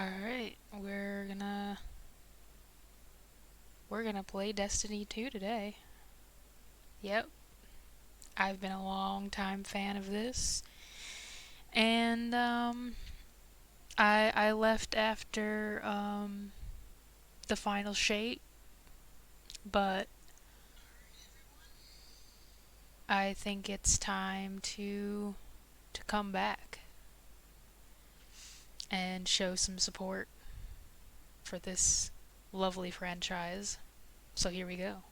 Alright, we're gonna play Destiny 2 today. Yep, I've been a long time fan of this. And I left after the final shape, but I think it's time to come back and show some support for this lovely franchise. So here we go.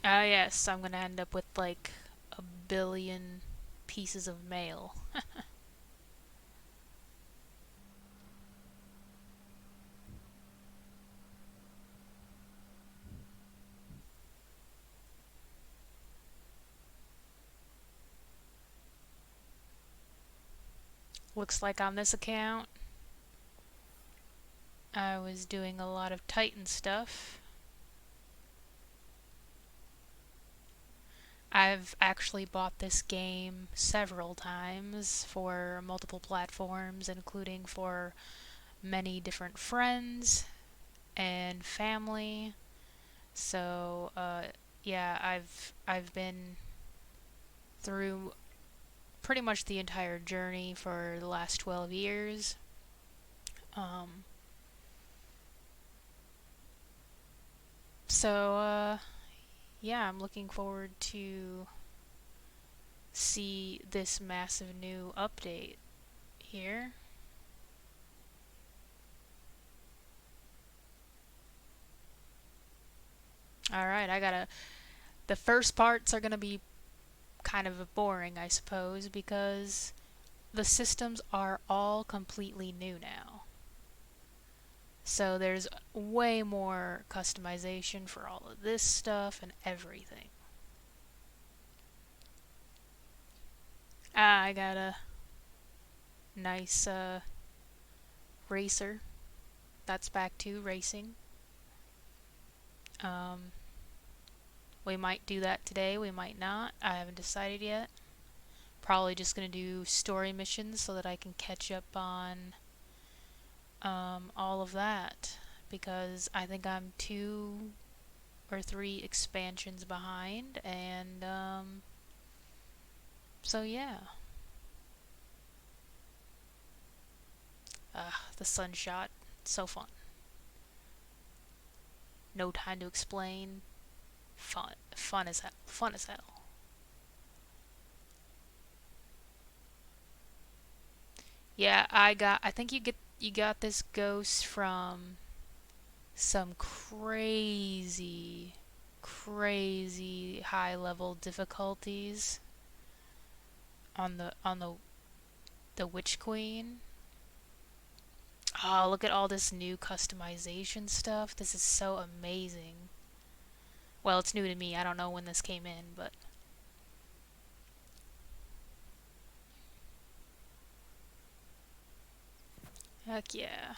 Yes, I'm gonna end up with like a billion pieces of mail. Looks like on this account, I was doing a lot of Titan stuff. I've actually bought this game several times for multiple platforms, including for many different friends and family. So, yeah, I've been through pretty much the entire journey for the last 12 years. Um, so, yeah, I'm looking forward to see this massive new update here. Alright, the first parts are gonna be kind of boring, I suppose, because the systems are all completely new now. So there's way more customization for all of this stuff and everything. I got a nice racer that's back to racing. Um, we might do that today, we might not. I haven't decided yet. Probably just gonna do story missions so that I can catch up on all of that, because I think I'm 2 or 3 expansions behind, and so yeah. The sunshot, so fun. No time to explain. Fun as hell. Fun as hell. Yeah, I think you got this ghost from some crazy high level difficulties on the Witch Queen. Oh, look at all this new customization stuff. This is so amazing. Well, it's new to me. I don't know when this came in, but heck yeah.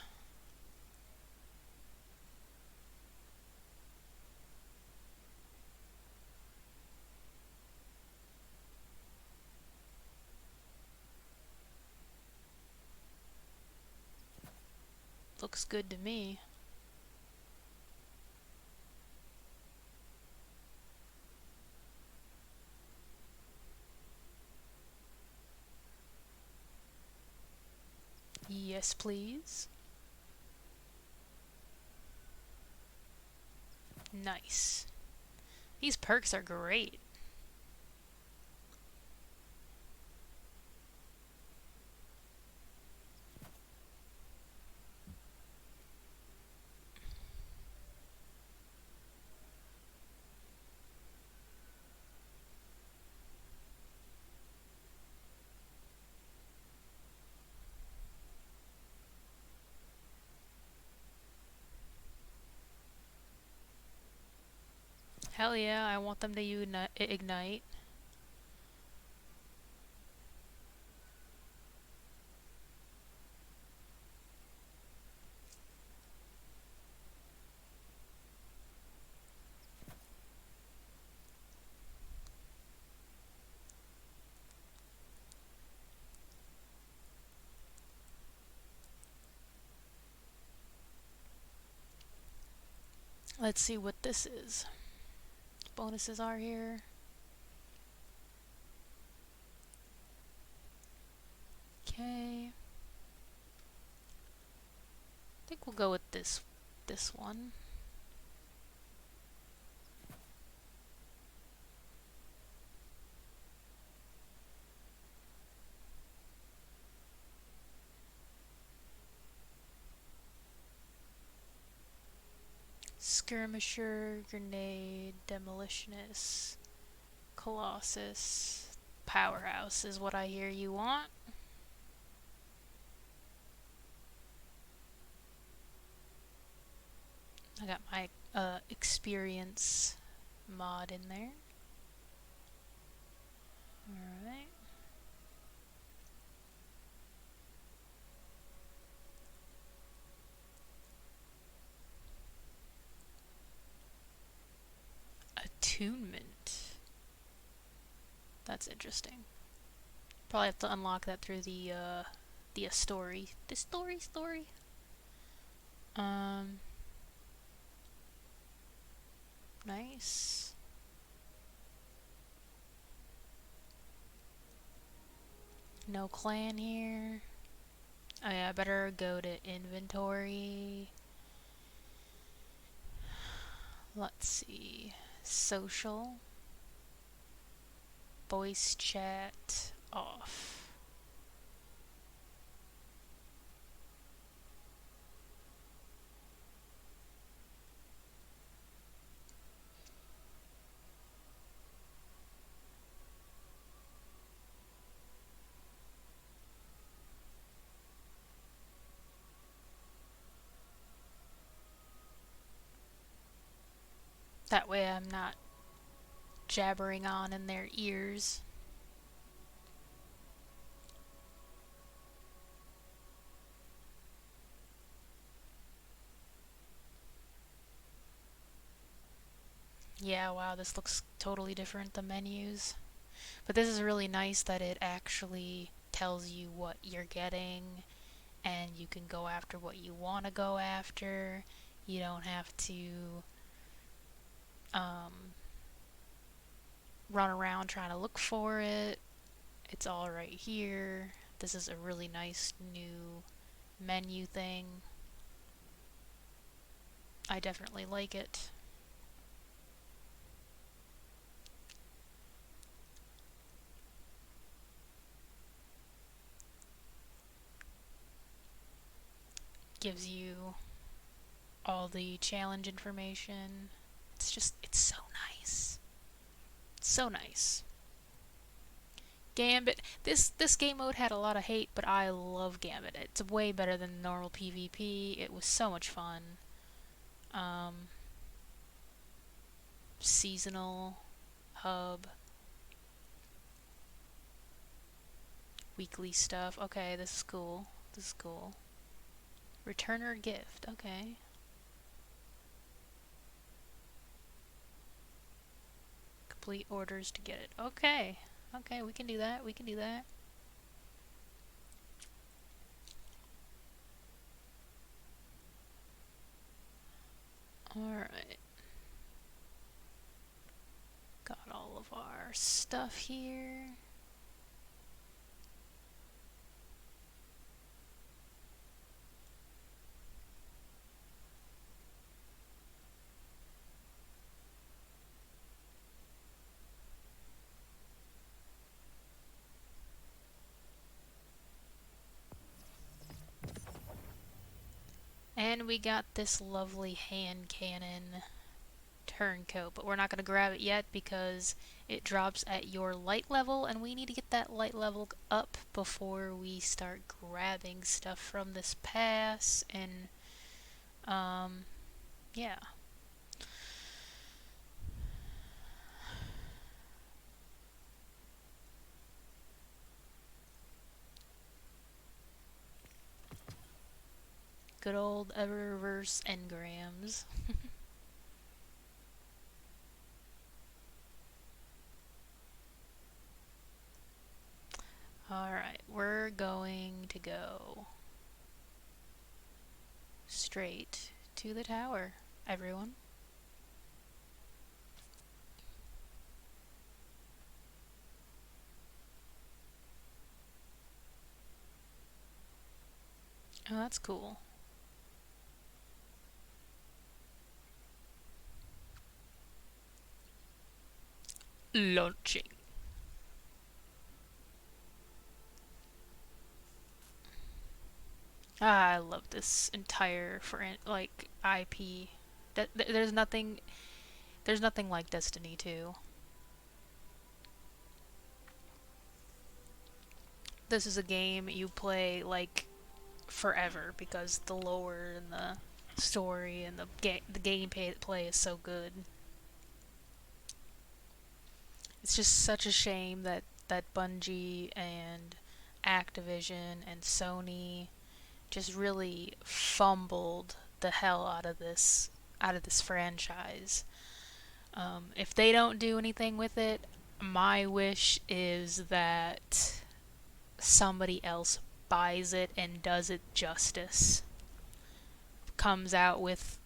Looks good to me. Yes, please. Nice. These perks are great. Hell yeah, I want them to ignite. Let's see what this is. Bonuses are here. Okay. I think we'll go with this one. Skirmisher, Grenade, Demolitionist, Colossus, Powerhouse is what I hear you want. I got my experience mod in there. Alright. Attunement. That's interesting. Probably have to unlock that through the story. The story. Nice. No clan here. Oh yeah, I better go to inventory. Let's see. Social. Voice chat off. That way I'm not jabbering on in their ears. Yeah, wow, this looks totally different, the menus. But this is really nice that it actually tells you what you're getting and you can go after what you want to go after. You don't have to run around trying to look for it. It's all right here. This is a really nice new menu thing. I definitely like it. Gives you all the challenge information. It's so nice. So nice. Gambit. This game mode had a lot of hate, but I love Gambit. It's way better than normal PvP. It was so much fun. Seasonal hub. Weekly stuff. Okay, this is cool. This is cool. Returner gift. Okay. Complete orders to get it. Okay. Okay, we can do that. We can do that. Alright. Got all of our stuff here. And we got this lovely hand cannon turncoat, but we're not going to grab it yet because it drops at your light level, and we need to get that light level up before we start grabbing stuff from this pass, and yeah. Good old Eververse engrams. Alright, we're going to go straight to the tower, everyone. Oh, that's cool. Launching. Ah, I love this entire IP. There's nothing like Destiny 2. This is a game you play like forever because the lore and the story and the gameplay is so good. It's just such a shame that Bungie and Activision and Sony just really fumbled the hell out of this franchise. If they don't do anything with it, my wish is that somebody else buys it and does it justice. Comes out with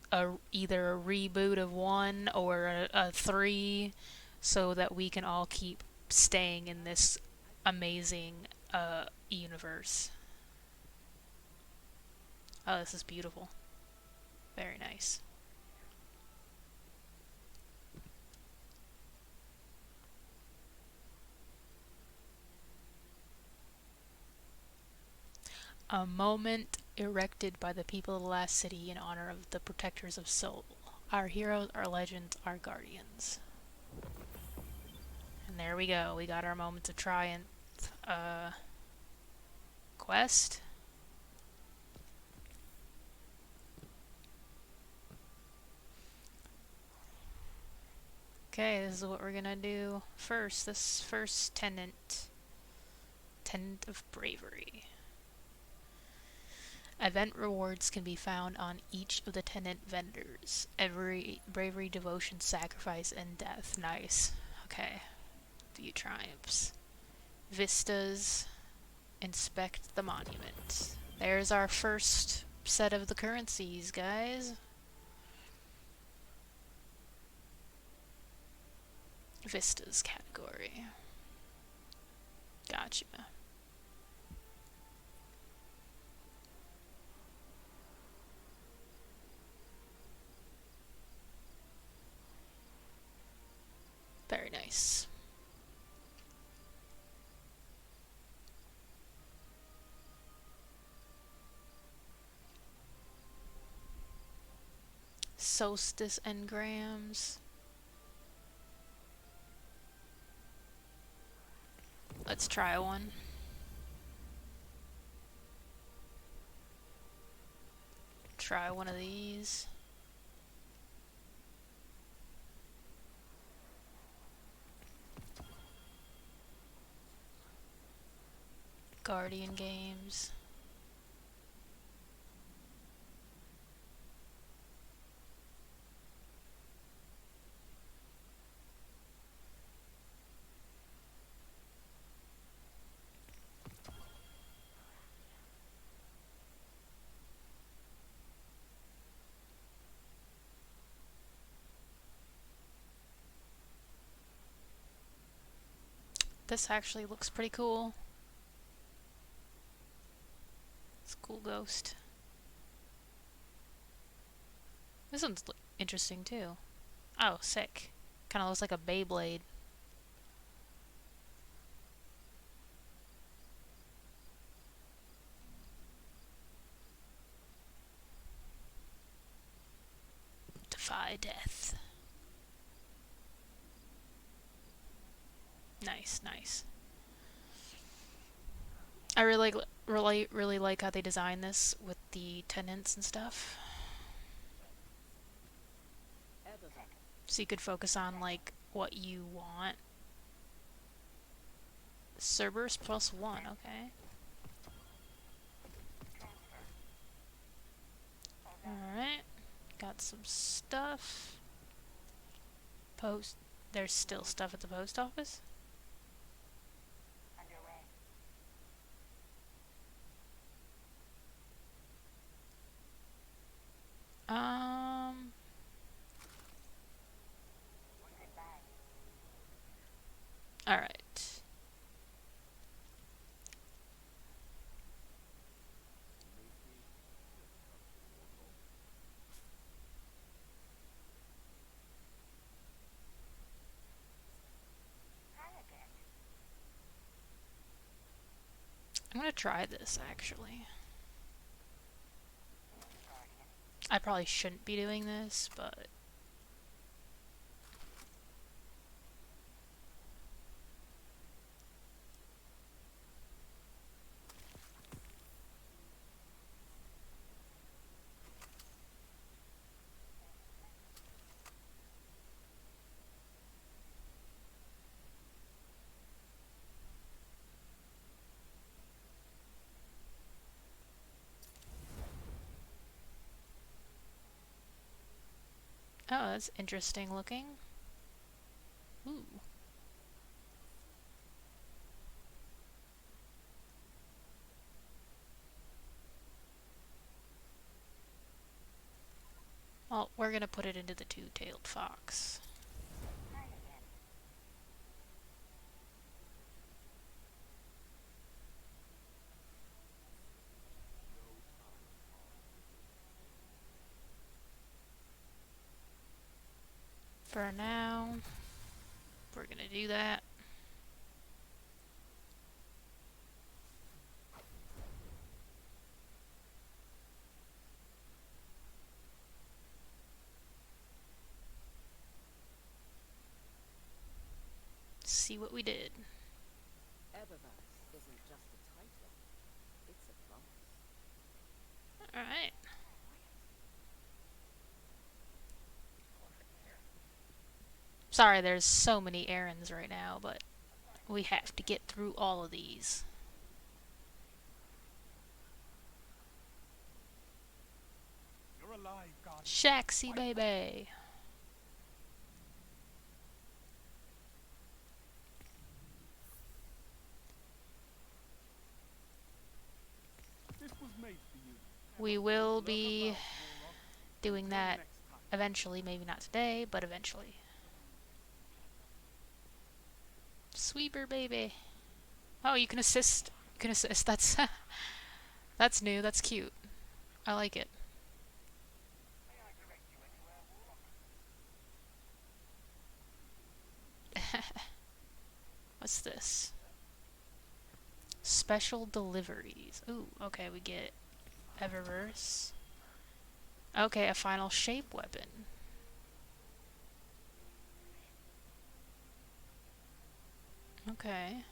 either a reboot of 1 or a 3 so that we can all keep staying in this amazing universe. Oh, this is beautiful. Very nice. A monument erected by the people of the last city in honor of the protectors of Sol. Our heroes, our legends, our guardians. And there we go. We got our moments of triumph. Quest. Okay, this is what we're gonna do first. This first tenant. Tenant of Bravery. Event rewards can be found on each of the tenant vendors. Every bravery, devotion, sacrifice, and death. Nice. Okay. View triumphs. Vistas. Inspect the monument. There's our first set of the currencies, guys. Vistas category. Gotcha. Very nice. Solstice engrams. Let's try one. Try one of these. Guardian games. This actually looks pretty cool. It's a cool ghost. This one's interesting too. Oh, sick. Kind of looks like a Beyblade. Defy death. Nice, nice. I really like how they designed this with the tenants and stuff. So you could focus on like what you want. Cerberus +1, okay. Alright. Got some stuff. Post. There's still stuff at the post office? Um. Alright. gonna try this, actually. I probably shouldn't be doing this, but... Oh, that's interesting looking. Ooh. Well, we're gonna put it into the two-tailed fox. For now, we're gonna do that. See what we did. Eververse isn't just a title, it's a promise. Alright. Sorry, there's so many errands right now, but we have to get through all of these. You're alive, God. Shaxi baby. This was made for you. We will Look be about, Warlock. doing Until that next time. eventually, maybe not today, but eventually. Sweeper baby. Oh, you can assist. You can assist. That's that's new. That's cute. I like it. What's this? Special deliveries. Ooh, okay, we get Eververse. Okay, a final shape weapon. Okay.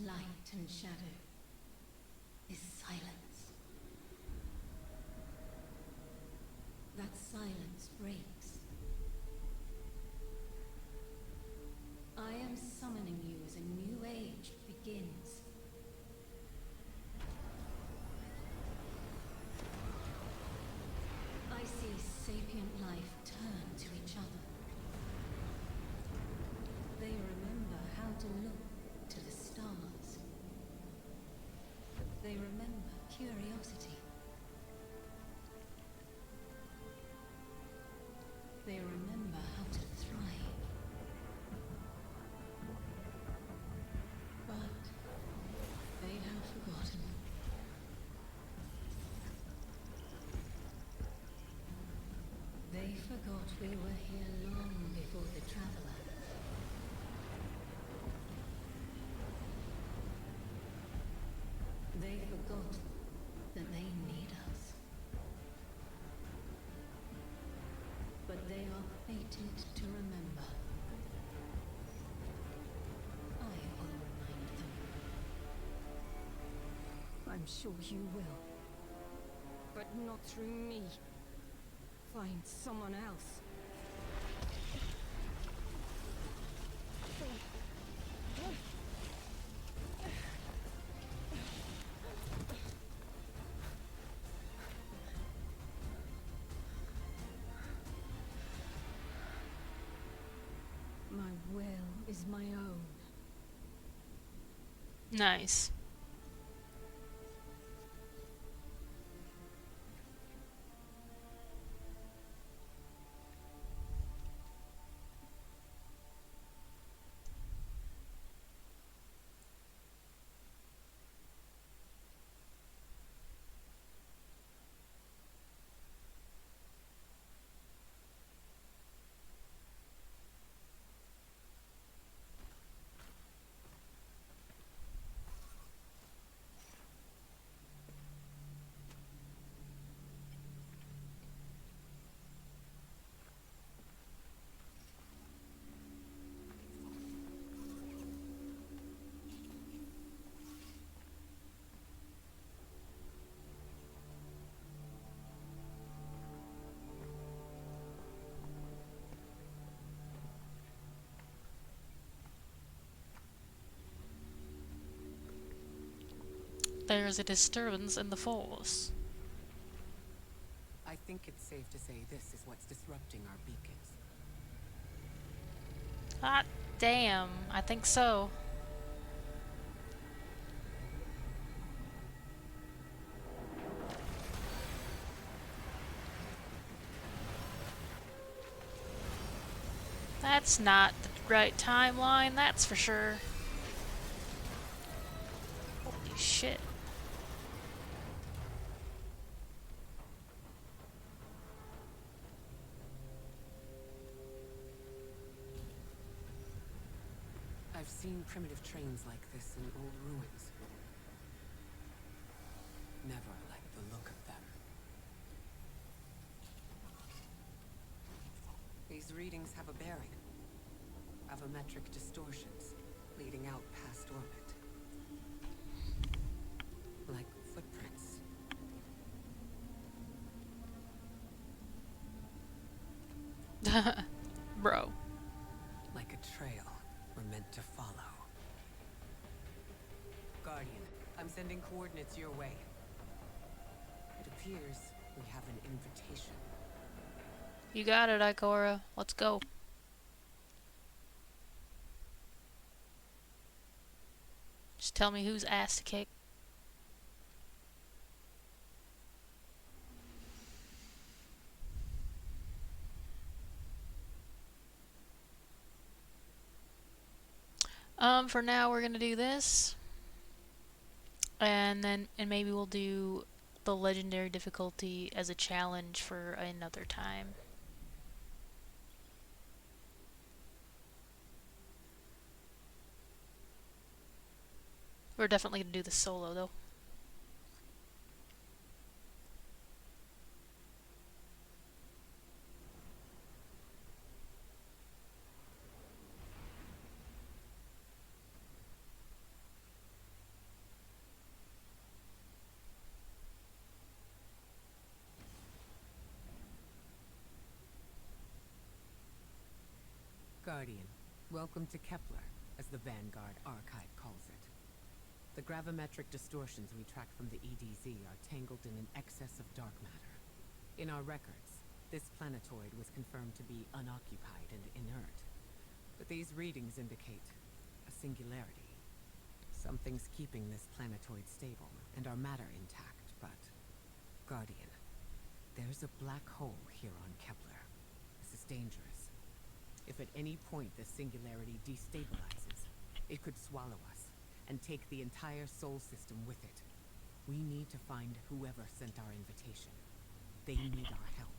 light and shadow is silence. That silence breaks. I am summoning you as a new age begins. I see sapient life turn to each other. They remember how to look to the stars. They remember curiosity. They remember how to thrive. But they have forgotten. They forgot we were here long before the Traveler. They forgot that they need us. But they are fated to remember. I will remind them. I'm sure you will. But not through me. Find someone else. My will is my own. Nice. There's a disturbance in the force. I think it's safe to say this is what's disrupting our beacons. Ah, damn. I think so. That's not the right timeline, that's for sure. Holy shit. I've seen primitive trains like this in old ruins. Never liked the look of them. These readings have a bearing. Avometric distortions, leading out past orbit. Like footprints. Bro. Like a trail we're meant to follow. Guardian, I'm sending coordinates your way. It appears we have an invitation. You got it, Ikora. Let's go. Just tell me who's ass to kick. For now we're gonna do this. And maybe we'll do the legendary difficulty as a challenge for another time. We're definitely gonna do this solo though. Guardian, welcome to Kepler, as the Vanguard Archive calls it. The gravimetric distortions we track from the EDZ are tangled in an excess of dark matter. In our records, this planetoid was confirmed to be unoccupied and inert. But these readings indicate a singularity. Something's keeping this planetoid stable, and our matter intact, but... Guardian, there's a black hole here on Kepler. This is dangerous. If at any point the singularity destabilizes, it could swallow us, and take the entire Sol system with it. We need to find whoever sent our invitation. They need our help.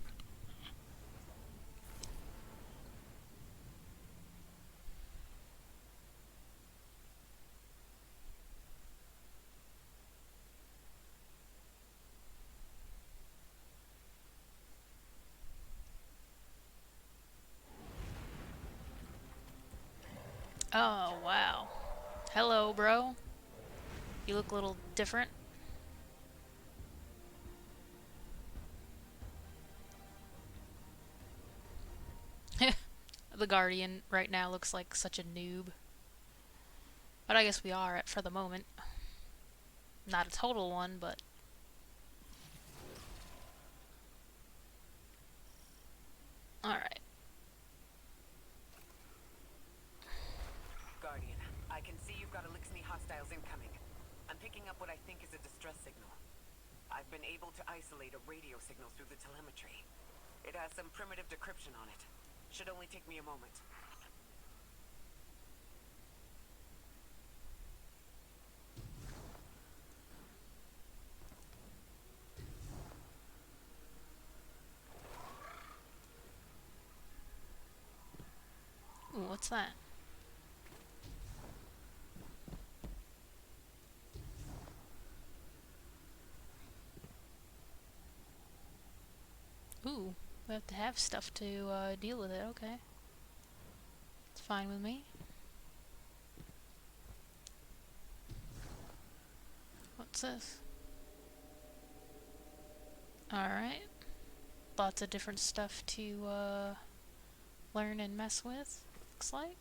Oh, wow. Hello, bro. You look a little different. The Guardian right now looks like such a noob. But I guess we are at for the moment. Not a total one, but... Alright. Guardian, I can see you've got Elixni hostiles incoming. I'm picking up what I think is a distress signal. I've been able to isolate a radio signal through the telemetry. It has some primitive decryption on it. Should only take me a moment. Ooh, what's that? Ooh, we have to have stuff to deal with it, okay. It's fine with me. What's this? Alright. Lots of different stuff to learn and mess with, looks like.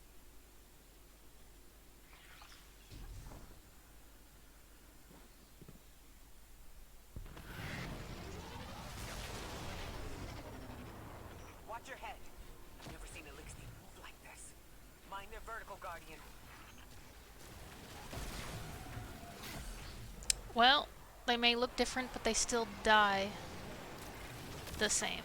Watch your head. I've never seen Elixni move like this. Mind their vertical, Guardian. Well, they may look different, but they still die the same.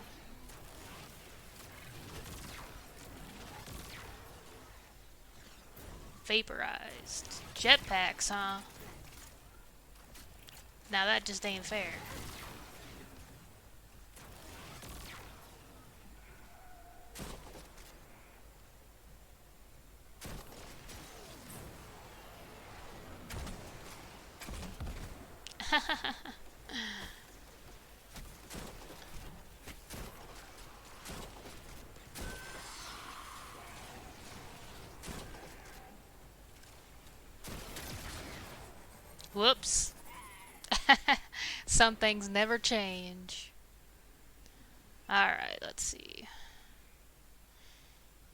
Vaporized. Jetpacks, huh? Now that just ain't fair. Whoops. Some things never change. Alright, let's see.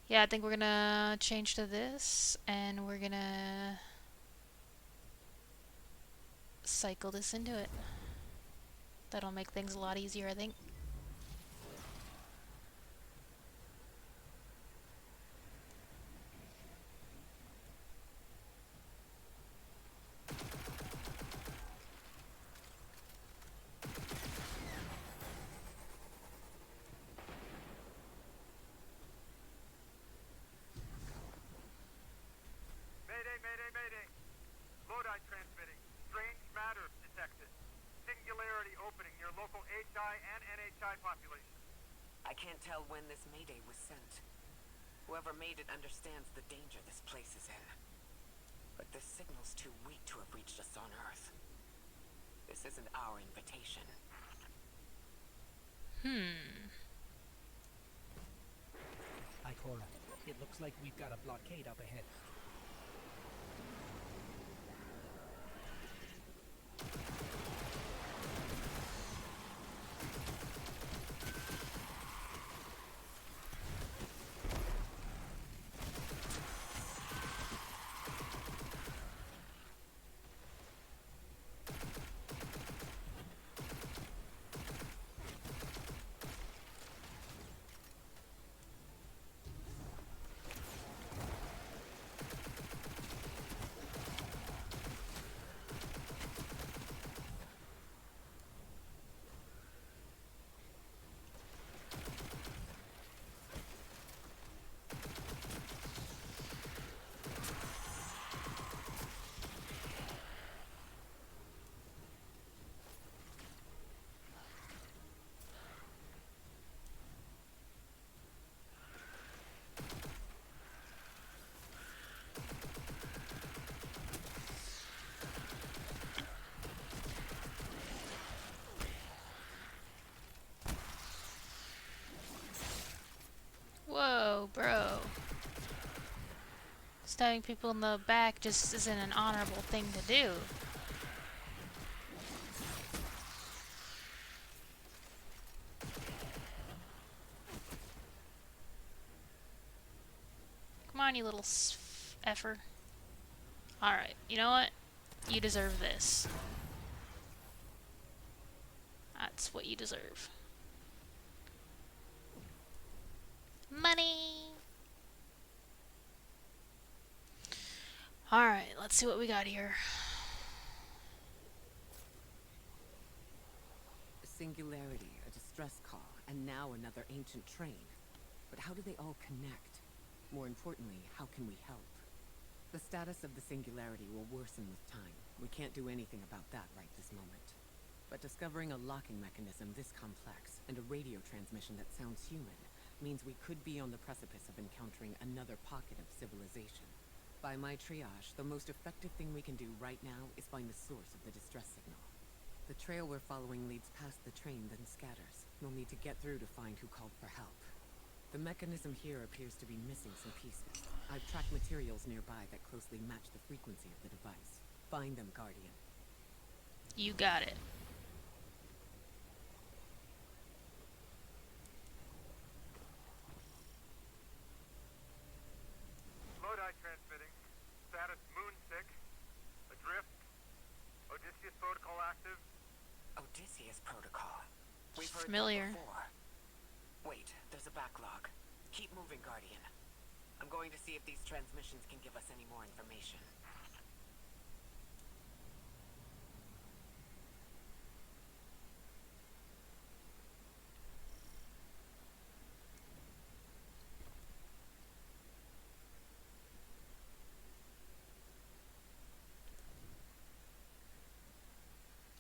Yeah, I think we're gonna change to this, and we're gonna cycle this into it. That'll make things a lot easier, I think. Mayday, mayday, mayday. Lodi transmitting. Strange matter detected. Singularity opening near local HI and NHI population. I can't tell when this mayday was sent. Whoever made it understands the danger this place is in. But this signal's too weak to have reached us on Earth. This isn't our invitation. Ikora, it looks like we've got a blockade up ahead. stabbing people in the back just isn't an honorable thing to do. Come on, you little effer. Alright, you know what? You deserve this. That's what you deserve. Money! Alright, let's see what we got here. A singularity, a distress call, and now another ancient train. But how do they all connect? More importantly, how can we help? The status of the singularity will worsen with time. We can't do anything about that right this moment. But discovering a locking mechanism this complex, and a radio transmission that sounds human, means we could be on the precipice of encountering another pocket of civilization. By my triage, the most effective thing we can do right now is find the source of the distress signal. The trail we're following leads past the train, then scatters. We'll need to get through to find who called for help. The mechanism here appears to be missing some pieces. I've tracked materials nearby that closely match the frequency of the device. Find them, Guardian. You got it. Lodi transmitting. Status moonsick. Adrift. Odysseus protocol active. Odysseus protocol. We've heard Familiar. that before. Wait, there's a backlog. Keep moving, Guardian. I'm going to see if these transmissions can give us any more information.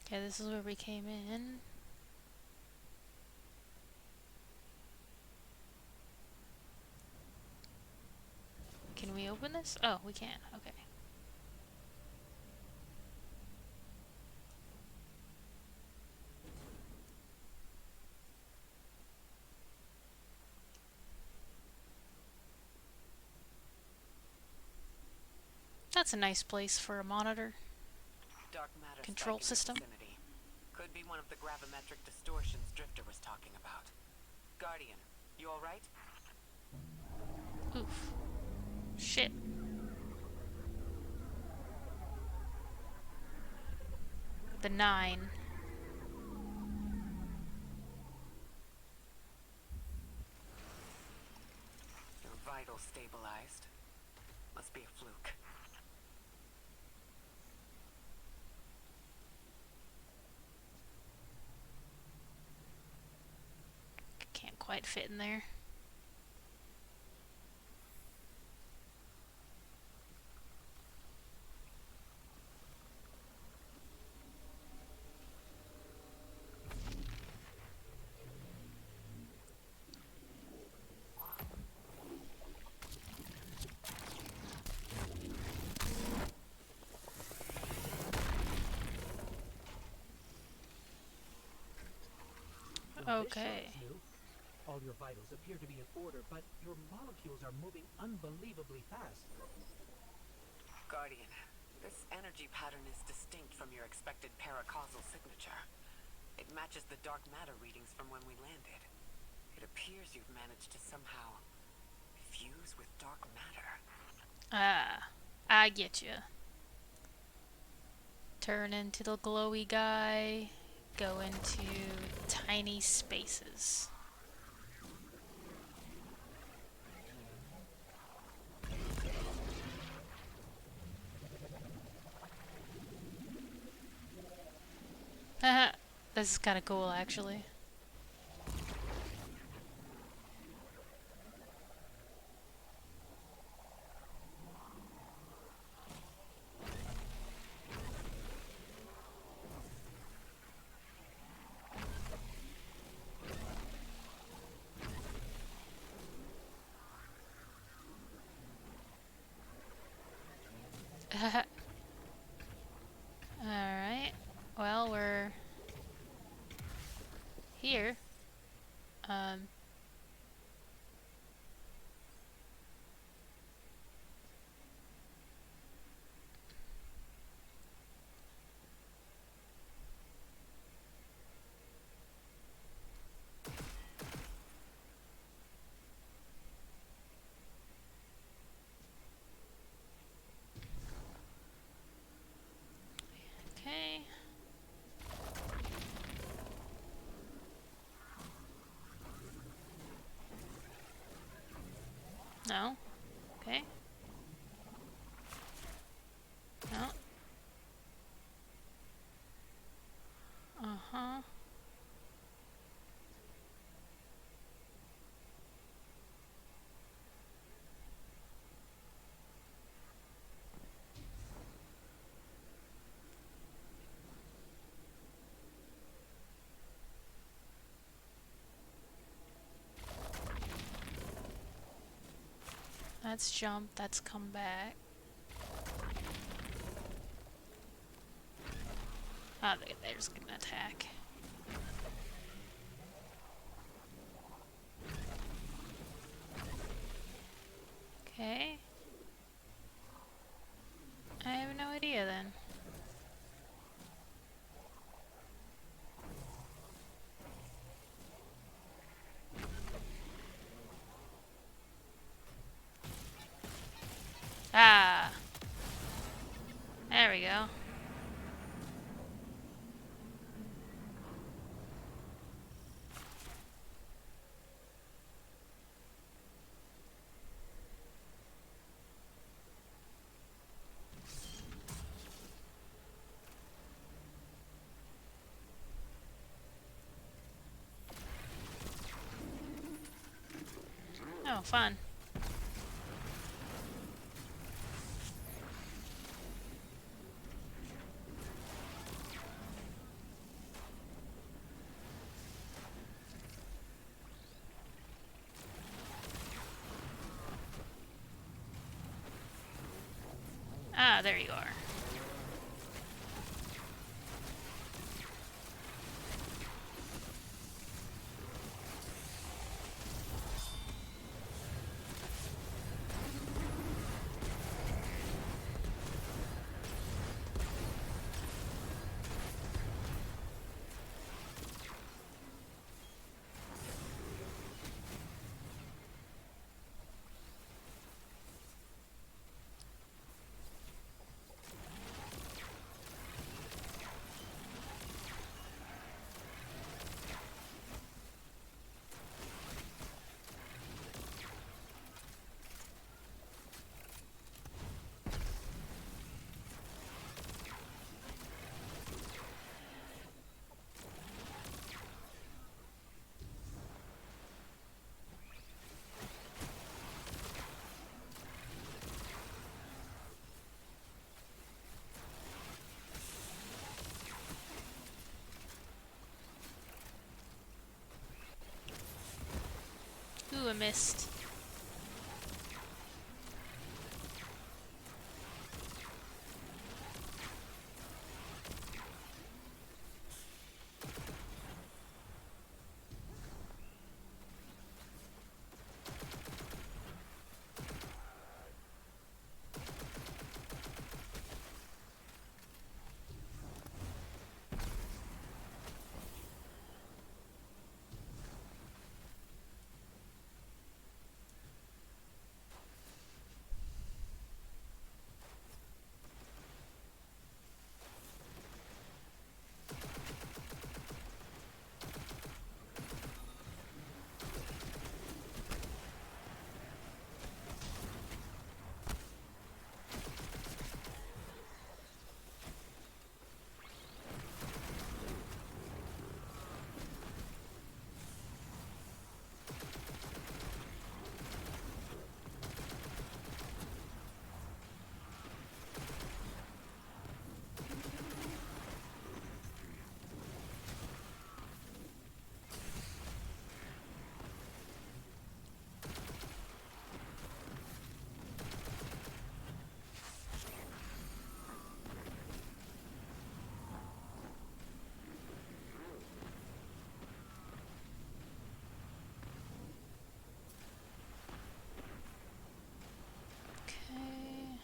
Okay, this is where we came in. Can we open this? Oh, we can. Okay. That's a nice place for a monitor. Dark matter Control spike in the system. vicinity. Could be one of the gravimetric distortions Drifter was talking about. Guardian, you alright? Oof. Shit. The 9. Your vitals stabilized. Must be a fluke. Can't quite fit in there. Well, this Okay. sure is new. All your vitals appear to be in order, but your molecules are moving unbelievably fast. Guardian, this energy pattern is distinct from your expected paracausal signature. It matches the dark matter readings from when we landed. It appears you've managed to somehow fuse with dark matter. Ah, I get you. Turn into the glowy guy. Go into tiny spaces. Haha, this is kind of cool, actually. Alright. Well, we're here. No? Okay. No. Uh-huh. That's jump, that's come back. Oh, they're just gonna attack. Okay. I have no idea then. Ah! There we go. Oh, fun. Ah, there you are. Ooh, I missed. Okay.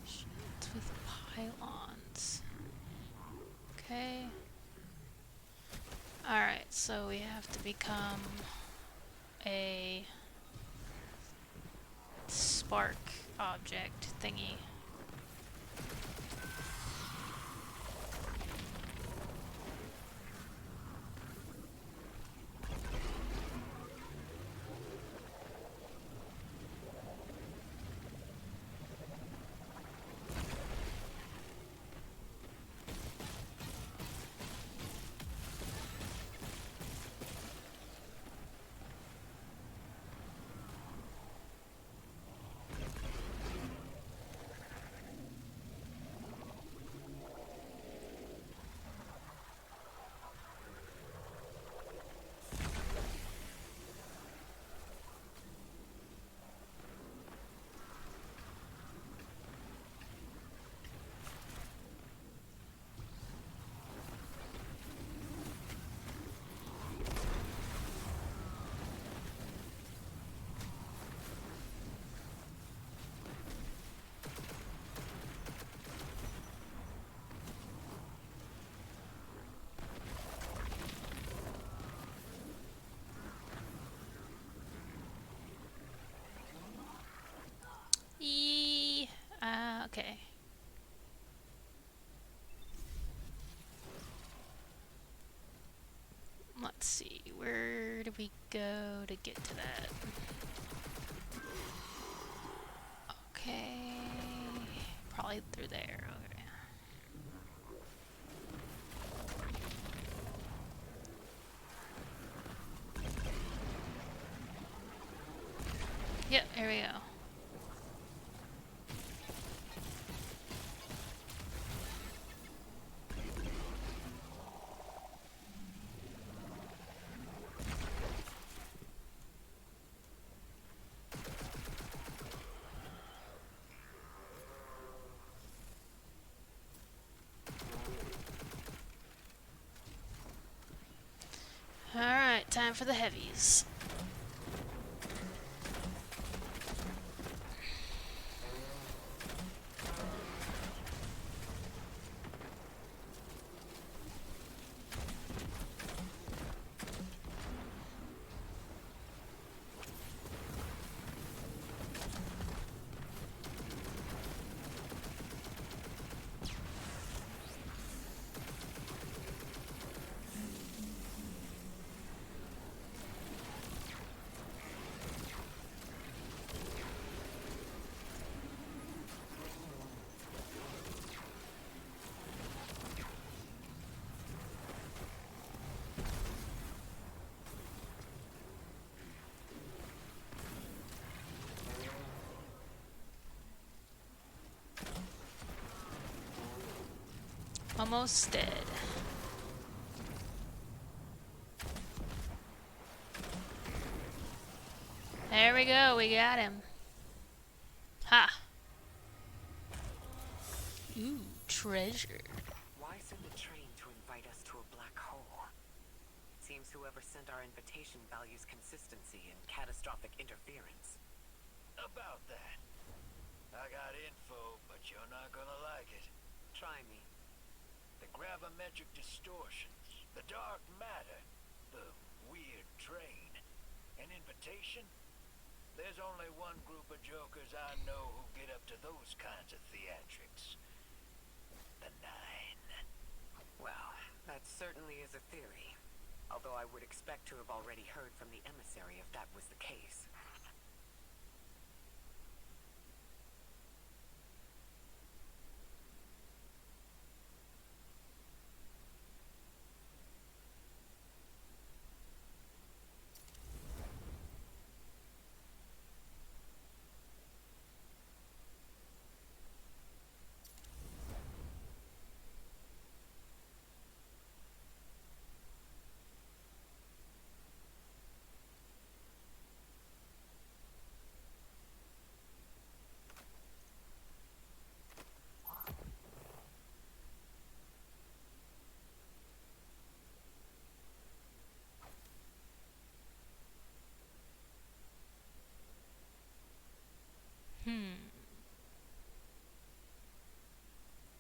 Shields with pylons. Okay. Alright, so we have to become a spark object thingy. Okay. Let's see, where do we go to get to that? Okay. Probably through there. Okay. Yep, here we go. Alright, time for the heavies. Almost dead. There we go, we got him. Ha! Ooh, treasure. Why send a train to invite us to a black hole? Seems whoever sent our invitation values consistency and catastrophic interference. About that. I got info, but you're not gonna like it. Try me. The gravimetric distortions, the dark matter, the weird train. An invitation? There's only one group of jokers I know who get up to those kinds of theatrics. The Nine. Well, that certainly is a theory. Although I would expect to have already heard from the emissary if that was the case.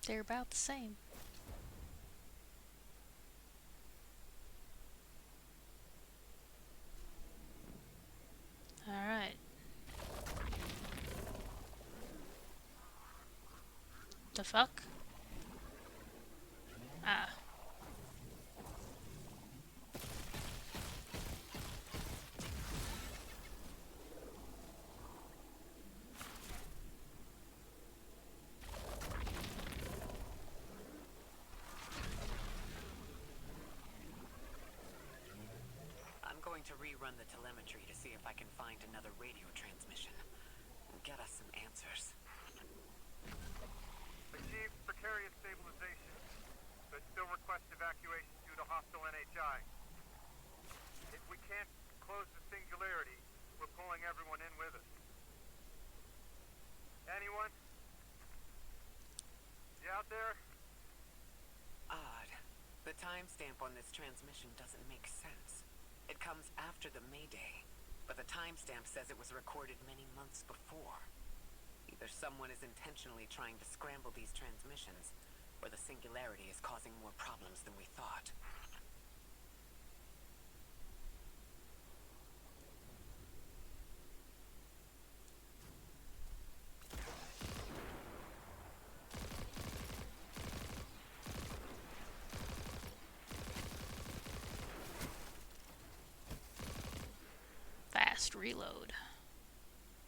They're about the same. Alright. The fuck? Ah. I'm going to rerun the telemetry to see if I can find another radio transmission. Get us some answers. Achieved precarious stabilization, but still request evacuation due to hostile NHI. If we can't close the singularity, we're pulling everyone in with us. Anyone? You out there? Odd. The timestamp on this transmission doesn't make sense. It comes after the Mayday, but the timestamp says it was recorded many months before. Either someone is intentionally trying to scramble these transmissions, or the singularity is causing more problems than we thought. fast reload.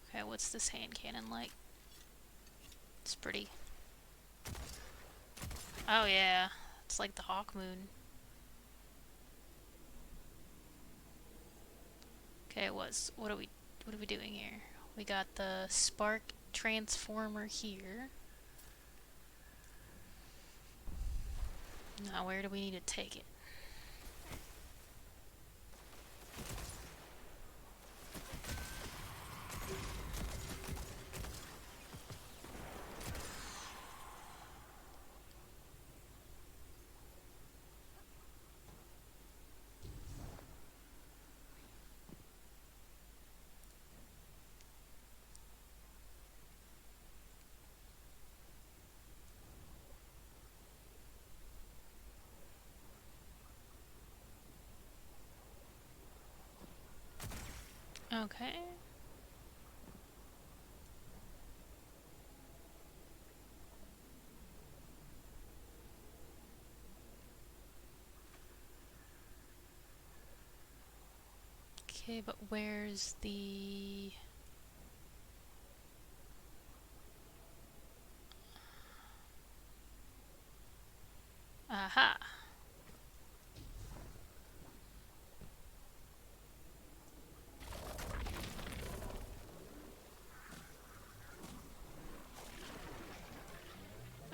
Okay, what's this hand cannon like? It's pretty. Oh yeah, it's like the Hawk Moon. Okay, what are we doing here? We got the spark transformer here. Now where do we need to take it? Okay. Okay, but where's the... Aha!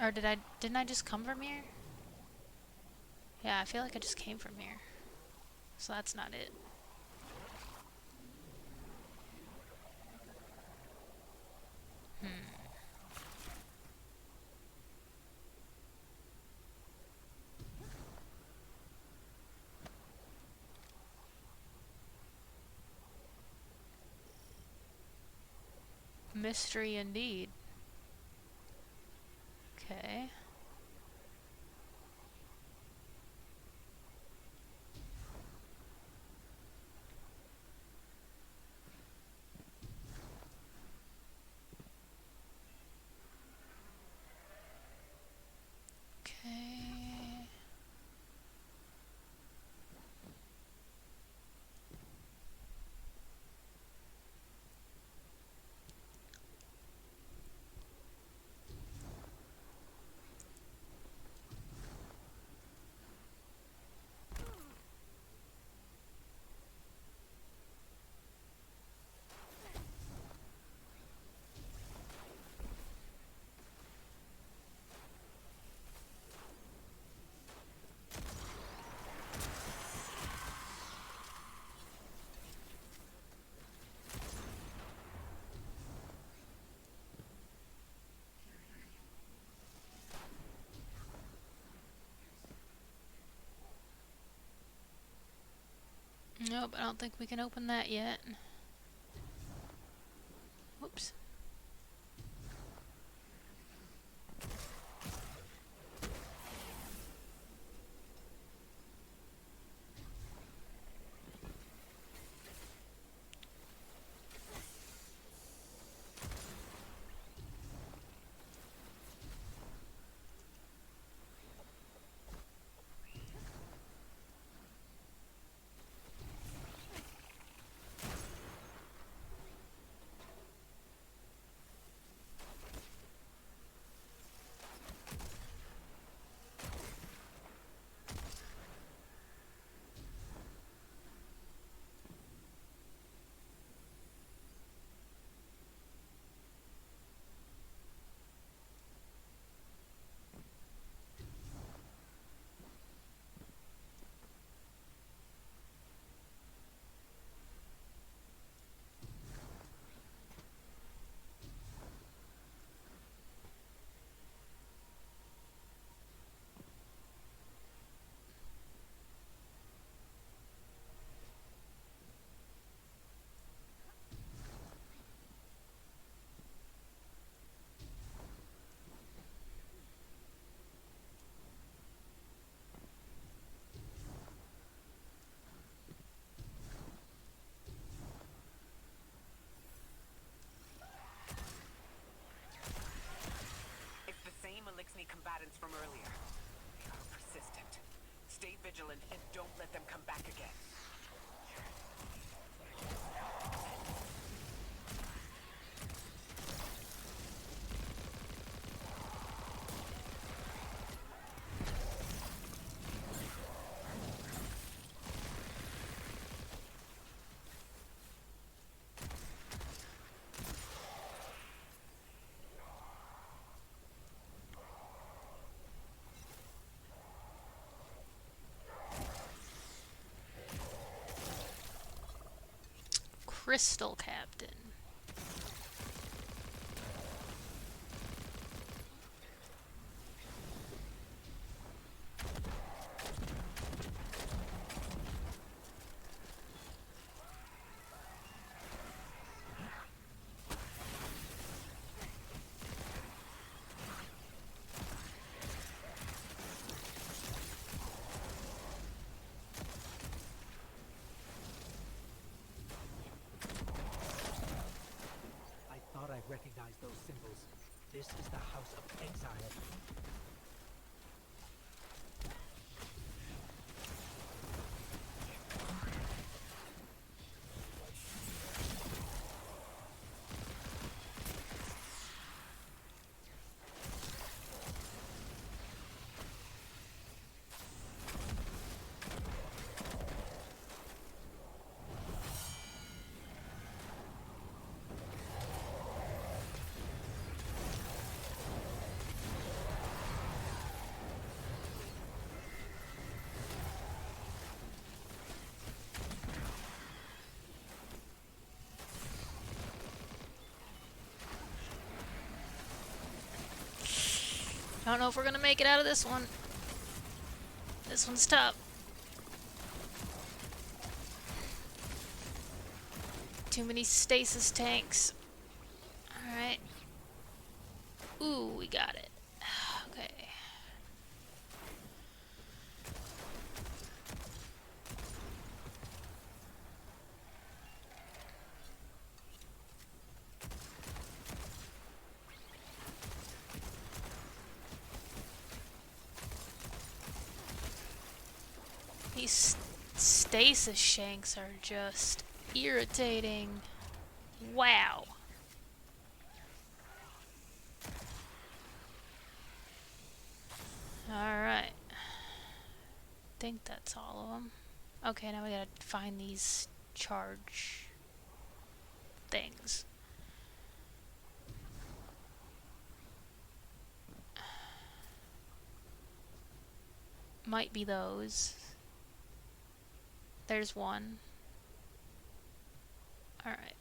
Or didn't I just come from here? Yeah, I feel like I just came from here. So that's not it. Mystery indeed. Okay. Okay. Nope, I don't think we can open that yet. Whoops. It's the same Elixni combatants from earlier. They are persistent. Stay vigilant and don't let them come back again. Crystal Captain. I thought I recognized those symbols. This is the House of Exile. I don't know if we're gonna make it out of this one. This one's tough. Too many stasis tanks. Alright. Ooh, we got it. Okay. These stasis shanks are just irritating. Wow. Alright. Think that's all of them. Okay, now we gotta find these charge things. Might be those. There's one. Alright.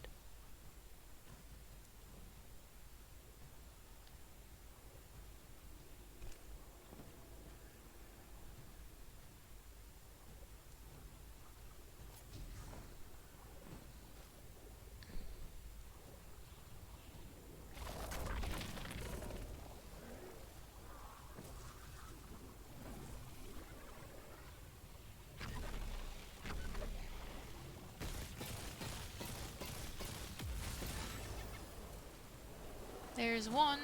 There's one.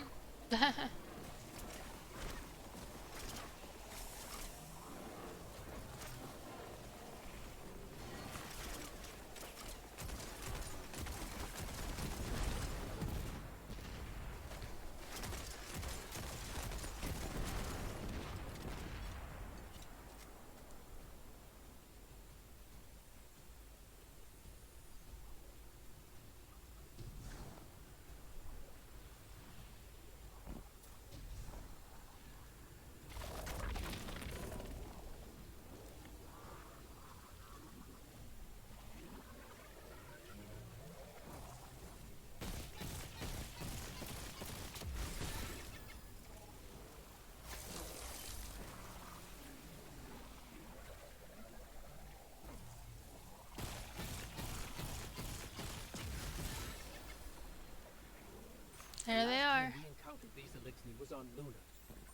There they are. We encountered these Elixni was on Luna.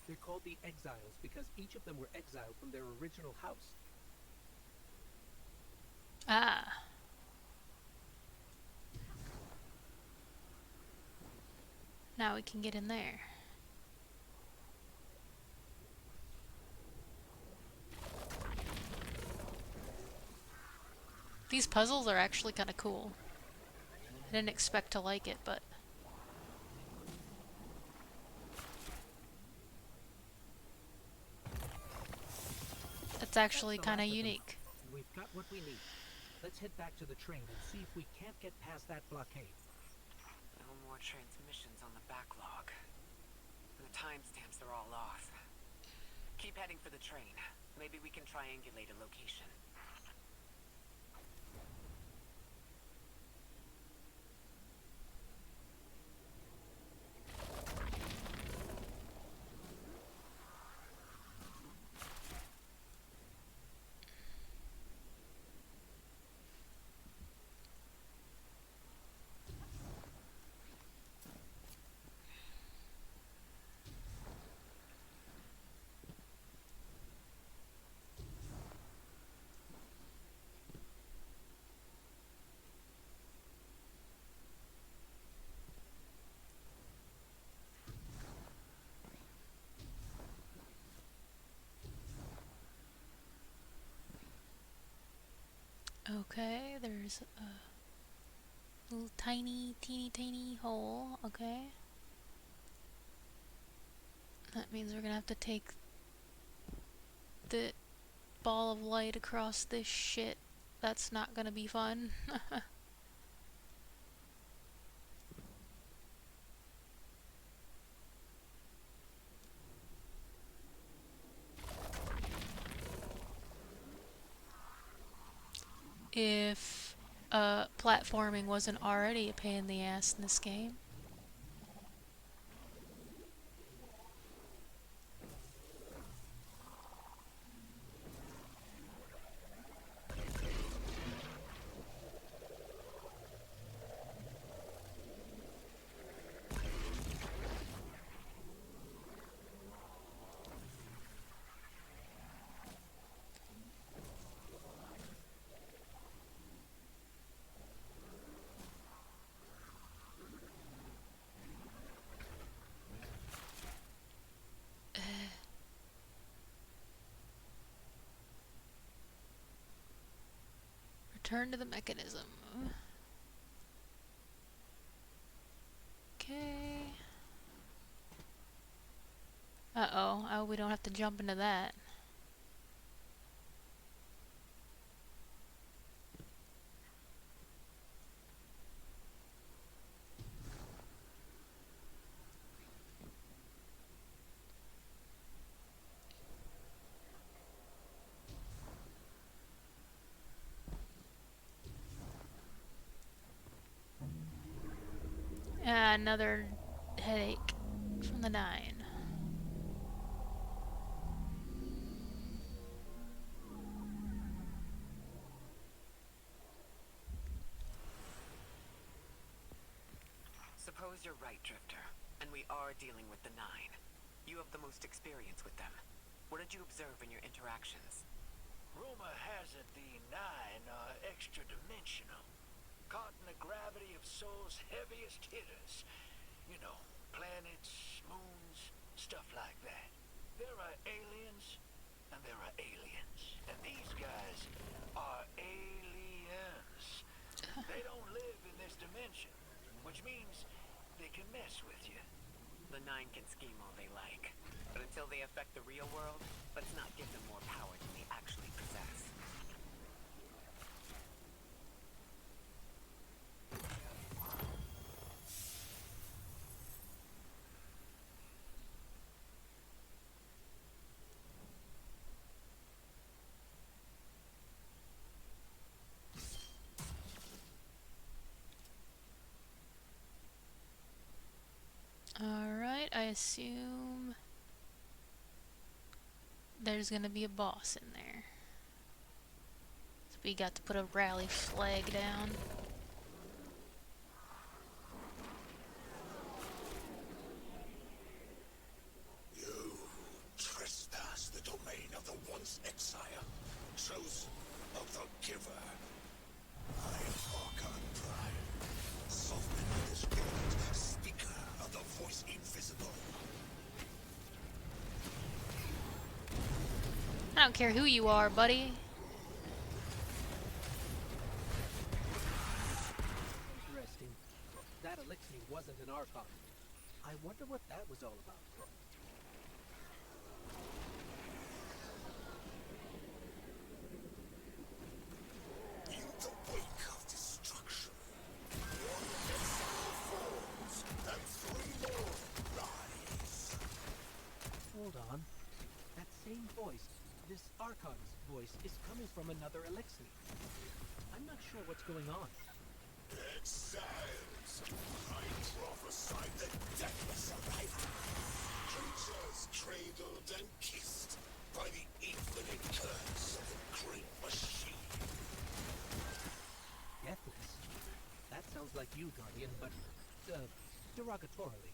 They're called the Exiles because each of them were exiled from their original house. Ah. Now we can get in there. These puzzles are actually kind of cool. I didn't expect to like it, but... it's actually That's the kind of last of them. unique. We've got what we need. Let's head back to the train and see if we can't get past that blockade. No more transmissions on the backlog. And the timestamps are all off. Keep heading for the train. Maybe we can triangulate a location. Okay, there's a little tiny, teeny tiny hole. Okay. That means we're gonna have to take the ball of light across this shit. That's not gonna be fun. If platforming wasn't already a pain in the ass in this game. Return to the mechanism. Okay. Uh-oh. Oh, we don't have to jump into that. Another headache from the 9. Suppose you're right, Drifter, and we are dealing with the 9. You have the most experience with them. What did you observe in your interactions? Rumor has it the 9 are extra-dimensional, caught in the gravity of Sol's heaviest hitters. You know, planets, moons, stuff like that. There are aliens, and there are aliens. And these guys are aliens. They don't live in this dimension, which means they can mess with you. The 9 can scheme all they like, but until they affect the real world, let's not give them more power than they actually possess. Alright, I assume there's gonna be a boss in there. So we got to put a rally flag down. You trespass the domain of the once exile, chosen of the giver. I am Archon Prime, sovereign of this world, speaker of the voice invisible. I don't care who you are, buddy. Interesting. That elixir wasn't an Archon. I wonder what that was all about. In the wake of destruction, one exile falls, and 3 more rise. Hold on. That same voice, this Archon's voice, is coming from another elixir. I'm not sure what's going on. Exiles, I prophesy the deathless arrival. Creatures cradled and kissed by the infinite curse of the great machine. Deathless? That sounds like you, Guardian, but, derogatorily.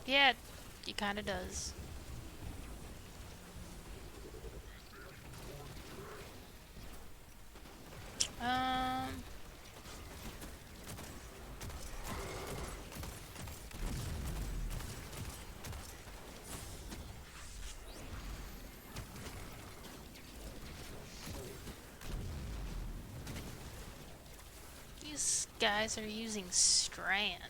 Yeah, it kinda does. These guys are using Strand.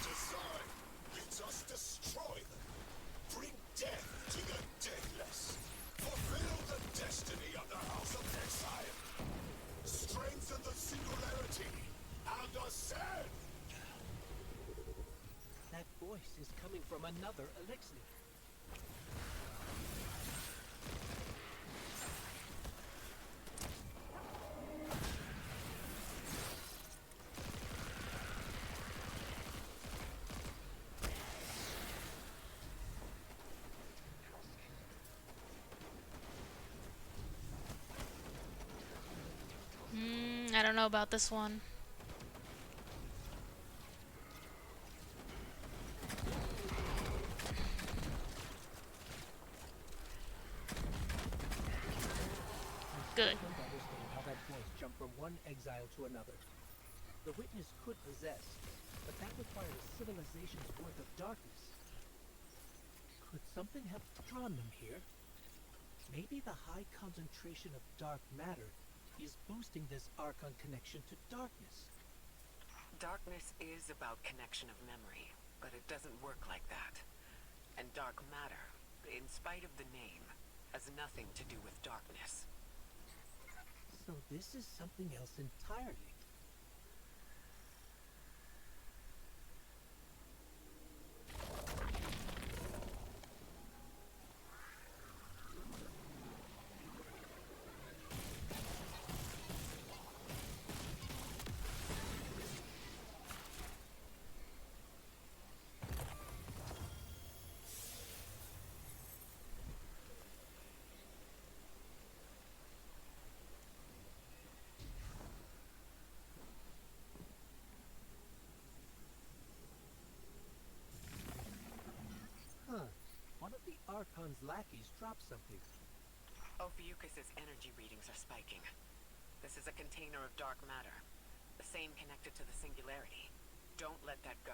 Design. Let us destroy them. Bring death to the deathless. Fulfill the destiny of the House of Exile. Strengthen the singularity and ascend. That voice is coming from another elixir. I don't know about this one. Good. I don't understand how that voice jumped from one exile to another. The witness could possess, but that required a civilization's worth of darkness. Could something have drawn them here? Maybe the high concentration of dark matter is boosting this Archon connection to darkness. Darkness is about connection of memory, but it doesn't work like that. And dark matter, in spite of the name, has nothing to do with darkness. So this is something else entirely. One of the Archon's lackeys dropped something. Ophiuchus's energy readings are spiking. This is a container of dark matter, the same connected to the singularity. Don't let that go.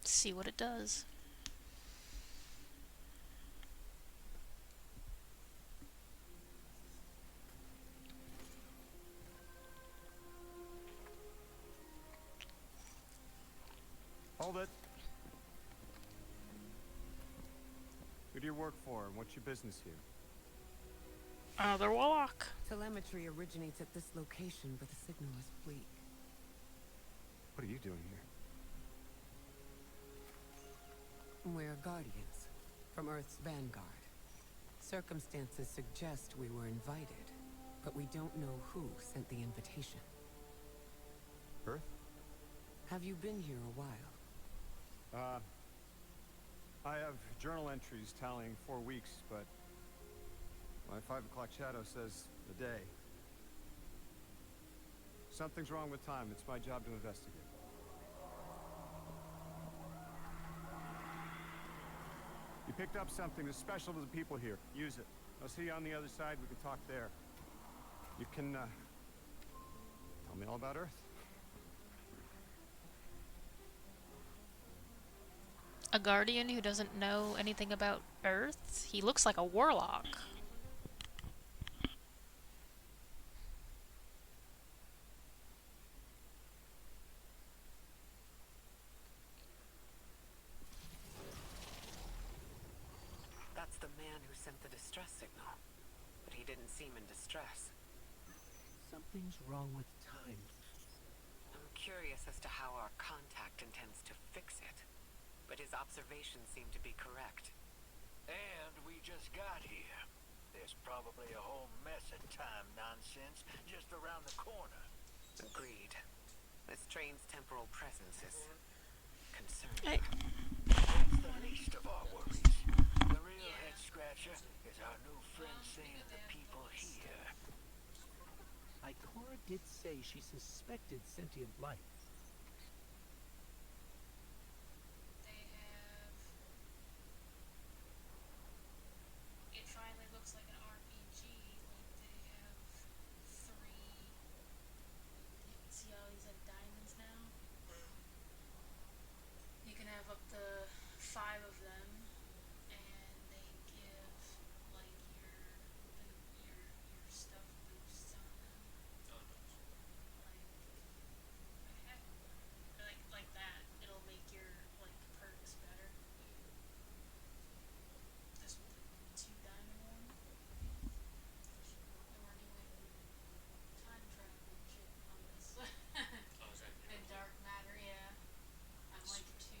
See what it does. Hold it. Who do you work for, and what's your business here? Another warlock. Telemetry originates at this location, but the signal is weak. What are you doing here? We're guardians from Earth's vanguard. Circumstances suggest we were invited, but we don't know who sent the invitation. Earth? Have you been here a while? I have journal entries tallying 4 weeks, but my 5 o'clock shadow says a day. Something's wrong with time. It's my job to investigate. You picked up something that's special to the people here. Use it. I'll see you on the other side. We can talk there. You can, tell me all about Earth. A guardian who doesn't know anything about Earth? He looks like a warlock. That's the man who sent the distress signal. But he didn't seem in distress. Something's wrong with time. I'm curious as to how our contact intends to fix it. But his observations seem to be correct. And we just got here. There's probably a whole mess of time nonsense just around the corner. Agreed. This train's temporal presence is concerning. Hey. That's the least of our worries. The real head scratcher is our new friend saying the people here. Ikora did say she suspected sentient life. They have. It finally looks like an RPG. Like they have 3. You can see all these like diamonds now. You can have up to 5 of them, and they give like your stuff boosts on them. Like that. It'll make your like perks better. This with the 2 diamond one. And we're doing time travel and shit on this. And dark matter, yeah. I'm like 2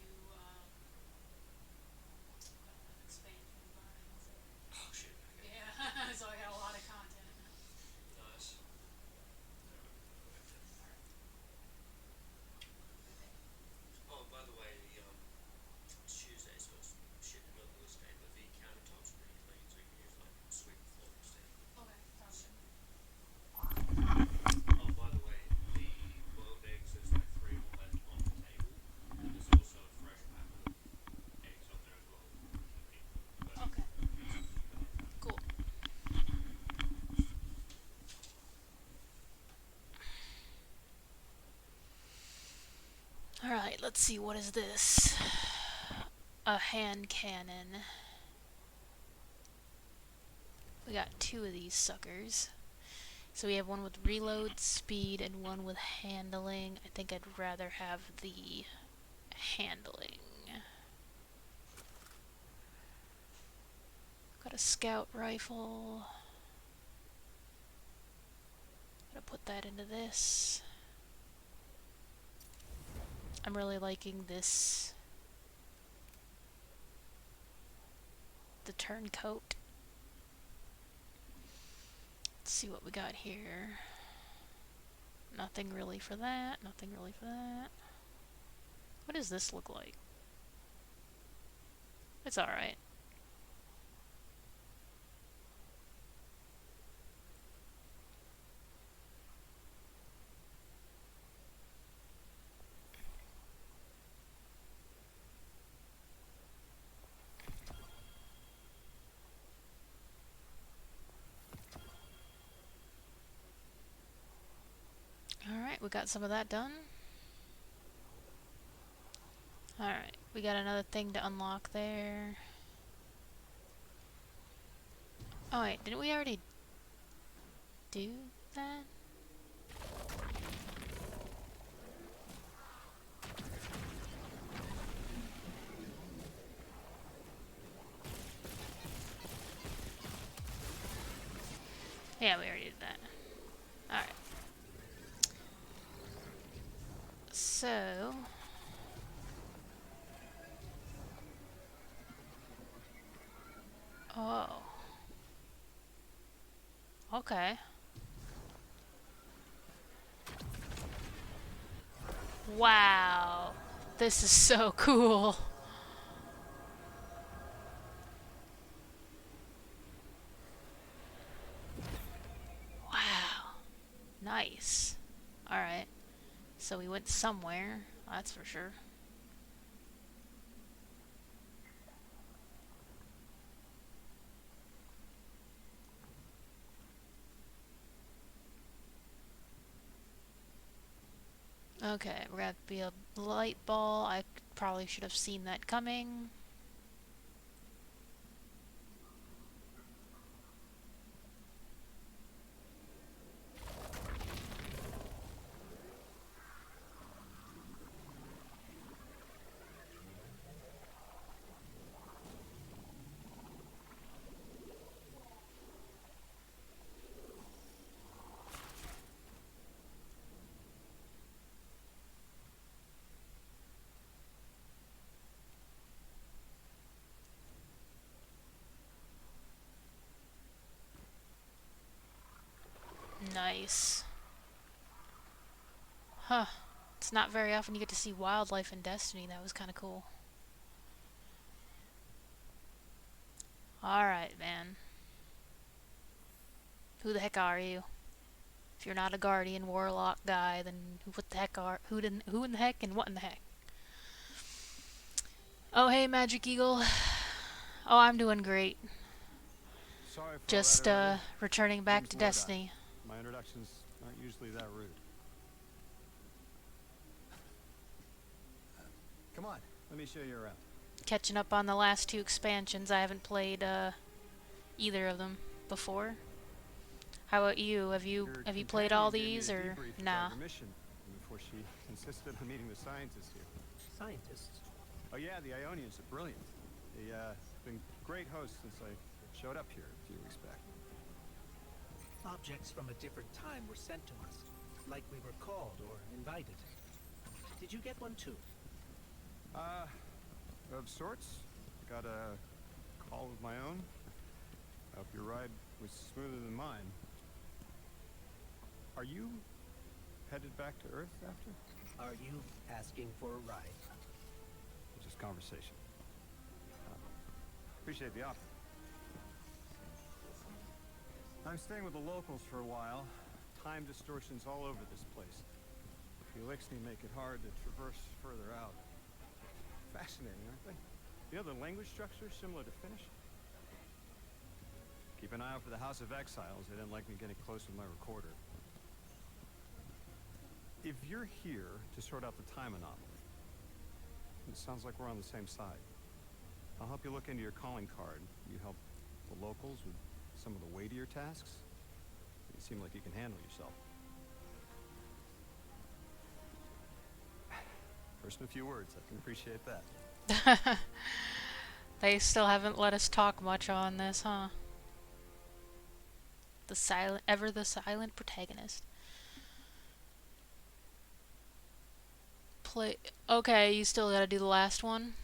expansion lines. Oh shit. Okay. Yeah. So I got a lot of content. Nice. Oh, by the way, it's Tuesday, so it's shit in the middle of this day, but the countertops are really clean, so you can use like sweep the floor instead. Okay, sounds good. Oh, by the way, the boiled eggs, there's like 3 more left on the table, and there's also a fresh pack of eggs on there as well. But Okay. Cool. Alright, let's see, what is this? A hand cannon. We got 2 of these suckers. So we have one with reload speed and one with handling. I think I'd rather have the handling. Got a scout rifle. Gotta put that into this. I'm really liking this. The turncoat. Let's see what we got here. Nothing really for that. Nothing really for that. What does this look like? It's alright. Alright, we got some of that done. Alright, we got another thing to unlock there. Oh wait, didn't we already do that? Yeah, we already did that. Alright. So... Oh. Okay. Wow. This is so cool. Wow. Nice. Alright. So we went somewhere, that's for sure. Okay, we're gonna be a light ball. I probably should have seen that coming. Nice. Huh. It's not very often you get to see wildlife in Destiny. That was kind of cool. Alright, man. Who the heck are you? If you're not a Guardian Warlock guy, then what the heck are who in the heck and what in the heck? Oh hey Magic Eagle. Oh, I'm doing great. Sorry for Just all that earlier. returning back Name's to Lodi. Destiny. My introductions aren't usually that rude. Come on, let me show you around. Catching up on the last two expansions. I haven't played either of them before. How about you? Have you played all these or nah? Mission before she insisted on meeting the scientists here. Scientists? Oh yeah, the Ionians are brilliant. They've been great hosts since I showed up here a few weeks back. Objects from a different time were sent to us, like we were called or invited. Did you get one too? Of sorts. Got a call of my own. Hope your ride was smoother than mine. Are you headed back to Earth after? Are you asking for a ride? Just conversation. Appreciate the offer. I'm staying with the locals for a while. Time distortions all over this place. The Elixni make it hard to traverse further out. Fascinating, aren't they? You know, the language structure is similar to Finnish. Keep an eye out for the House of Exiles. They didn't like me getting close with my recorder. If you're here to sort out the time anomaly, it sounds like we're on the same side. I'll help you look into your calling card. You help the locals with some of the weightier tasks. You seem like you can handle yourself. First in a few words, I can appreciate that. They still haven't let us talk much on this, huh? The silent protagonist. Okay, you still gotta do the last one.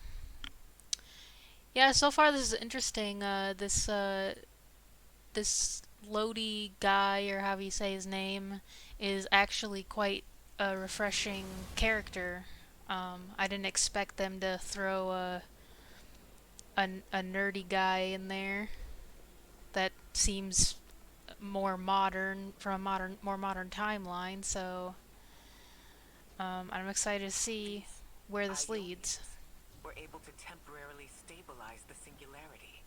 Yeah, so far this is interesting. This Lodi guy, or however you say his name, is actually quite a refreshing character. I didn't expect them to throw a nerdy guy in there that seems more modern, from a more modern timeline, so I'm excited to see where this leads. Were able to temporarily stabilize the singularity.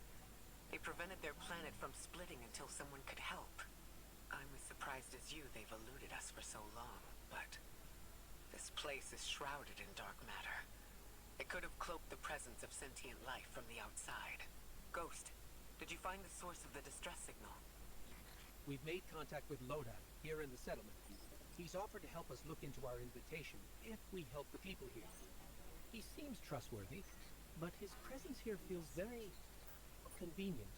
They prevented their planet from splitting until someone could help. I'm as surprised as you they've eluded us for so long, but this place is shrouded in dark matter. It could have cloaked the presence of sentient life from the outside. Ghost, did you find the source of the distress signal? We've made contact with Lodi, here in the settlement. He's offered to help us look into our invitation, if we help the people here. He seems trustworthy, but his presence here feels very convenient.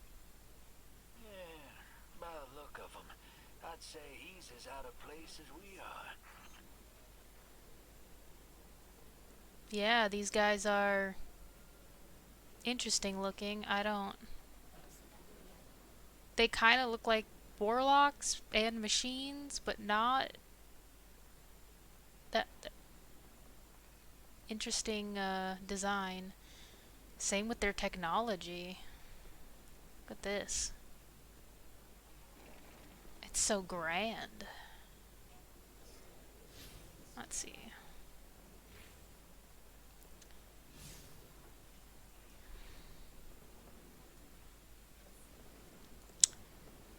Yeah, by the look of him, I'd say he's as out of place as we are. Yeah, these guys are interesting looking. They kind of look like warlocks and machines, but not. That interesting design. Same with their technology. Look at this. It's so grand. Let's see.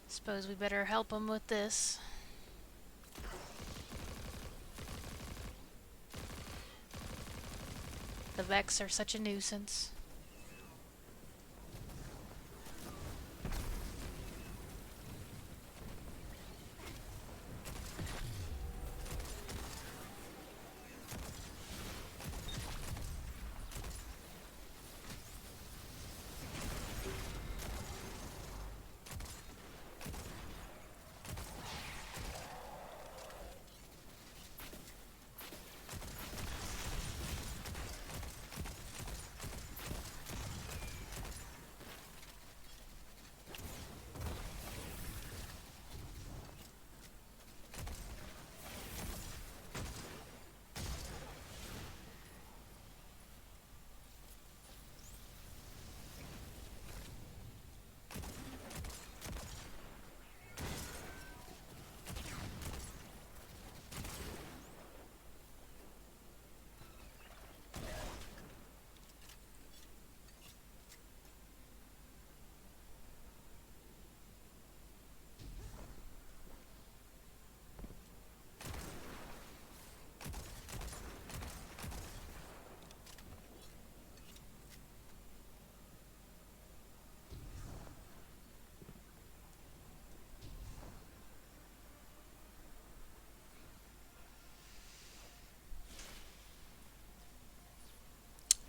Suppose we better help them with this. The Vex are such a nuisance.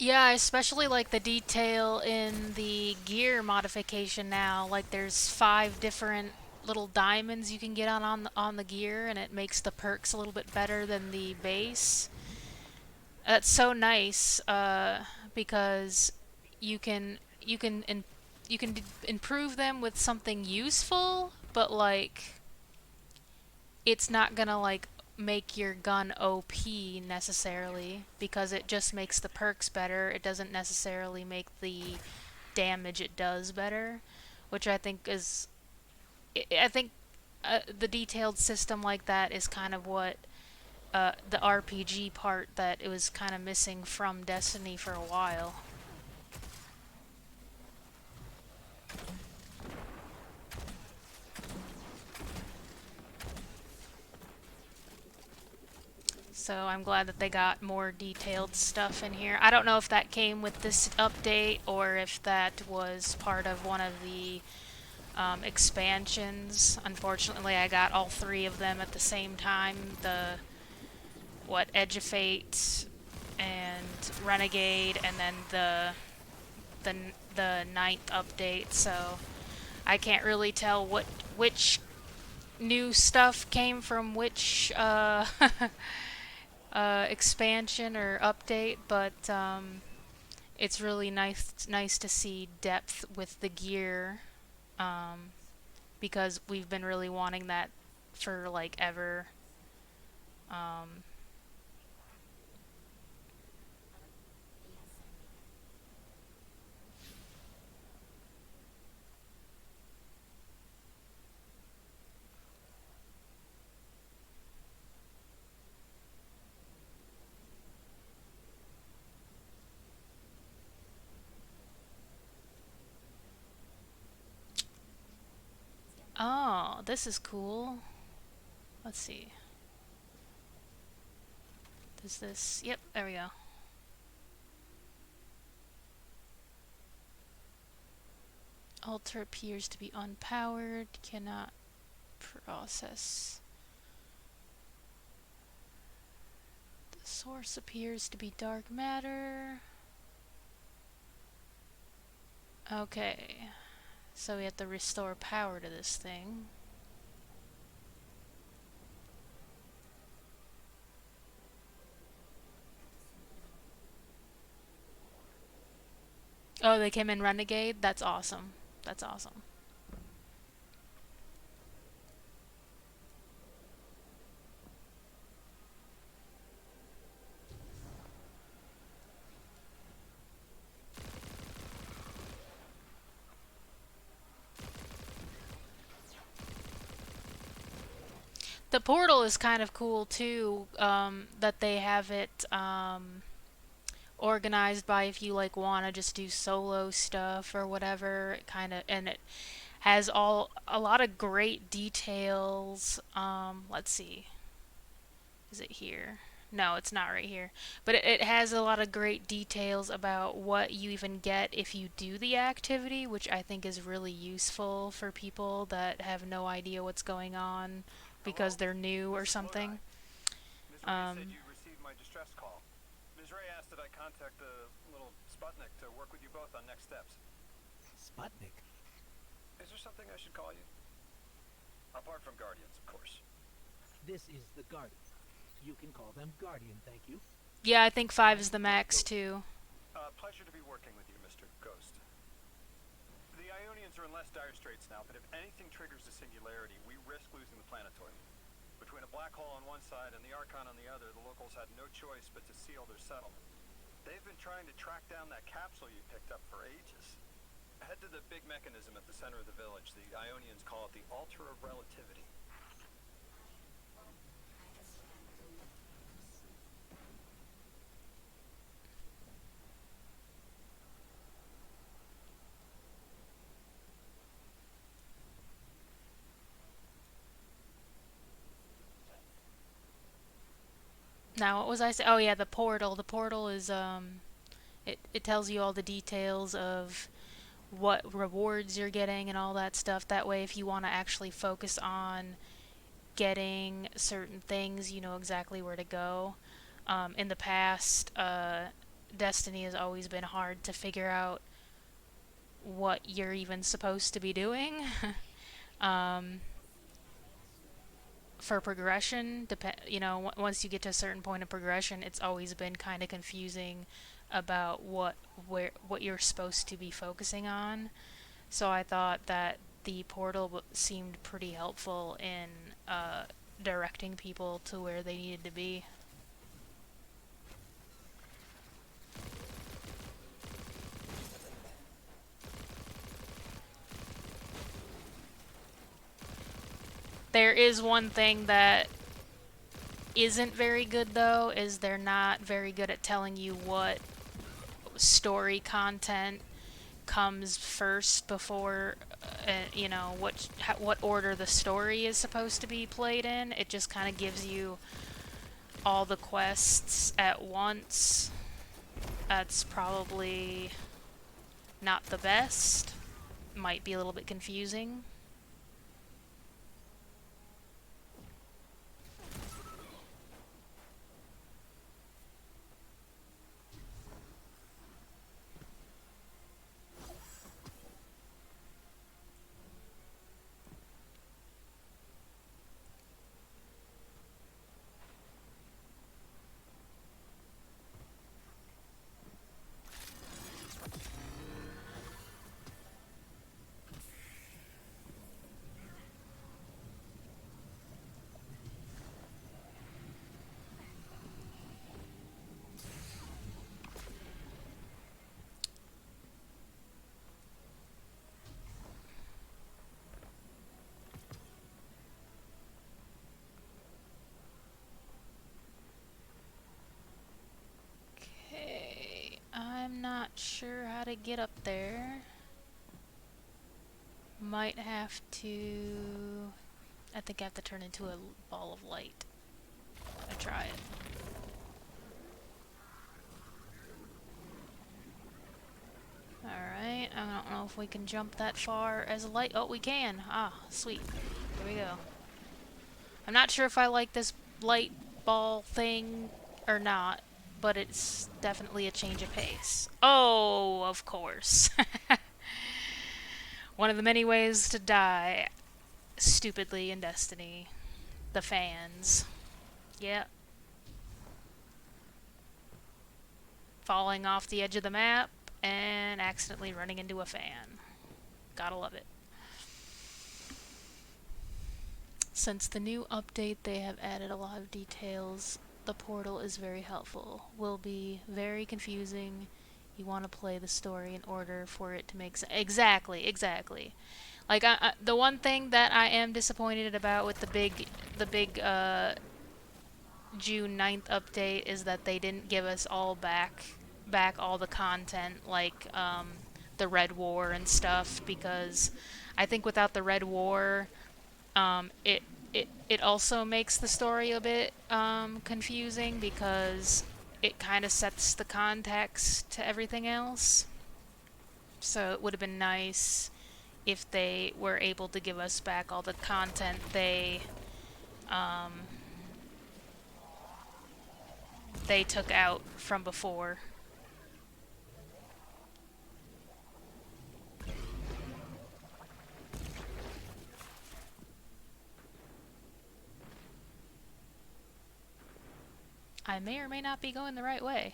Yeah, I especially like the detail in the gear modification now. Like there's 5 different little diamonds you can get on the gear, and it makes the perks a little bit better than the base. That's so nice, because you can you can in, you can improve them with something useful, but like it's not gonna like make your gun OP necessarily because it just makes the perks better. It doesn't necessarily make the damage it does better, which I think is I think the detailed system like that is kind of what the RPG part that it was kind of missing from Destiny for a while. So I'm glad that they got more detailed stuff in here. I don't know if that came with this update or if that was part of one of the expansions. Unfortunately, I got all 3 of them at the same time. Edge of Fate and Renegade, and then the 9th update. So I can't really tell which new stuff came from which expansion or update, but it's really nice to see depth with the gear, because we've been really wanting that for like ever. Um, oh, this is cool. Let's see. Does this... Yep, there we go. Altar appears to be unpowered. Cannot process. The source appears to be dark matter. Okay. So we have to restore power to this thing. Oh, they came in Renegade? That's awesome. That's awesome. The portal is kind of cool too, that they have it organized by if you like want to just do solo stuff or whatever. It kind of, and it has a lot of great details. Let's see, is it here? No, it's not right here. But it has a lot of great details about what you even get if you do the activity, which I think is really useful for people that have no idea what's going on because they're new or something. Ms. Ray said you received my distress call. Ms. Ray asked that I contact the little Sputnik to work with you both on next steps. Sputnik? Is there something I should call you? Apart from Guardians, of course. This is the Guardian. You can call them Guardian, thank you. Yeah, I think 5 is the max too. Pleasure to be working with you, Mr. Ghost. The Ionians are in less dire straits now, but if anything triggers the singularity, we risk losing the planetoid. Between a black hole on one side and the Archon on the other, the locals had no choice but to seal their settlement. They've been trying to track down that capsule you picked up for ages. Head to the big mechanism at the center of the village. The Ionians call it the Altar of Relativity. Now, what was I saying? Oh yeah, the portal. The portal is it tells you all the details of what rewards you're getting and all that stuff. That way, if you want to actually focus on getting certain things, you know exactly where to go. In the past, Destiny has always been hard to figure out what you're even supposed to be doing. um, for progression, once you get to a certain point of progression, it's always been kind of confusing about what you're supposed to be focusing on. So I thought that the portal seemed pretty helpful in directing people to where they needed to be. There is one thing that isn't very good, though, is they're not very good at telling you what story content comes first before, what order the story is supposed to be played in. It just kind of gives you all the quests at once. That's probably not the best. Might be a little bit confusing. I'm not sure how to get up there. Might have to... I think I have to turn into a ball of light. I'll try it. Alright, I don't know if we can jump that far as a light. Oh, we can! Ah, sweet. There we go. I'm not sure if I like this light ball thing or not, but it's definitely a change of pace. Oh, of course. One of the many ways to die stupidly in Destiny. The fans. Yep. Falling off the edge of the map and accidentally running into a fan. Gotta love it. Since the new update, they have added a lot of details. The portal is very helpful. Will be very confusing. You want to play the story in order for it to make sense. Exactly. Like, the one thing that I am disappointed about with the big June 9th update is that they didn't give us all back all the content, like the Red War and stuff, because I think without the Red War, it also makes the story a bit confusing, because it kind of sets the context to everything else. So it would have been nice if they were able to give us back all the content they took out from before. I may or may not be going the right way.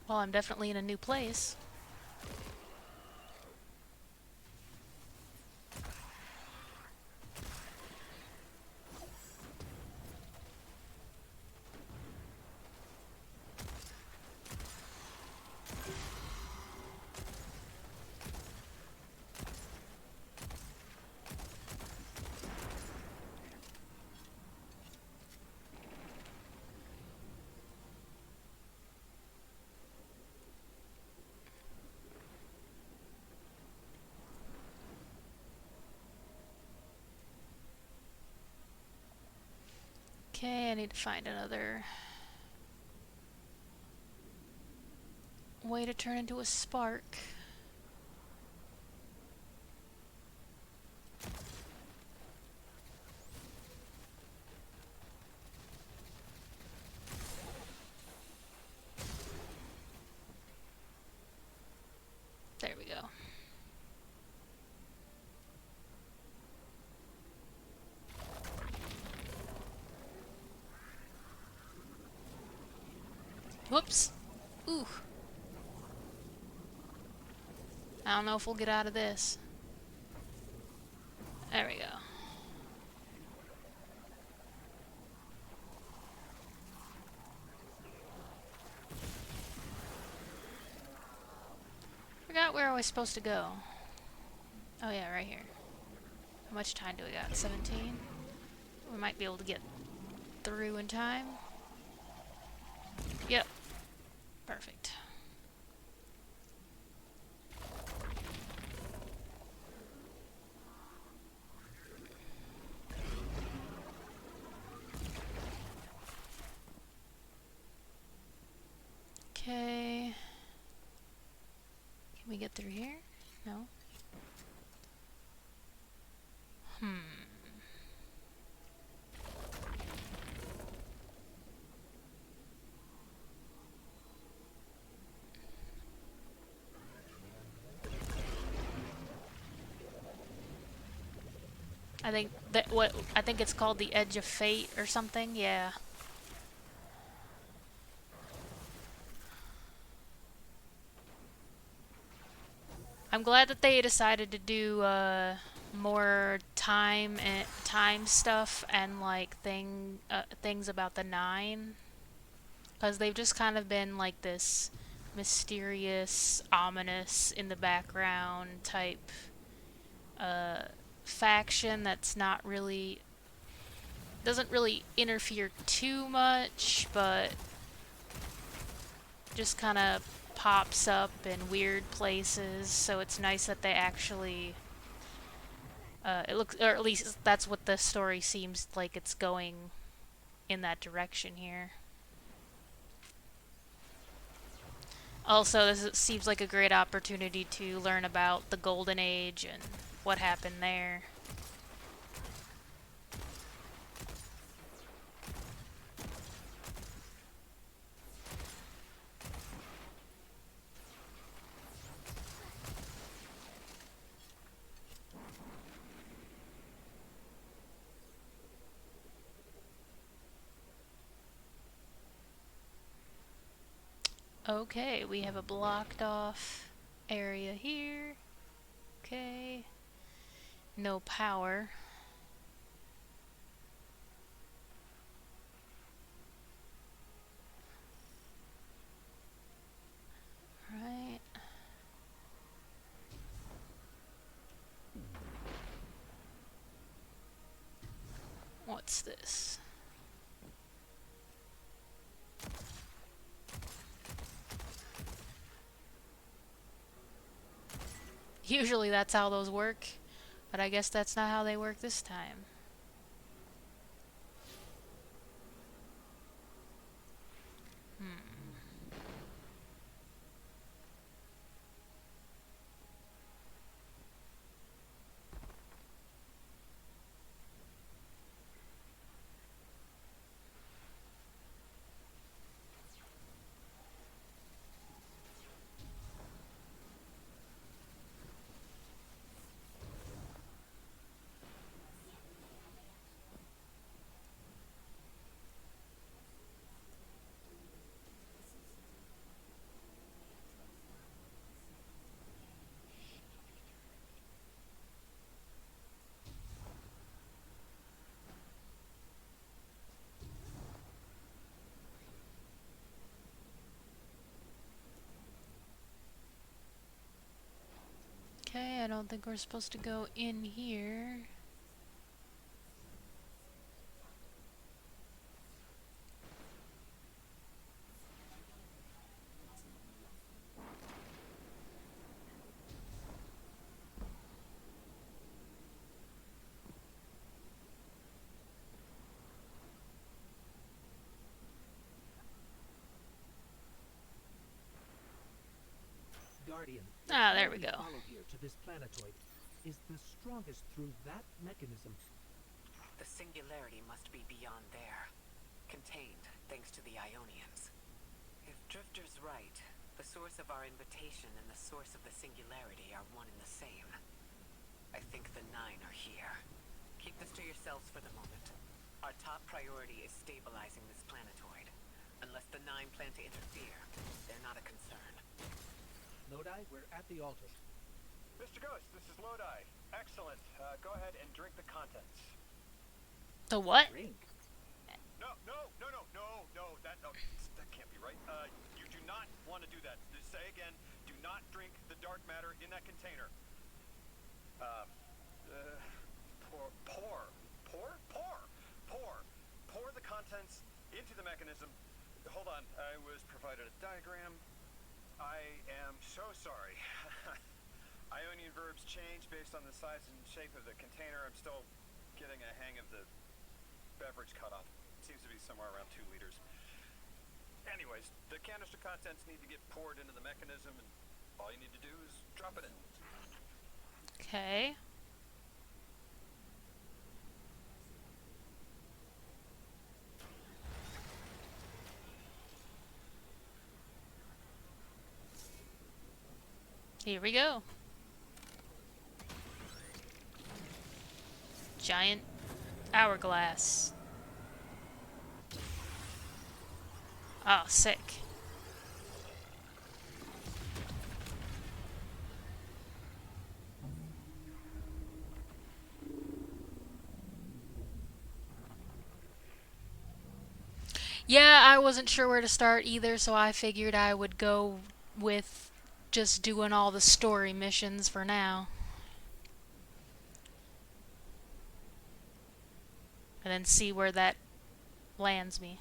Well, I'm definitely in a new place. need to find another way to turn into a spark. There we go. Whoops. Ooh. I don't know if we'll get out of this. There we go. Forgot where I was supposed to go. Oh yeah, right here. How much time do we got? 17? We might be able to get through in time. Yep. Perfect. Okay. Can we get through here? No. I think that I think it's called the Edge of Fate or something. Yeah. I'm glad that they decided to do more time stuff and like things about the Nine, because they've just kind of been like this mysterious, ominous in the background type faction that's not really doesn't really interfere too much, but just kind of pops up in weird places. So it's nice that they actually it looks, or at least that's what the story seems like it's going in that direction here. Also, seems like a great opportunity to learn about the Golden Age and what happened there. Okay, we have a blocked off area here. Okay. No power. Right. What's this? Usually that's how those work, but I guess that's not how they work this time. Okay, I don't think we're supposed to go in here. Guardian, Ah, there we the go. follow here to this planetoid is the strongest through that mechanism. The singularity must be beyond there, contained thanks to the Ionians. If Drifter's right, the source of our invitation and the source of the singularity are one and the same. I think the Nine are here. Keep this to yourselves for the moment. Our top priority is stabilizing this planetoid. Unless the Nine plan to interfere, they're not a concern. Lodi, we're at the altar. Mr. Ghost, this is Lodi. Excellent. Go ahead and drink the contents. The what? Drink. No, that can't be right. You do not want to do that. Just say again, do not drink the dark matter in that container. Pour the contents into the mechanism. Hold on, I was provided a diagram. I am so sorry. Ionian verbs change based on the size and shape of the container. I'm still getting a hang of the beverage cutoff. Seems to be somewhere around 2 liters. Anyways, the canister contents need to get poured into the mechanism, and all you need to do is drop it in. Okay. Here we go. Giant hourglass. Oh, sick. Yeah, I wasn't sure where to start either, so I figured I would go with just doing all the story missions for now. And then see where that lands me.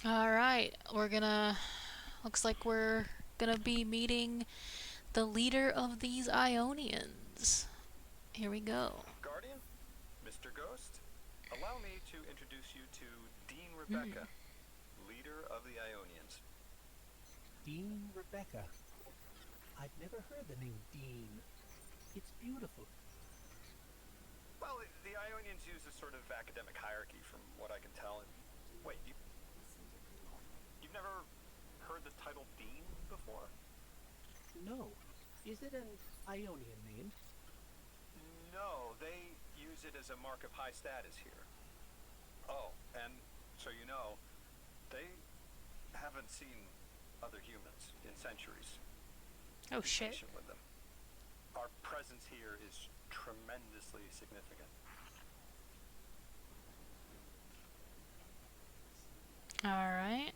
Alright, looks like we're gonna be meeting the leader of these Ionians. Here we go. Guardian, Mr. Ghost, allow me to introduce you to Dean Rebecca, leader of the Ionians. Dean Rebecca. I've never heard the name Dean. It's beautiful. Well, the Ionians use a sort of academic hierarchy from what I can tell. And wait, you've never heard the title Dean before? No. Is it an Ionian name? No, they use it as a mark of high status here. Oh, and so you know, they haven't seen other humans in centuries. Oh Be shit. patient with them. Our presence here is tremendously significant. Alright.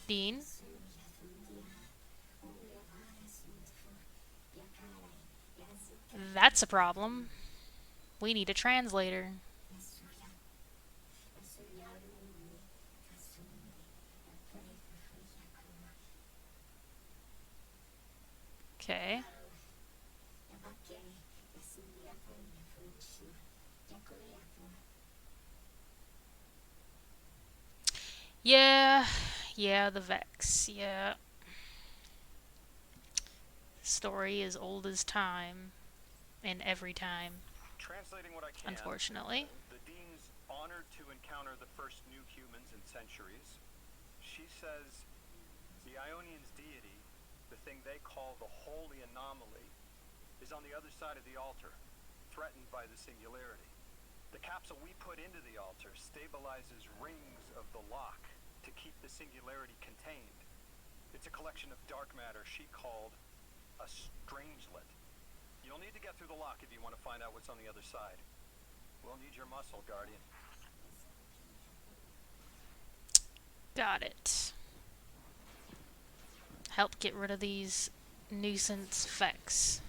Dean? That's a problem. We need a translator. Okay. Yeah, the Vex, yeah. Story as old as time, and every time, Translating what I can. unfortunately. The Dean's honored to encounter the first new humans in centuries. She says the Ionians' deity, the thing they call the holy anomaly, is on the other side of the altar, threatened by the singularity. The capsule we put into the altar stabilizes rings of the lock to keep the singularity contained. It's a collection of dark matter she called a strangelet. You'll need to get through the lock if you want to find out what's on the other side. We'll need your muscle, Guardian. Got it. Help get rid of these nuisance Vex.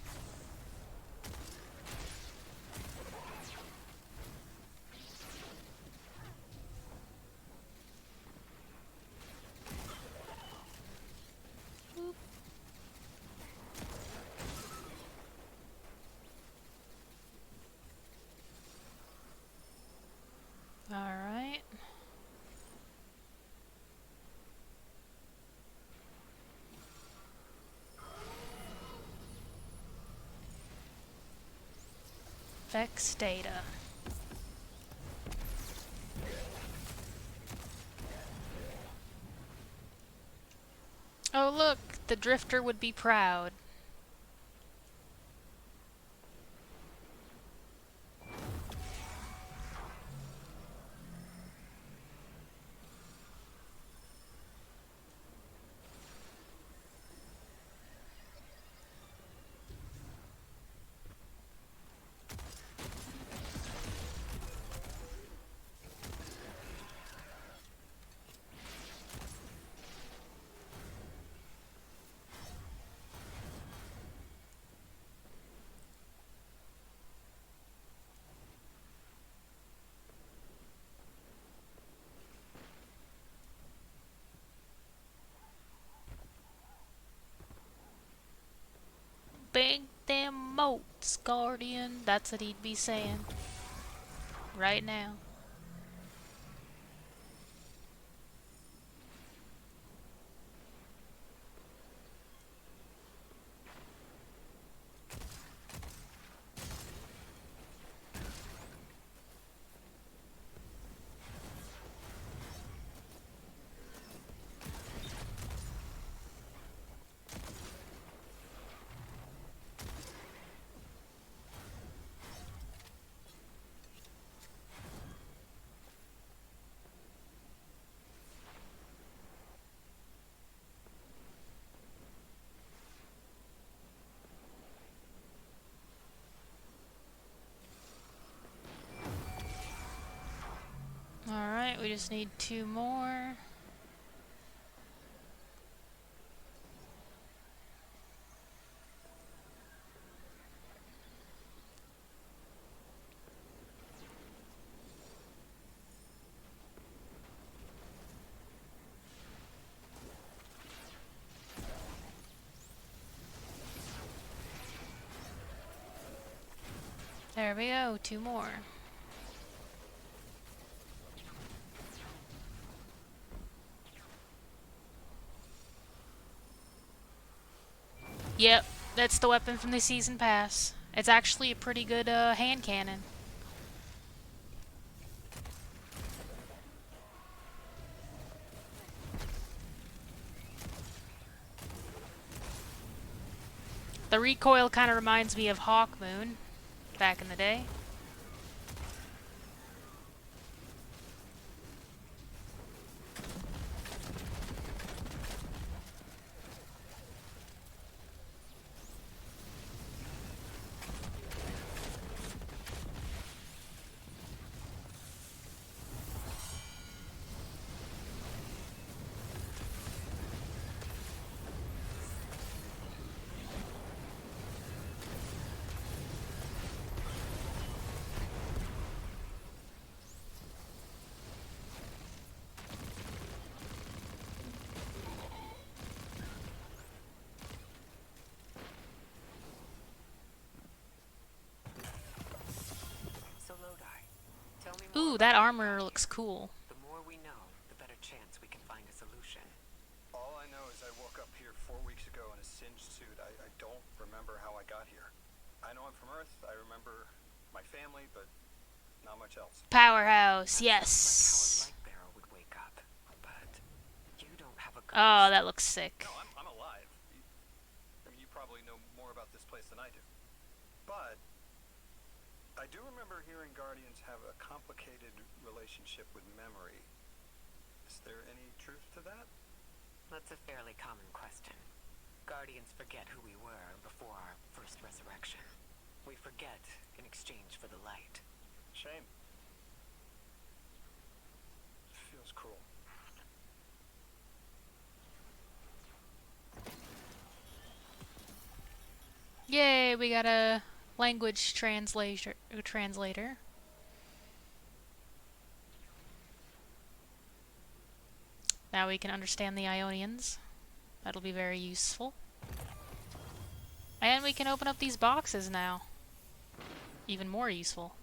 Alright. Vex data. Oh look, the Drifter would be proud. Big them moats, Guardian. That's what he'd be saying. Right now. Alright, we just need 2 more. There we go, 2 more. Yep, that's the weapon from the season pass. It's actually a pretty good hand cannon. The recoil kind of reminds me of Hawkmoon back in the day. Ooh, that armor looks cool. The more we know, the better chance we can find a solution. All I know is I woke up here 4 weeks ago in a singed suit. I don't remember how I got here. I know I'm from Earth. I remember my family, but not much else. Powerhouse, yes. Like how a light bearer would wake up, but you don't have a ghost. Oh, that looks sick. No, I'm alive. I mean, you probably know more about this place than I do. But I do remember hearing Guardians have a complicated relationship with memory. Is there any truth to that? That's a fairly common question. Guardians forget who we were before our first resurrection. We forget in exchange for the light. Shame. Feels cruel. Yay, we got a language translator. Now we can understand the Ionians. That'll be very useful. And we can open up these boxes now. Even more useful.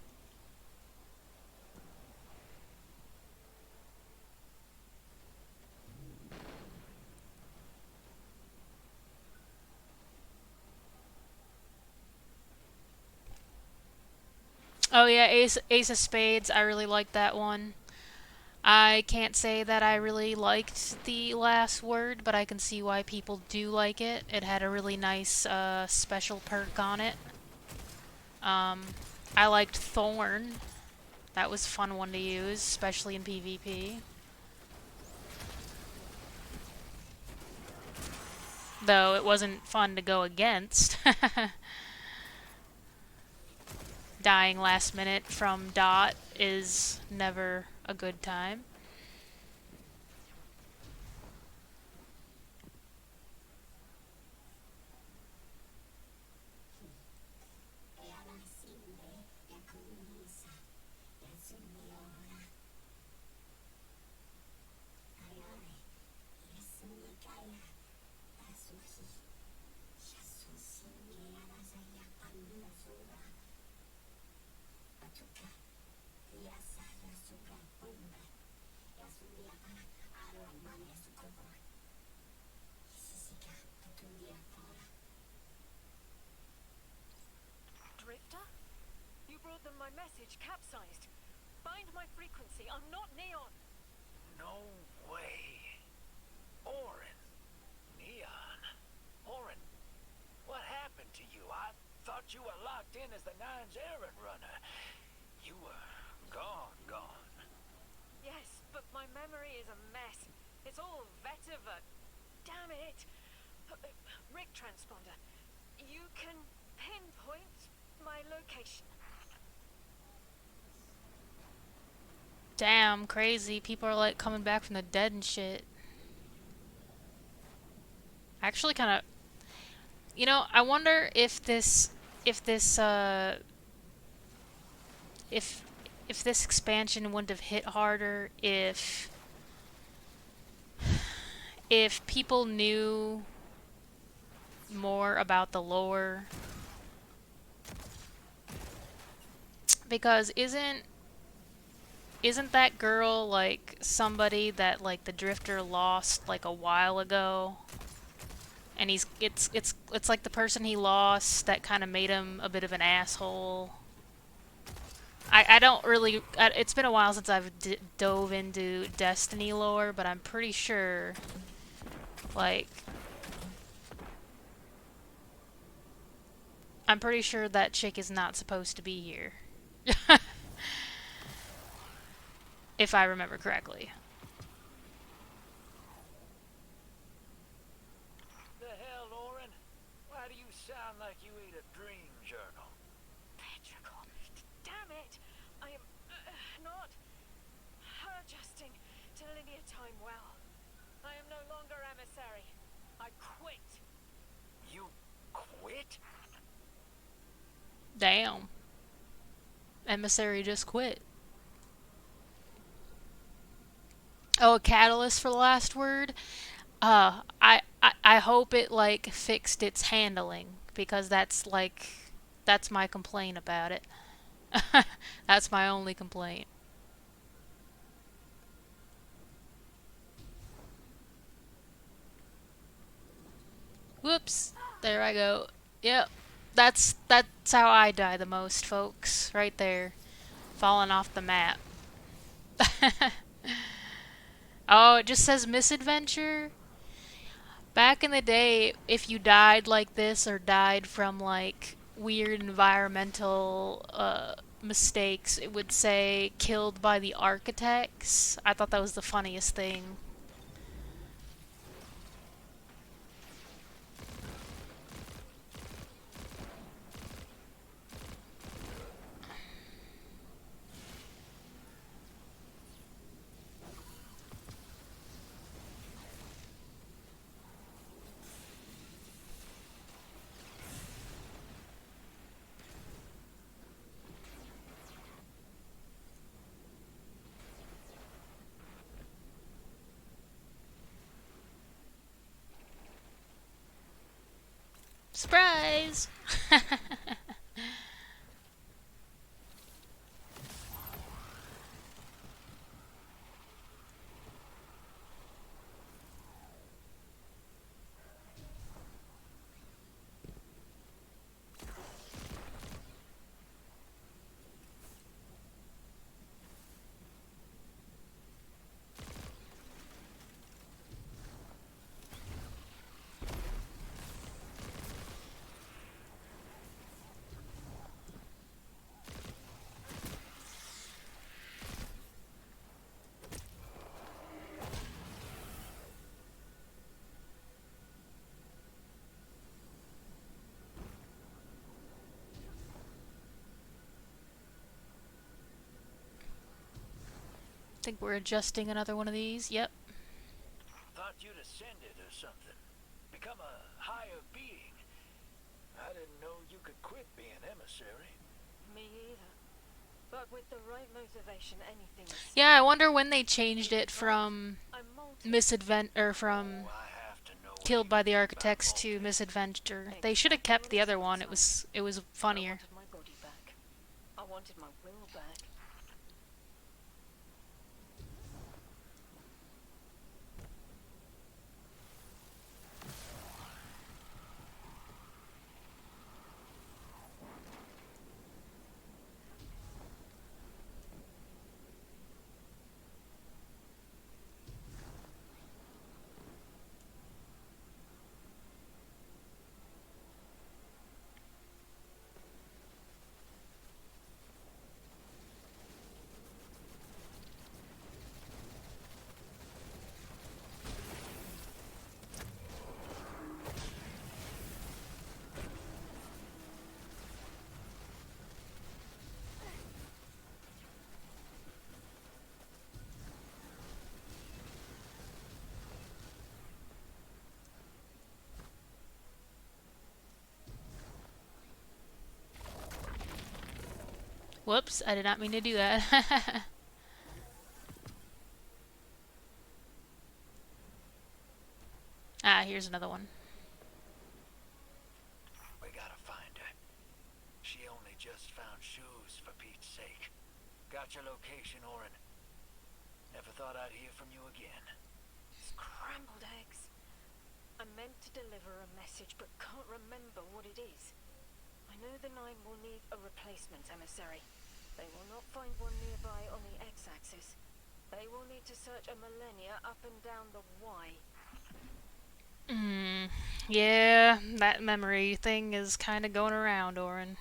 Oh yeah, Ace of Spades, I really liked that one. I can't say that I really liked the last word, but I can see why people do like it. It had a really nice special perk on it. I liked Thorn. That was a fun one to use, especially in PvP. Though it wasn't fun to go against. Dying last minute from Dot is never a good time. Drifter? You brought them my message, capsized. Find my frequency. I'm not Neon. No way. Orin. Neon. Orin, what happened to you? I thought you were locked in as the Nine's errand runner. You were gone. Yes, but my memory is a mess. It's all Vetiver. Damn it. Rick Transponder, you can pinpoint my location. Damn, crazy. People are like coming back from the dead and shit. Actually kind of... You know, I wonder if this expansion wouldn't have hit harder if people knew more about the lore. Because isn't that girl like somebody that like the Drifter lost like a while ago? And it's like the person he lost that kind of made him a bit of an asshole. I don't really... it's been a while since I've dove into Destiny lore, but I'm pretty sure, like... I'm pretty sure that chick is not supposed to be here. If I remember correctly. The hell, Orin? Why do you sound like you ate a dream journal? Petrichor. Damn it. I am not adjusting to linear time well. I am no longer emissary. I quit. You quit? Damn. Emissary just quit. Oh, a catalyst for the last word? I hope it, like, fixed its handling, because that's my complaint about it. That's my only complaint. Whoops. There I go. Yep. That's how I die the most, folks. Right there. Falling off the map. Oh, it just says misadventure? Back in the day, if you died like this or died from like weird environmental mistakes, it would say killed by the architects. I thought that was the funniest thing. Surprise! Think we're adjusting another one of these. Yep. Thought you'd ascended or something. Become a higher being. I didn't know you could quit being emissary. Me either. But with the right motivation, anything is... Yeah, I wonder when they changed it from I'm from Oh, I have to know Killed by the anything Architects about to Voltec. Misadventure. They should have kept the other one. It was I funnier. wanted my body back. I wanted my will back. Whoops, I did not mean to do that. Ah, here's another one. We gotta find her. She only just found shoes, for Pete's sake. Got your location, Orin. Never thought I'd hear from you again. Scrambled eggs. I meant to deliver a message, but can't remember what it is. I know the Nine will need a replacement emissary. They will not find one nearby on the X-axis. They will need to search a millennia up and down the Y. Yeah, that memory thing is kind of going around, Orin.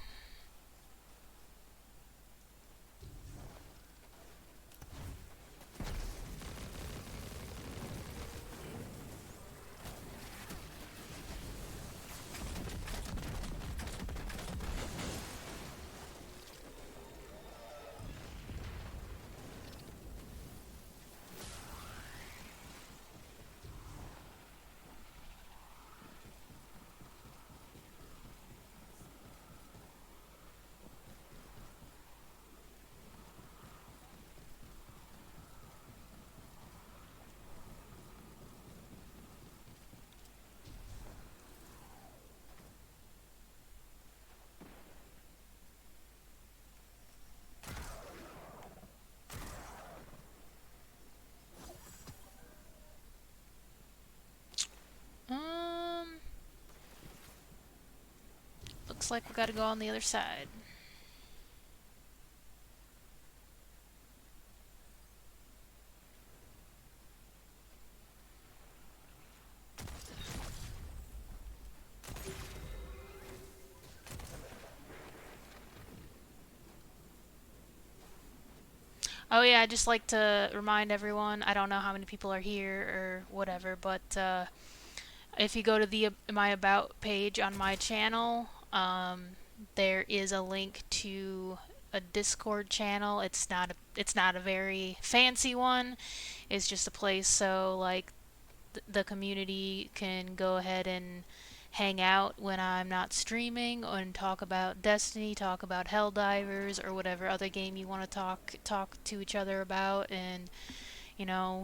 Looks like we gotta go on the other side. Oh yeah, I'd just like to remind everyone, I don't know how many people are here or whatever, but if you go to the my about page on my channel, there is a link to a Discord channel. It's not a very fancy one. It's just a place so like the community can go ahead and hang out when I'm not streaming and talk about Destiny, talk about Helldivers or whatever other game you want to talk to each other about, and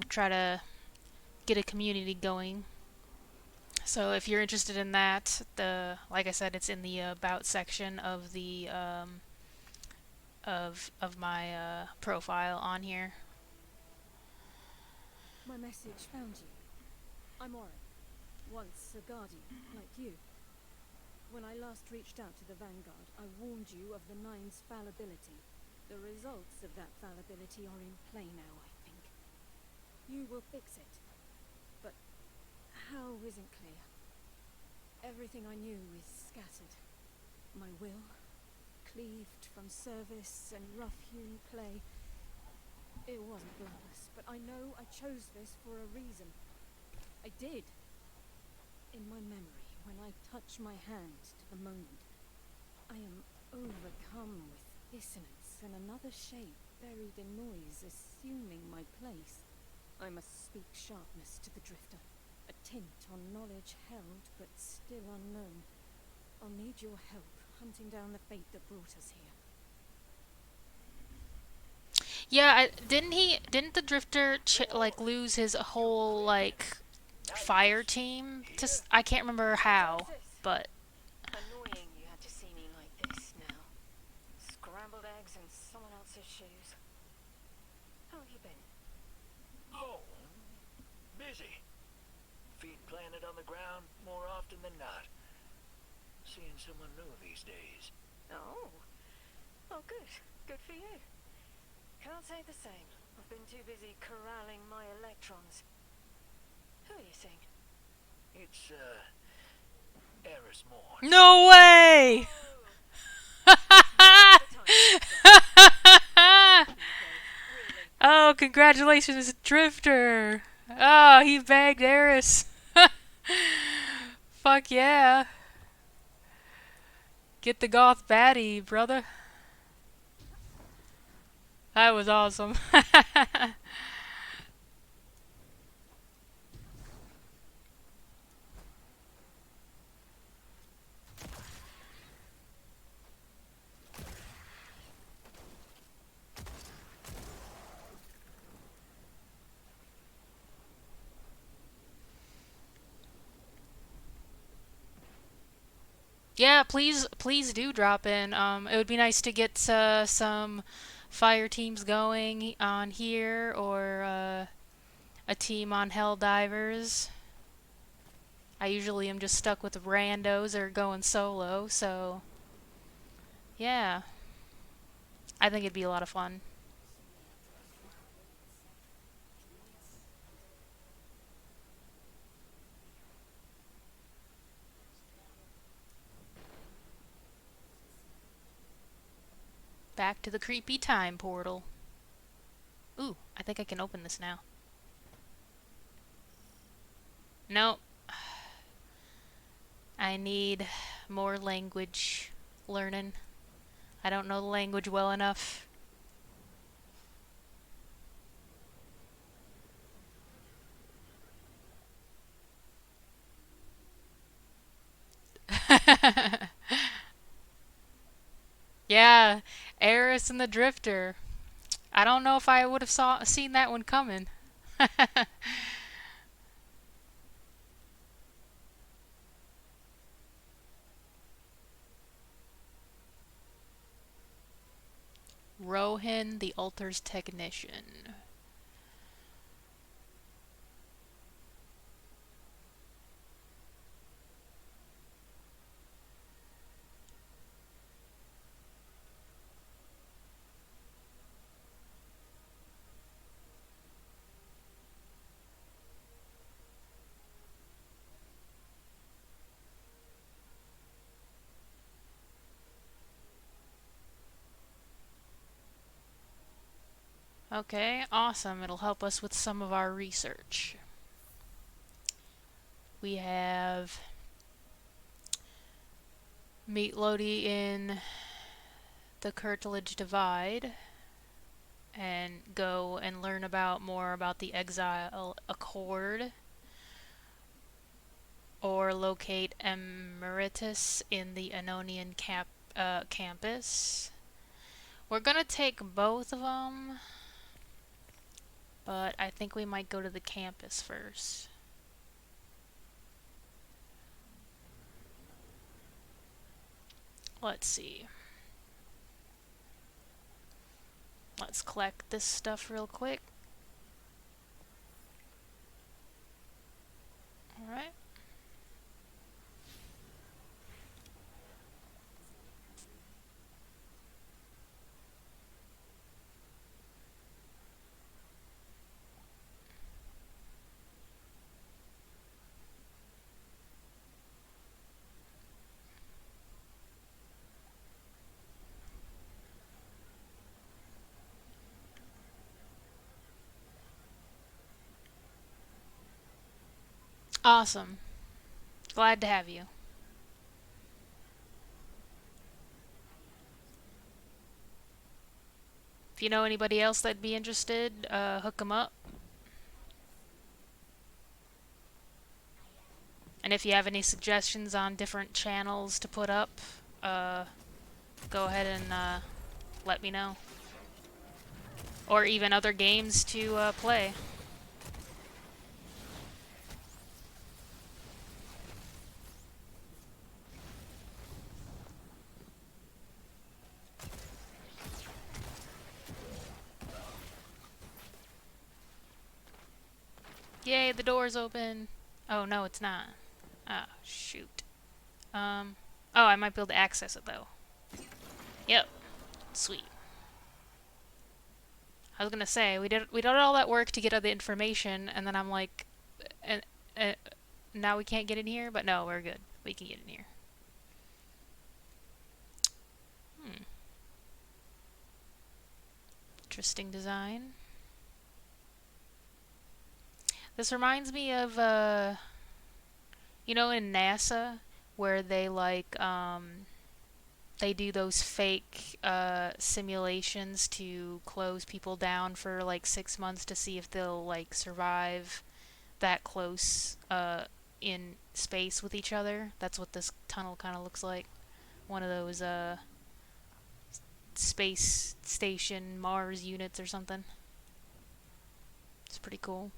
try to get a community going. So if you're interested in that, like I said, it's in the about section of the of my profile on here. My message found you. I'm Orin, once a guardian, like you. When I last reached out to the Vanguard, I warned you of the Nine's fallibility. The results of that fallibility are in play now, I think. You will fix it. But how isn't clear. Everything I knew is scattered. My will, cleaved from service and rough-hewn clay. It wasn't bloodless, but I know I chose this for a reason. I did. In my memory, when I touch my hand to the moment, I am overcome with dissonance and another shape buried in noise assuming my place. I must speak sharpness to the Drifter, a tint on knowledge held but still unknown. I'll need your help hunting down the fate that brought us here. Yeah, didn't the Drifter like lose his whole like fire team? I can't remember how, but Annoying you had to see me like this now. Scrambled eggs in someone else's shoes. How have you been? Oh, busy. Feet planted on the ground more often than not. Seeing someone new these days. Oh. Oh, good. Good for you. Can't say the same. I've been too busy corralling my electrons. Who are you seeing? It's, Eris Moore. no way! Oh, congratulations, Drifter! Oh, he bagged Eris. Fuck yeah. Get the goth baddie, brother. That was awesome. Yeah, please do drop in. It would be nice to get some fire teams going on here, or a team on Helldivers. I usually am just stuck with the randos or going solo, so yeah. I think it'd be a lot of fun. Back to the creepy time portal. Ooh, I think I can open this now. Nope. I need more language learning. I don't know the language well enough. Yeah, Eris and the Drifter. I don't know if I would have seen that one coming. Rohan, the Altar's technician. Okay, awesome. It'll help us with some of our research. We have meet Lodi in the Curtilage Divide and go and learn more about the Exile Accord, or locate Emeritus in the Anonian campus. We're gonna take both of them, but I think we might go to the campus first. Let's see. Let's collect this stuff real quick. Alright. Awesome. Glad to have you. If you know anybody else that'd be interested, hook them up. And if you have any suggestions on different channels to put up, go ahead and let me know. Or even other games to play. Yay, the door's open. Oh, no, it's not. Oh, shoot. Oh, I might be able to access it, though. Yep. Sweet. I was gonna say, we did all that work to get all the information, and then I'm like, now we can't get in here? But no, we're good. We can get in here. Interesting design. This reminds me of, you know, in NASA, where they, like, they do those fake, simulations to close people down for, like, 6 months to see if they'll, like, survive that close, in space with each other. That's what this tunnel kind of looks like. One of those, space station Mars units or something. It's pretty cool.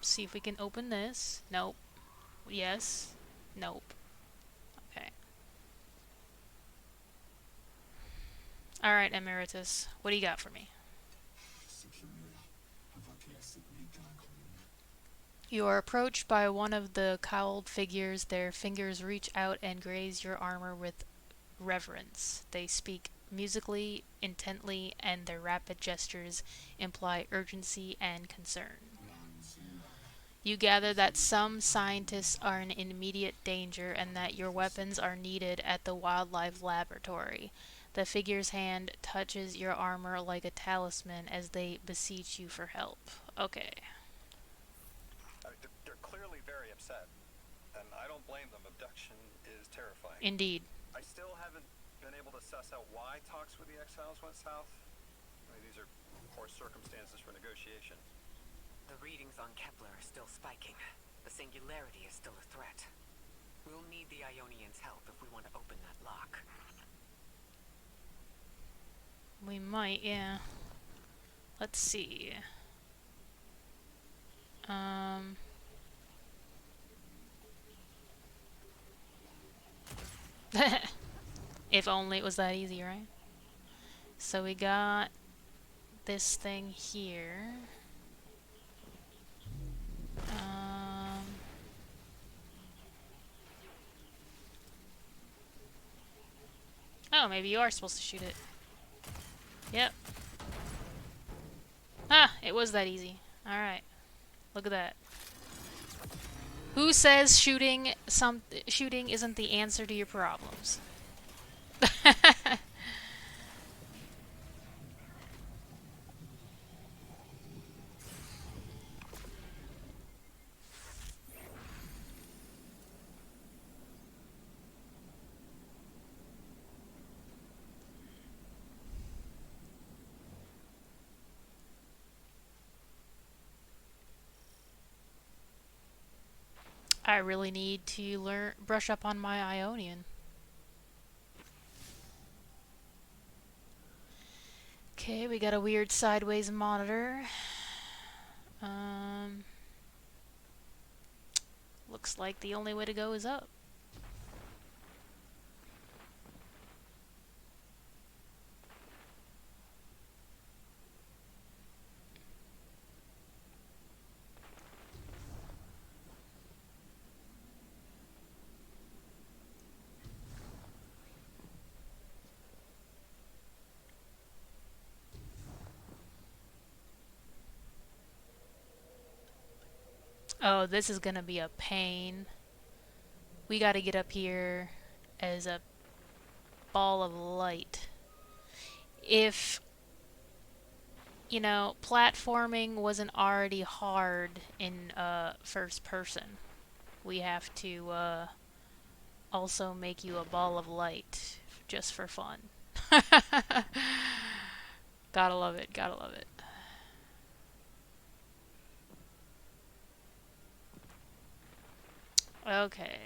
See if we can open this. Nope. Yes. Nope. Okay. Alright, Emeritus. What do you got for me? You are approached by one of the cowled figures. Their fingers reach out and graze your armor with reverence. They speak musically, intently, and their rapid gestures imply urgency and concern. You gather that some scientists are in immediate danger and that your weapons are needed at the wildlife laboratory. The figure's hand touches your armor like a talisman as they beseech you for help. Okay. They're clearly very upset, and I don't blame them. Abduction is terrifying. Indeed. I still haven't been able to suss out why talks with the Exiles went south. I mean, these are poor circumstances for negotiation. The readings on Kepler are still spiking. The singularity is still a threat. We'll need the Ionians' help if we want to open that lock. We might, yeah. Let's see. If only it was that easy, right? So we got this thing here. Oh, maybe you are supposed to shoot it. Yep. Ah, it was that easy. Alright. Look at that. Who says shooting isn't the answer to your problems? I really need to brush up on my Ionian. Okay, we got a weird sideways monitor. Looks like the only way to go is up. Oh, this is gonna be a pain. We gotta get up here as a ball of light. If, you know, platforming wasn't already hard in first person, we have to also make you a ball of light just for fun. Gotta love it, gotta love it. Okay.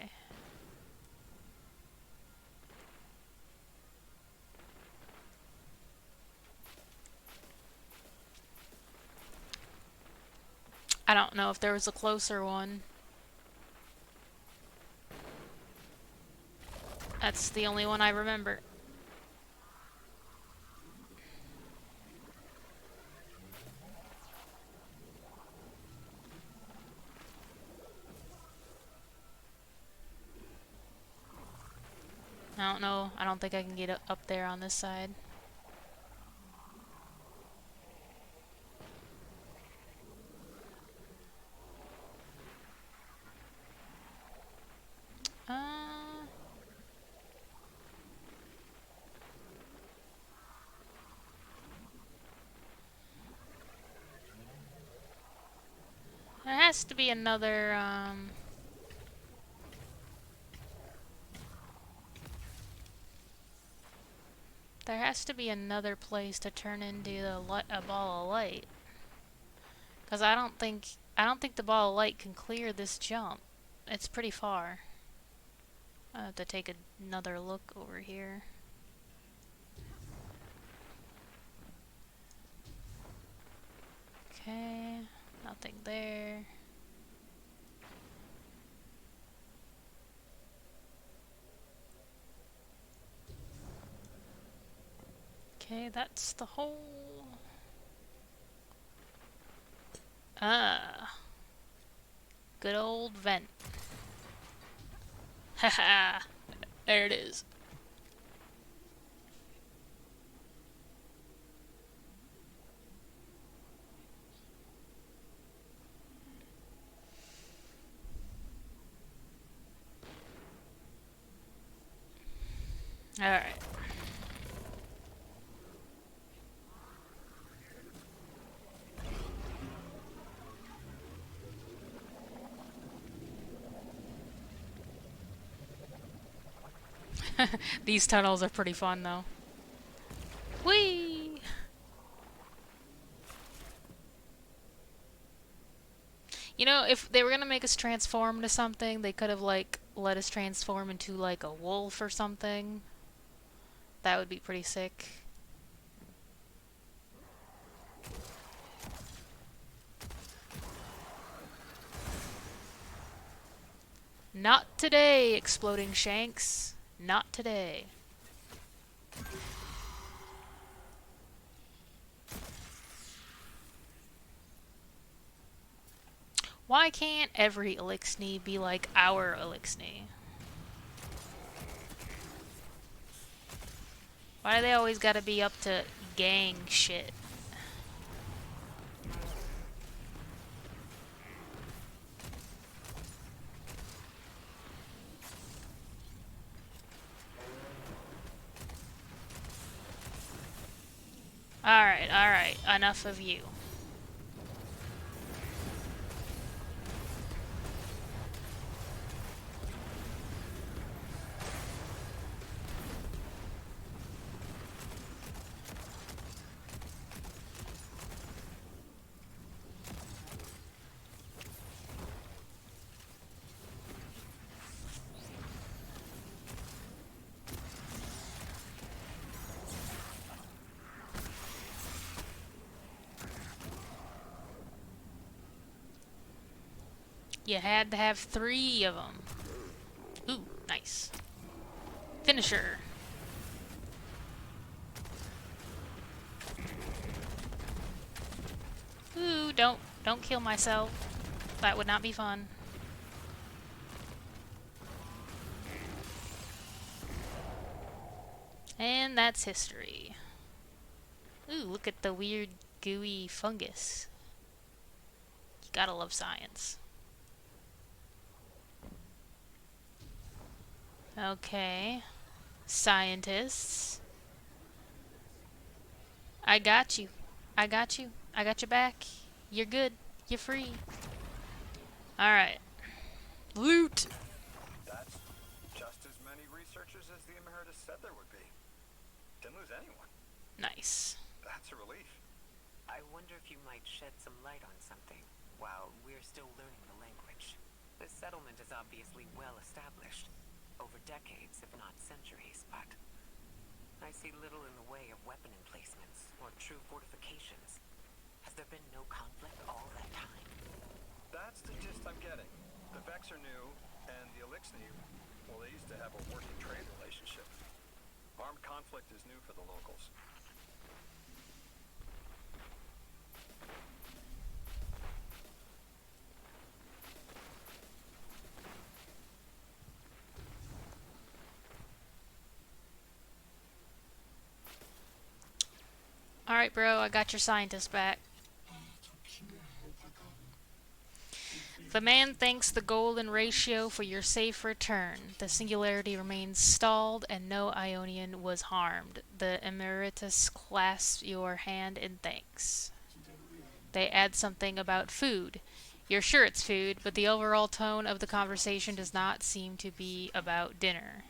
I don't know if there was a closer one. That's the only one I remember. I don't know. I don't think I can get up there on this side. There has to be another, there has to be another place to turn into a ball of light. 'Cause I don't think the ball of light can clear this jump. It's pretty far. I have to take another look over here. Okay, nothing there. Okay, that's the hole. Ah. Good old vent. Haha. There it is. All right. These tunnels are pretty fun though. Whee! You know, if they were gonna make us transform into something, they could have like let us transform into like a wolf or something. That would be pretty sick. Not today, Exploding Shanks. Not today. Why can't every Elixni be like our Elixni? Why do they always gotta be up to gang shit? Alright, enough of you. You had to have 3 of them. Ooh, nice. Finisher. Ooh, don't kill myself. That would not be fun. And that's history. Ooh, look at the weird gooey fungus. You gotta love science. Okay. Scientists. I got you. I got you. I got your back. You're good. You're free. Alright. Loot! That's just as many researchers as the Emeritus said there would be. Didn't lose anyone. Nice. That's a relief. I wonder if you might shed some light on something while we're still learning the language. The settlement is obviously well established, over decades, if not centuries, but I see little in the way of weapon emplacements or true fortifications. Has there been no conflict all that time? That's the gist I'm getting. The Vex are new, and the Elixni, well, they used to have a working trade relationship. Armed conflict is new for the locals. Alright, bro, I got your scientist back. The man thanks the golden ratio for your safe return. The singularity remains stalled and no Ionian was harmed. The Emeritus clasps your hand in thanks. They add something about food. You're sure it's food, but the overall tone of the conversation does not seem to be about dinner.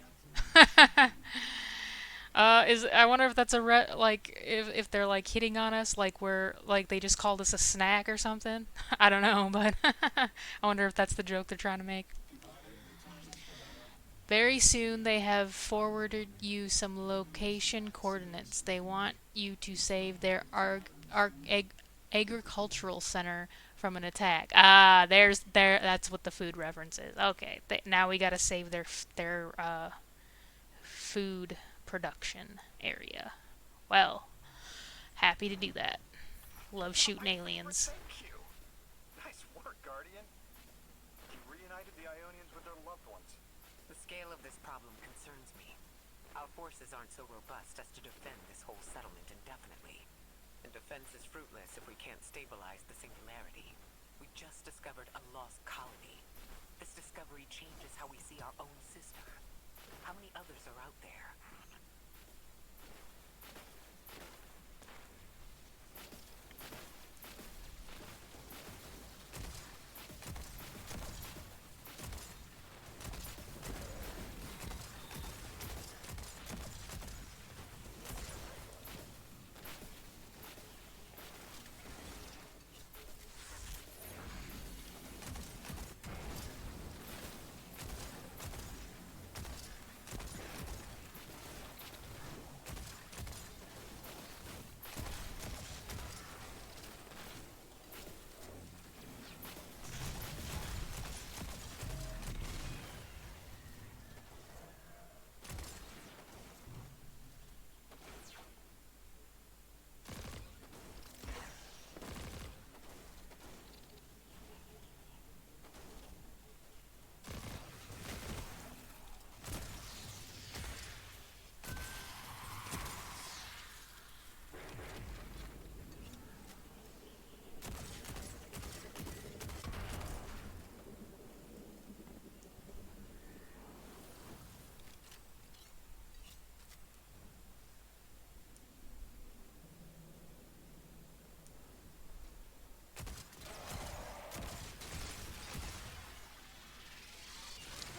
I wonder if that's if they're like hitting on us, like we're like they just called us a snack or something. I don't know, but I wonder if that's the joke they're trying to make. Very soon they have forwarded you some location coordinates. They want you to save their agricultural center from an attack. Ah, that's what the food reference is. Okay, now we gotta save their food production area. Well, happy to do that. Love shooting aliens. Thank you. Nice work, Guardian. You reunited the Ionians with their loved ones. The scale of this problem concerns me. Our forces aren't so robust as to defend this whole settlement indefinitely. And defense is fruitless if we can't stabilize the singularity. We just discovered a lost colony. This discovery changes how we see our own sister. How many others are out there?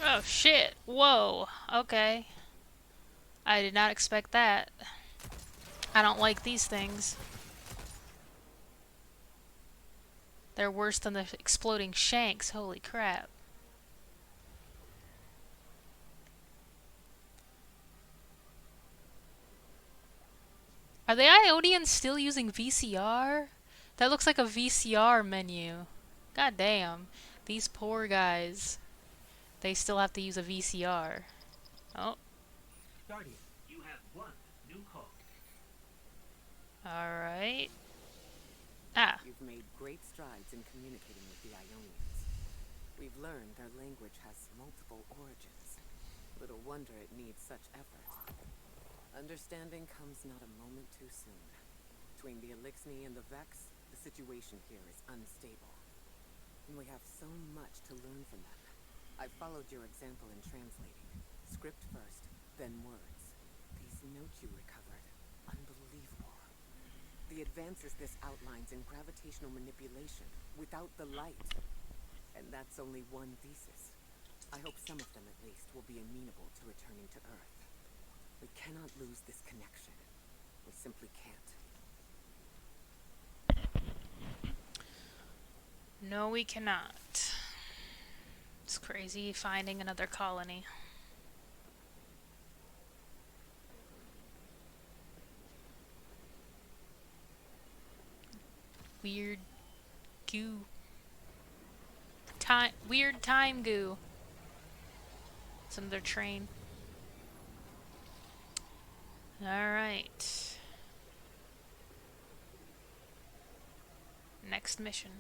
Oh shit. Whoa. Okay. I did not expect that. I don't like these things. They're worse than the exploding shanks. Holy crap. Are the Ionians still using VCR? That looks like a VCR menu. God damn. These poor guys. They still have to use a VCR. Oh, Guardian, you have one new call. alright. Ah, You've made great strides in communicating with the Ionians. We've learned their language has multiple origins. Little wonder it needs such effort. Understanding comes not a moment too soon. Between the Elixni and the Vex, the situation here is unstable. And we have so much to learn from them. I followed your example in translating. Script first, then words. These notes you recovered. Unbelievable. The advances this outlines in gravitational manipulation, without the light. And that's only one thesis. I hope some of them, at least, will be amenable to returning to Earth. We cannot lose this connection. We simply can't. no we cannot. It's crazy finding another colony. Weird goo. Weird time goo. It's another train. Alright. Next mission.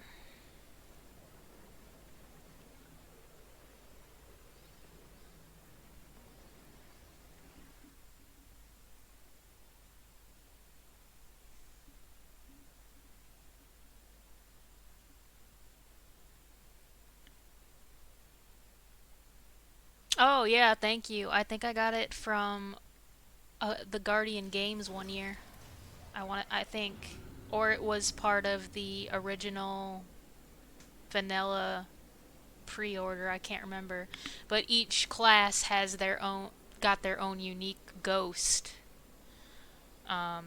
Oh yeah, thank you. I think I got it from the Guardian Games one year. I think, or it was part of the original vanilla pre-order. I can't remember, but each class has got their own unique ghost. Yeah,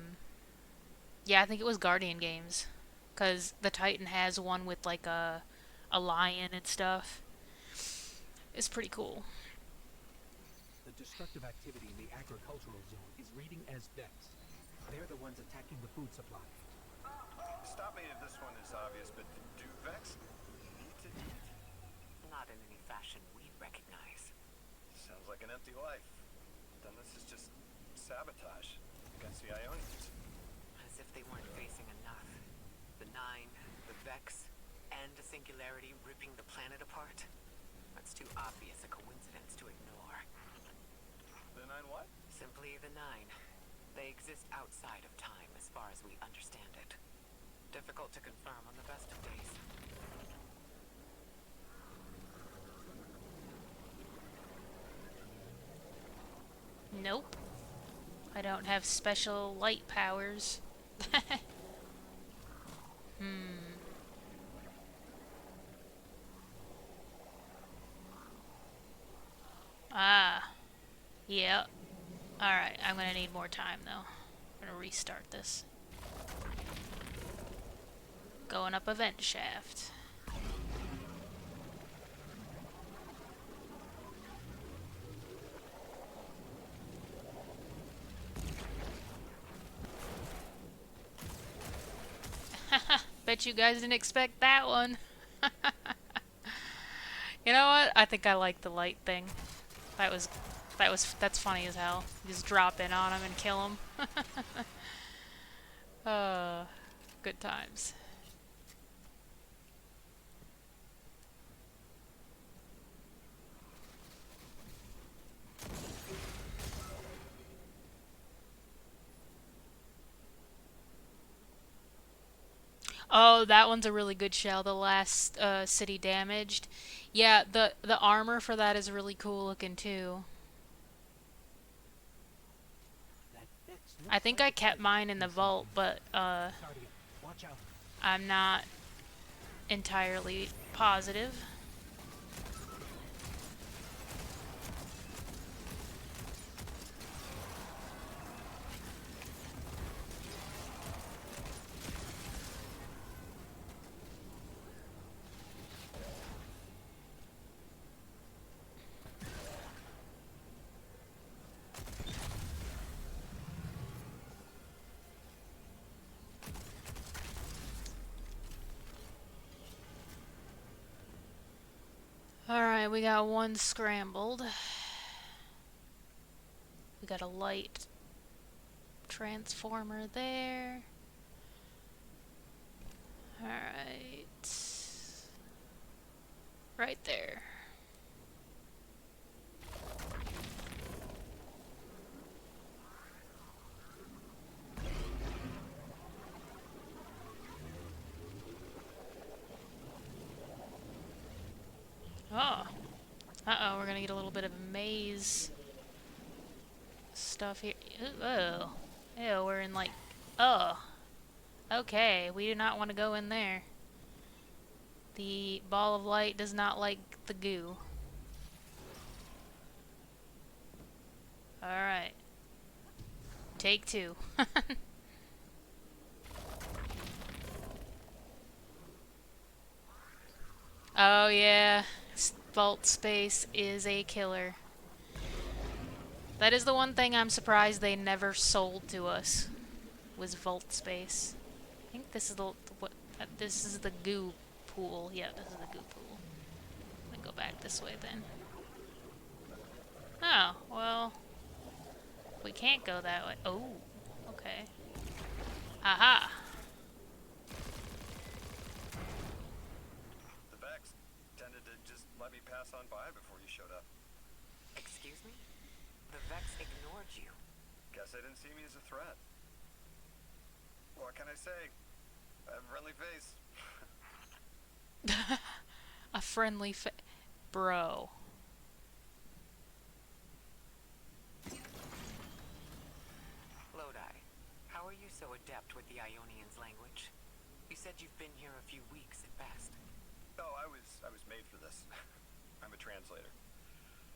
I think it was Guardian Games, cause the Titan has one with like a lion and stuff. It's pretty cool. The destructive activity in the agricultural zone is reading as Vex. They're the ones attacking the food supply. Stop me if this one is obvious, but do Vex need to eat? Not in any fashion we recognize. Sounds like an empty life. Then this is just sabotage against the Ionians. As if they weren't facing enough. The Nine, the Vex, and the Singularity ripping the planet apart. That's too obvious a coincidence to ignore. The Nine what? Simply the Nine. They exist outside of time as far as we understand it. Difficult to confirm on the best of days. Nope. I don't have special light powers. Ah. Yep. Alright, I'm gonna need more time though. I'm gonna restart this. Going up a vent shaft. Bet you guys didn't expect that one. You know what? I think I like the light thing. That's funny as hell. You just drop in on him and kill him. Good times. Oh, that one's a really good shell. The last city damaged. Yeah, the armor for that is really cool looking too. I think I kept mine in the vault, but I'm not entirely positive. Alright, we got one scrambled. We got a light transformer there. Alright. Right there. Oh. Uh-oh, we're gonna get a little bit of maze stuff here. Oh. Ew, we're in like... Oh. Okay, we do not want to go in there. The ball of light does not like the goo. Alright. Take two. Oh yeah, vault space is a killer. That is the one thing I'm surprised they never sold to us, was vault space. I think this is the what this is the goo pool. Yeah, this is the goo pool. Let me go back this way then. Oh, well, we can't go that way. Oh, okay. Aha. Let me pass on by before you showed up. Excuse me? The Vex ignored you. Guess they didn't see me as a threat. What can I say? I have a friendly face. A friendly bro. Lodi, how are you so adept with the Ionian's language? You said you've been here a few weeks at best. Oh, I was made for this. I'm a translator.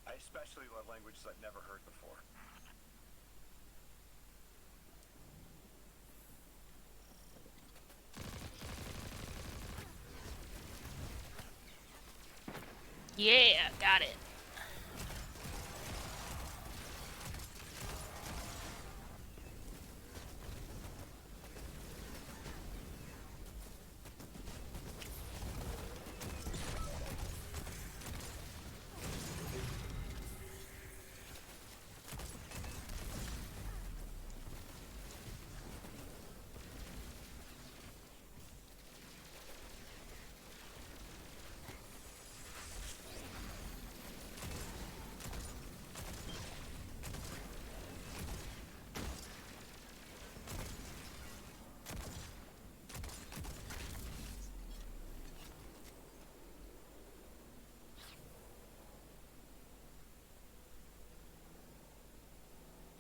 I especially love languages I've never heard before. Yeah, got it.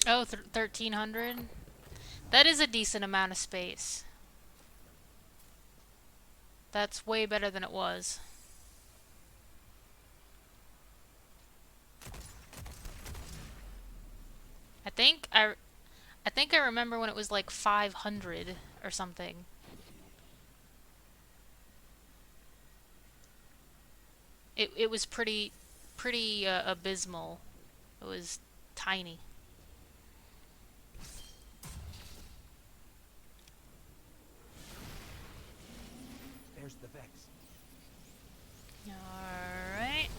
Oh, 1300? That is a decent amount of space. That's way better than it was. I think I remember when it was like 500 or something. It was pretty abysmal. It was tiny. There's the Vex. Alright.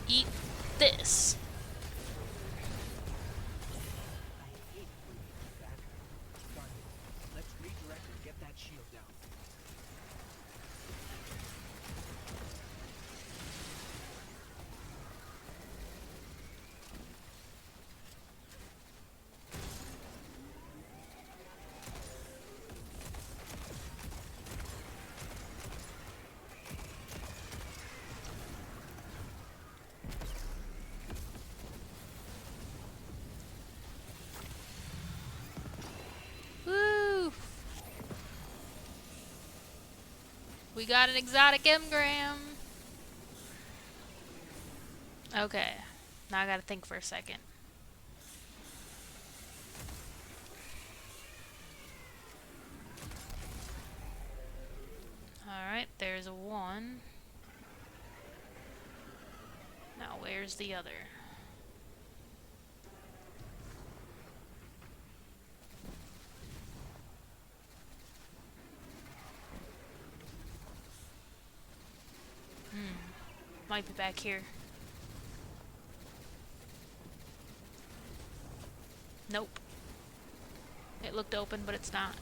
Eat this. I hate losing that. Darn it. Let's redirect and get that shield down. Woo! We got an exotic engram. Okay. Now I gotta think for a second. Alright, there's a one. Now where's the other? might be back here. Nope. It looked open, but it's not.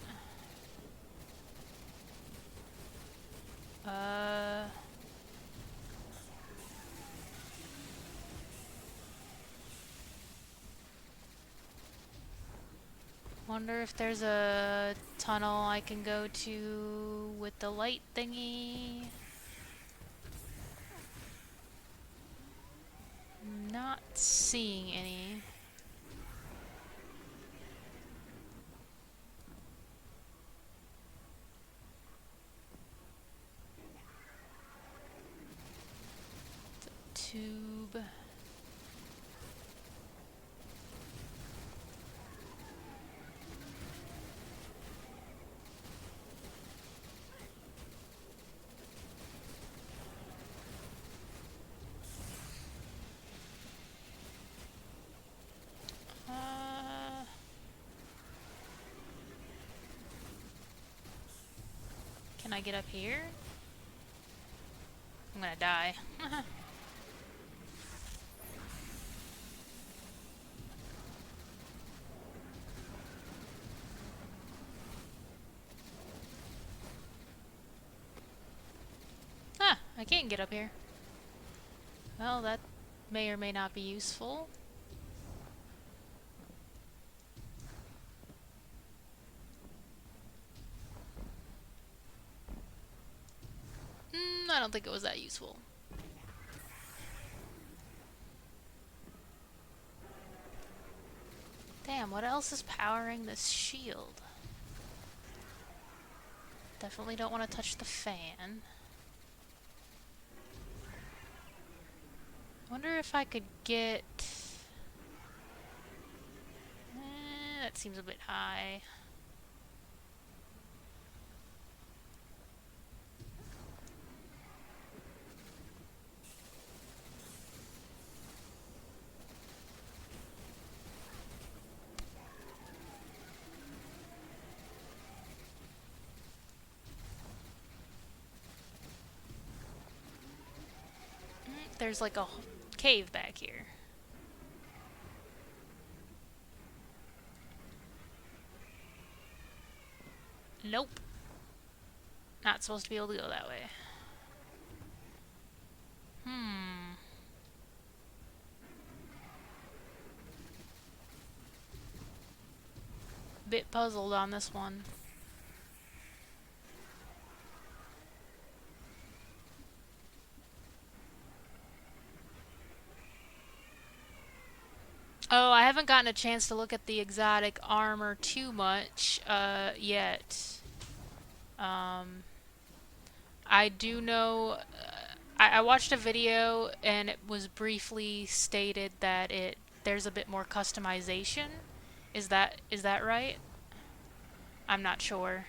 Wonder if there's a tunnel I can go to with the light thingy. Not seeing any. Tube. Can I get up here? I'm gonna die. Ah, I can't get up here. Well, that may or may not be useful. I don't think it was that useful. Damn, what else is powering this shield? Definitely don't want to touch the fan. Wonder if I could get... that seems a bit high. There's like a cave back here. Nope. Not supposed to be able to go that way. Bit puzzled on this one. Oh, I haven't gotten a chance to look at the exotic armor too much yet. I do know... I watched a video and it was briefly stated that there's a bit more customization. Is that right? I'm not sure.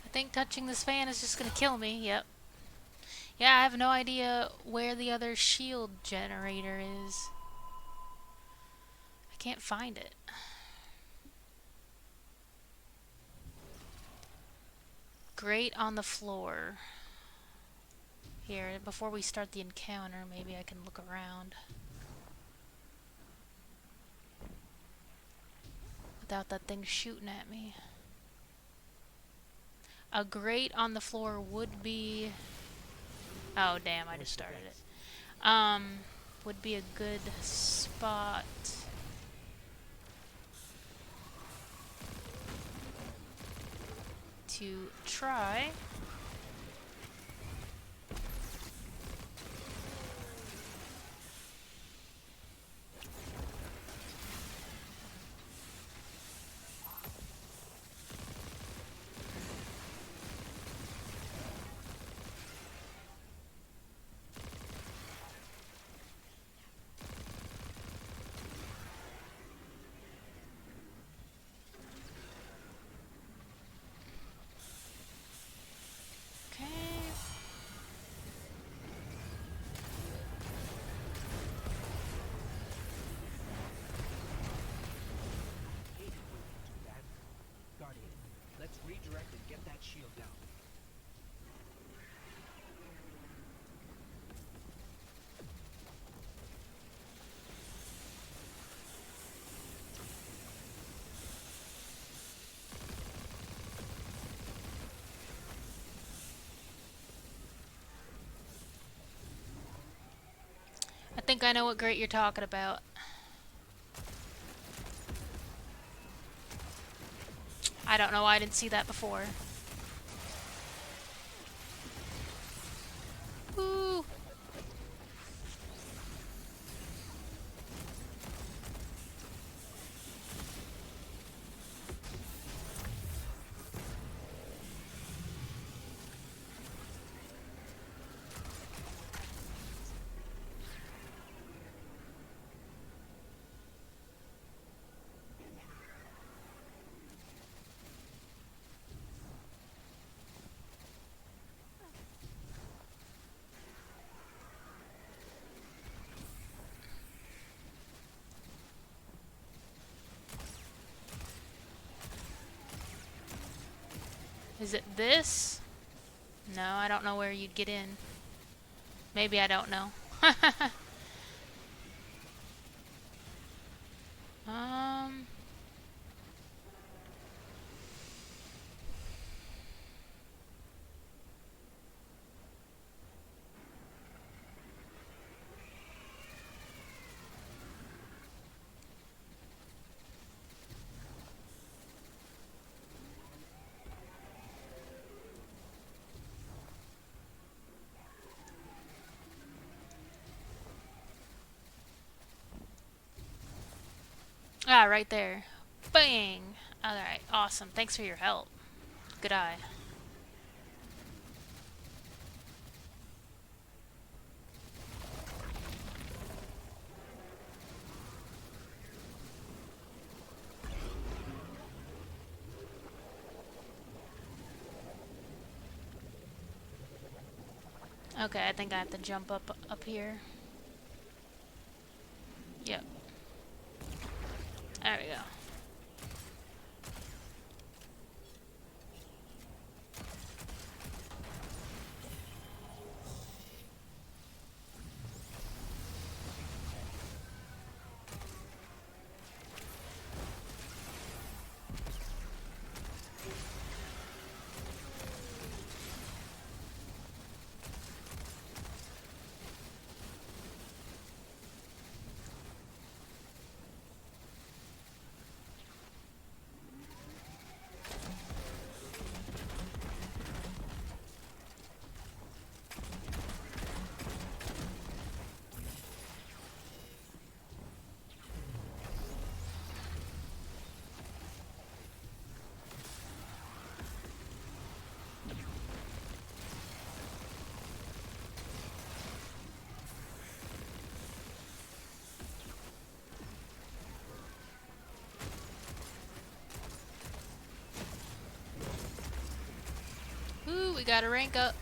I think touching this fan is just gonna kill me, yep. Yeah, I have no idea where the other shield generator is. I can't find it. Grate on the floor. Here, before we start the encounter, maybe I can look around. Without that thing shooting at me. A grate on the floor would be... Oh, damn, I just started it. Would be a good spot. To try. Let's redirect and get that shield down. I think I know what grate you're talking about. I don't know why I didn't see that before. Woo! Is it this? No, I don't know where you'd get in. Maybe I don't know. Ah, right there. Bang! Alright, awesome. Thanks for your help. Good eye. Okay, I think I have to jump up here. Yep. There we go. Ooh, we got a rank up.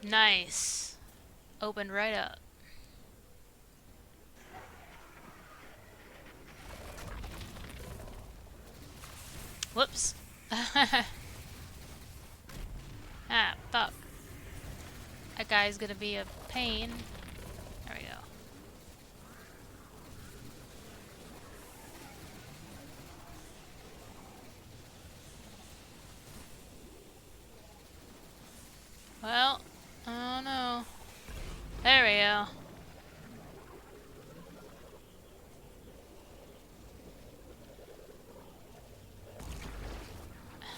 Nice. Opened right up. Whoops. Ah, fuck. That guy's gonna be a pain. There we go. Well, oh no. There we go.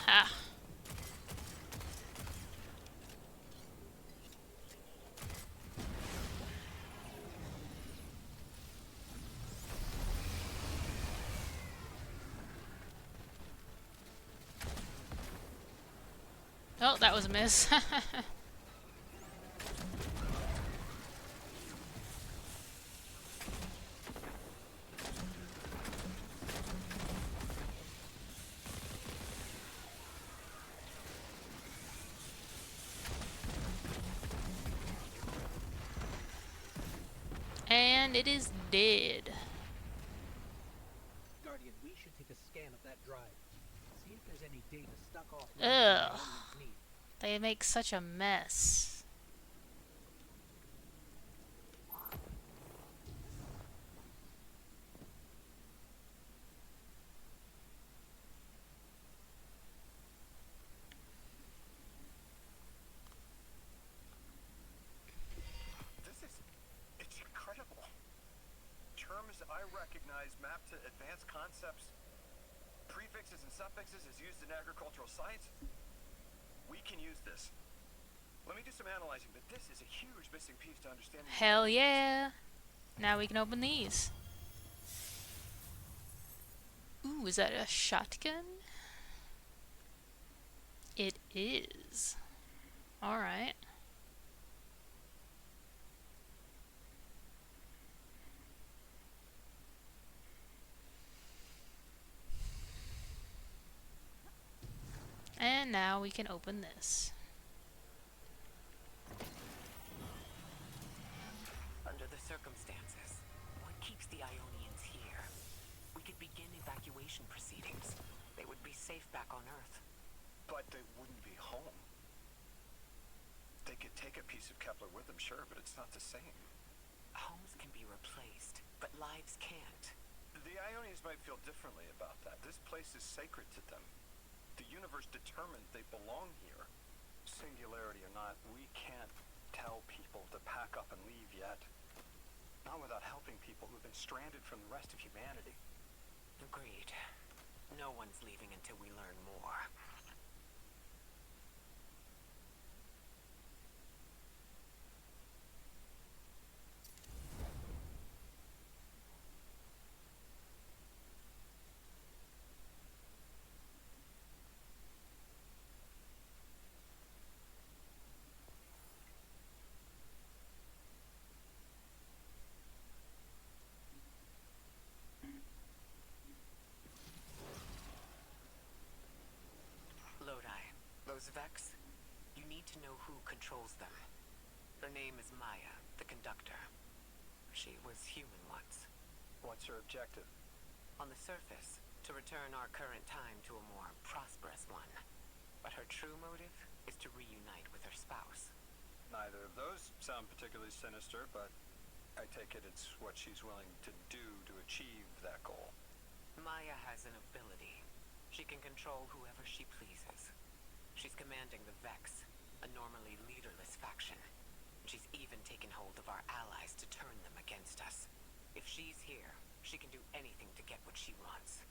Ha. Oh, that was a miss. And it is dead. Guardian, we should take a scan of that drive. See if there's any data stuck off. Ugh. They make such a mess. It's incredible. Terms I recognize mapped to advanced concepts, prefixes and suffixes as used in agricultural science. We can use this. Let me do some analyzing, but this is a huge missing piece to understanding. Hell yeah. Now we can open these. Ooh, is that a shotgun? It is. Alright. And now we can open this. Under the circumstances, what keeps the Ionians here? We could begin evacuation proceedings. They would be safe back on Earth. But they wouldn't be home. They could take a piece of Kepler with them, sure, but it's not the same. Homes can be replaced, but lives can't. The Ionians might feel differently about that. This place is sacred to them. The universe determined they belong here. Singularity or not, we can't tell people to pack up and leave yet. Not without helping people who've been stranded from the rest of humanity. Agreed. No one's leaving until we learn more. Those Vex, you need to know who controls them. Her name is Maya, the conductor. She was human once. What's her objective? On the surface, to return our current time to a more prosperous one. But her true motive is to reunite with her spouse. Neither of those sound particularly sinister, but I take it it's what she's willing to do to achieve that goal. Maya has an ability. She can control whoever she pleases. She's commanding the Vex, a normally leaderless faction. She's even taken hold of our allies to turn them against us. If she's here, she can do anything to get what she wants.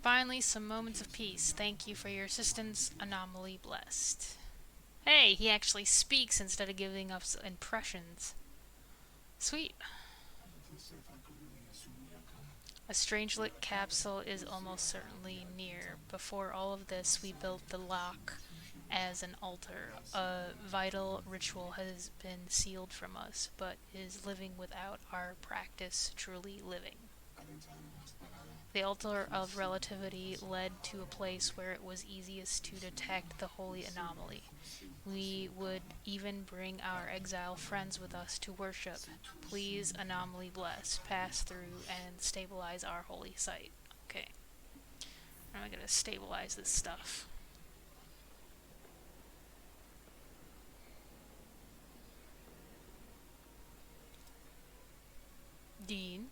Finally, some moments of peace. Thank you for your assistance, Anomaly Blessed. Hey, he actually speaks instead of giving us impressions. Sweet. A Strangelet capsule is almost certainly near. Before all of this, we built the lock as an altar. A vital ritual has been sealed from us, but is living without our practice truly living. The altar of relativity led to a place where it was easiest to detect the holy anomaly. We would even bring our exile friends with us to worship. Please, Anomaly Bless, pass through and stabilize our holy site. Okay. Now I gotta stabilize this stuff. Dean?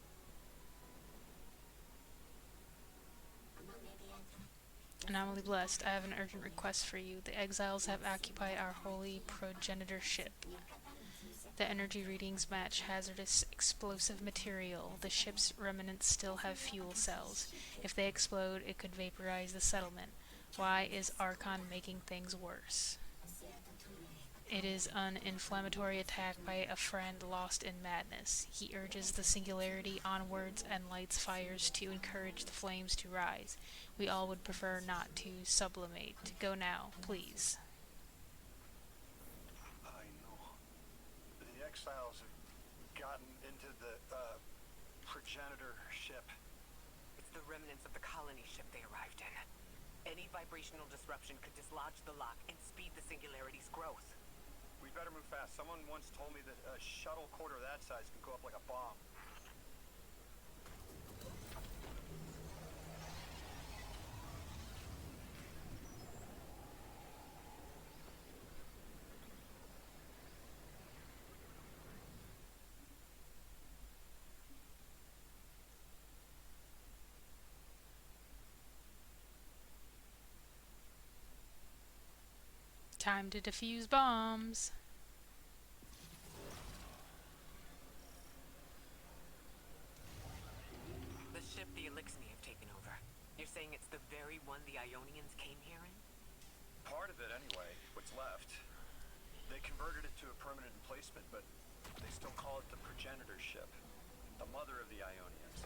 Anomaly Blessed, I have an urgent request for you. The exiles have occupied our holy progenitor ship. The energy readings match hazardous explosive material. The ship's remnants still have fuel cells. If they explode, it could vaporize the settlement. Why is Archon making things worse? It is an inflammatory attack by a friend lost in madness. He urges the singularity onwards and lights fires to encourage the flames to rise. We all would prefer not to sublimate. Go now, please. I know. The exiles have gotten into the, progenitor ship. It's the remnants of the colony ship they arrived in. Any vibrational disruption could dislodge the lock and speed the singularity's growth. We better move fast. Someone once told me that a shuttle quarter that size can go up like a bomb. Time to defuse bombs. The ship the Elixni have taken over. You're saying it's the very one the Ionians came here in? Part of it, anyway. What's left. They converted it to a permanent emplacement, but they still call it the progenitor ship. The mother of the Ionians.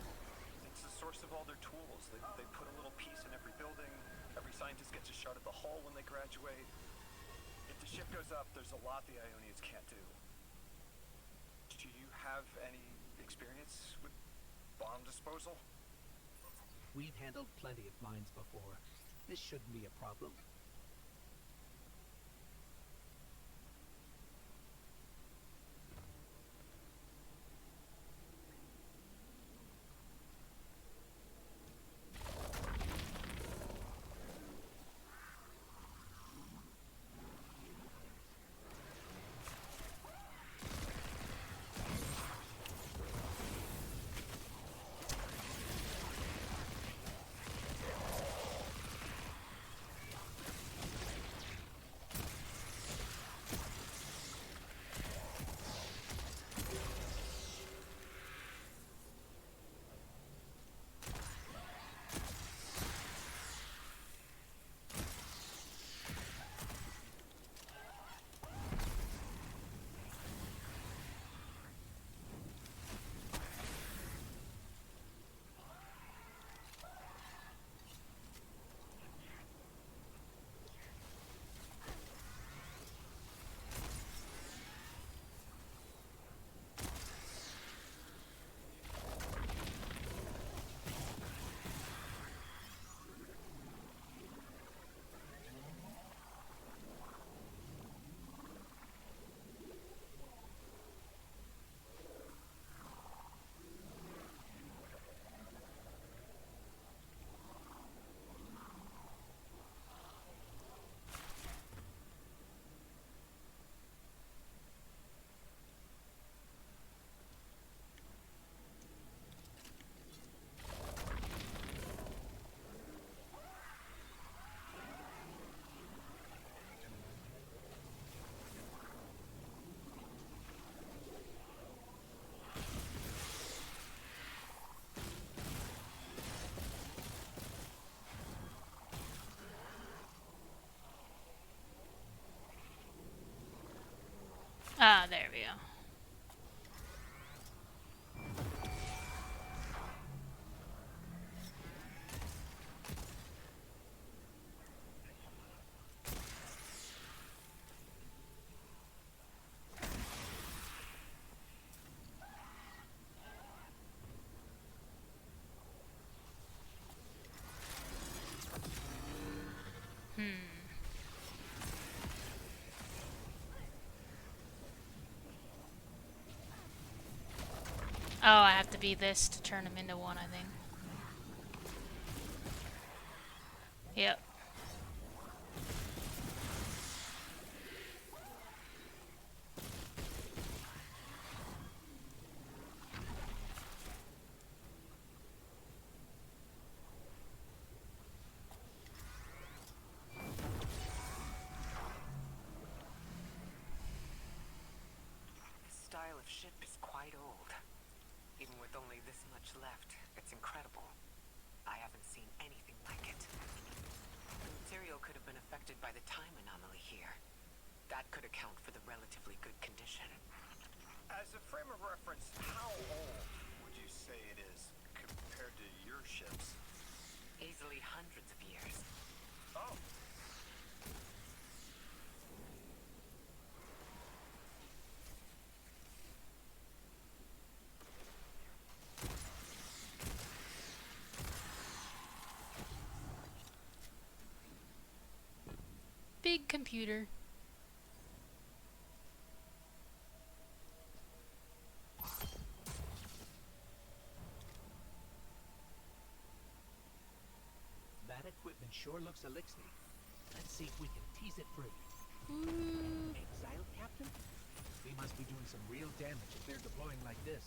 It's the source of all their tools. They put a little piece in every building. Every scientist gets a shot at the hull when they graduate. If the ship goes up, there's a lot the Ionians can't do. Do you have any experience with bomb disposal? We've handled plenty of mines before. This shouldn't be a problem. Oh, I have to be this to turn him into one, I think. Yep. This style of ship is quite old. Even with only this much left, it's incredible. I haven't seen anything like it. The material could have been affected by the time anomaly here. That could account for the relatively good condition. As a frame of reference, how old would you say it is compared to your ships? Easily hundreds of years. Oh. Big computer. That equipment sure looks elixir. Let's see if we can tease it free. Exile captain? They must be doing some real damage if they're deploying like this.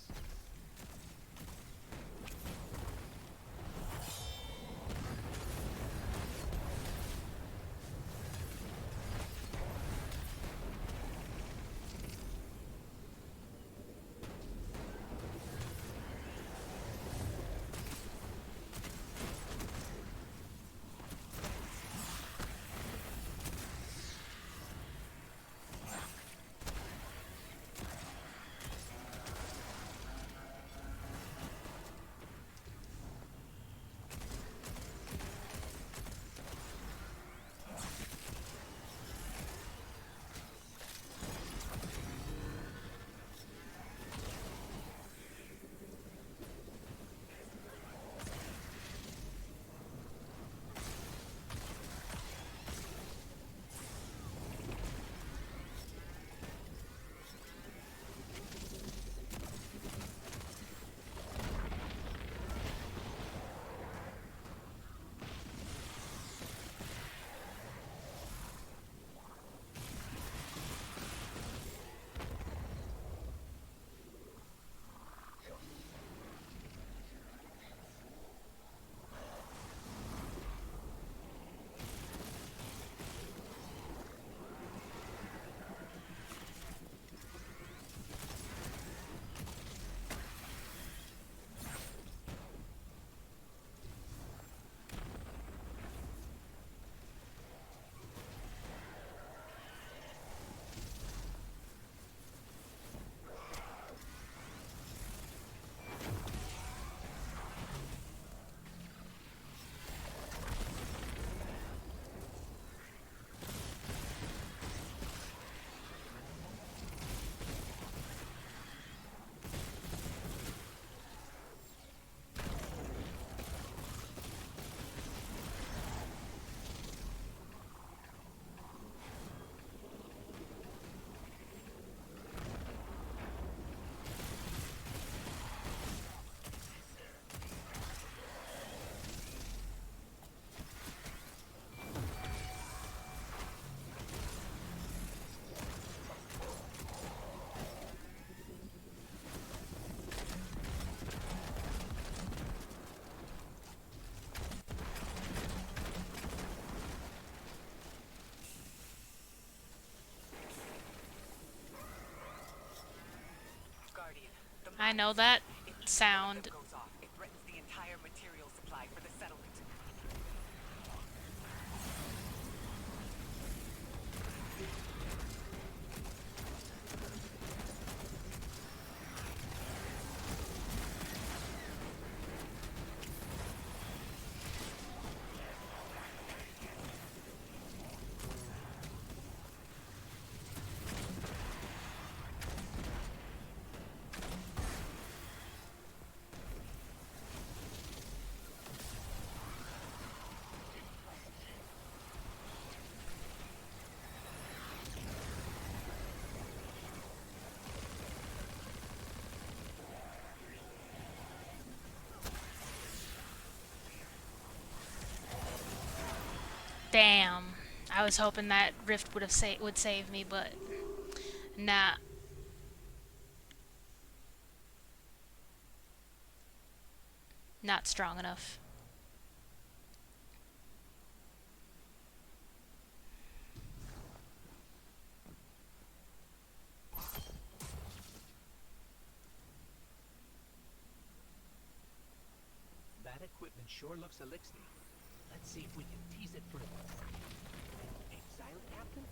I know that sound. Goes off. It threatens the entire material supply for the settlement. Damn. I was hoping that rift would save me, but nah. Not strong enough. That equipment sure looks elixir. Let's see if we can tease it further. An exile captain?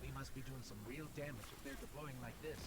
We must be doing some real damage if they're deploying like this.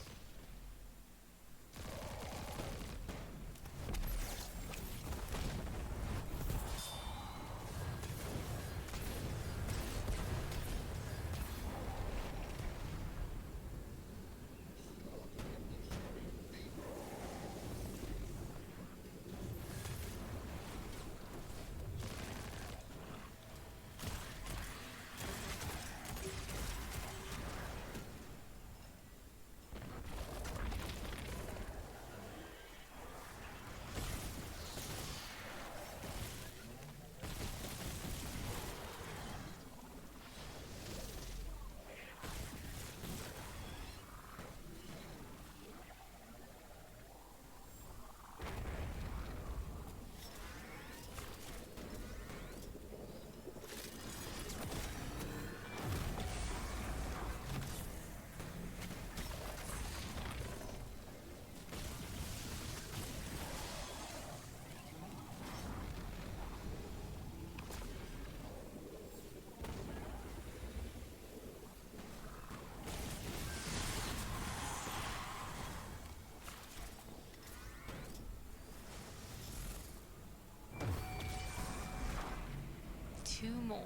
Two more.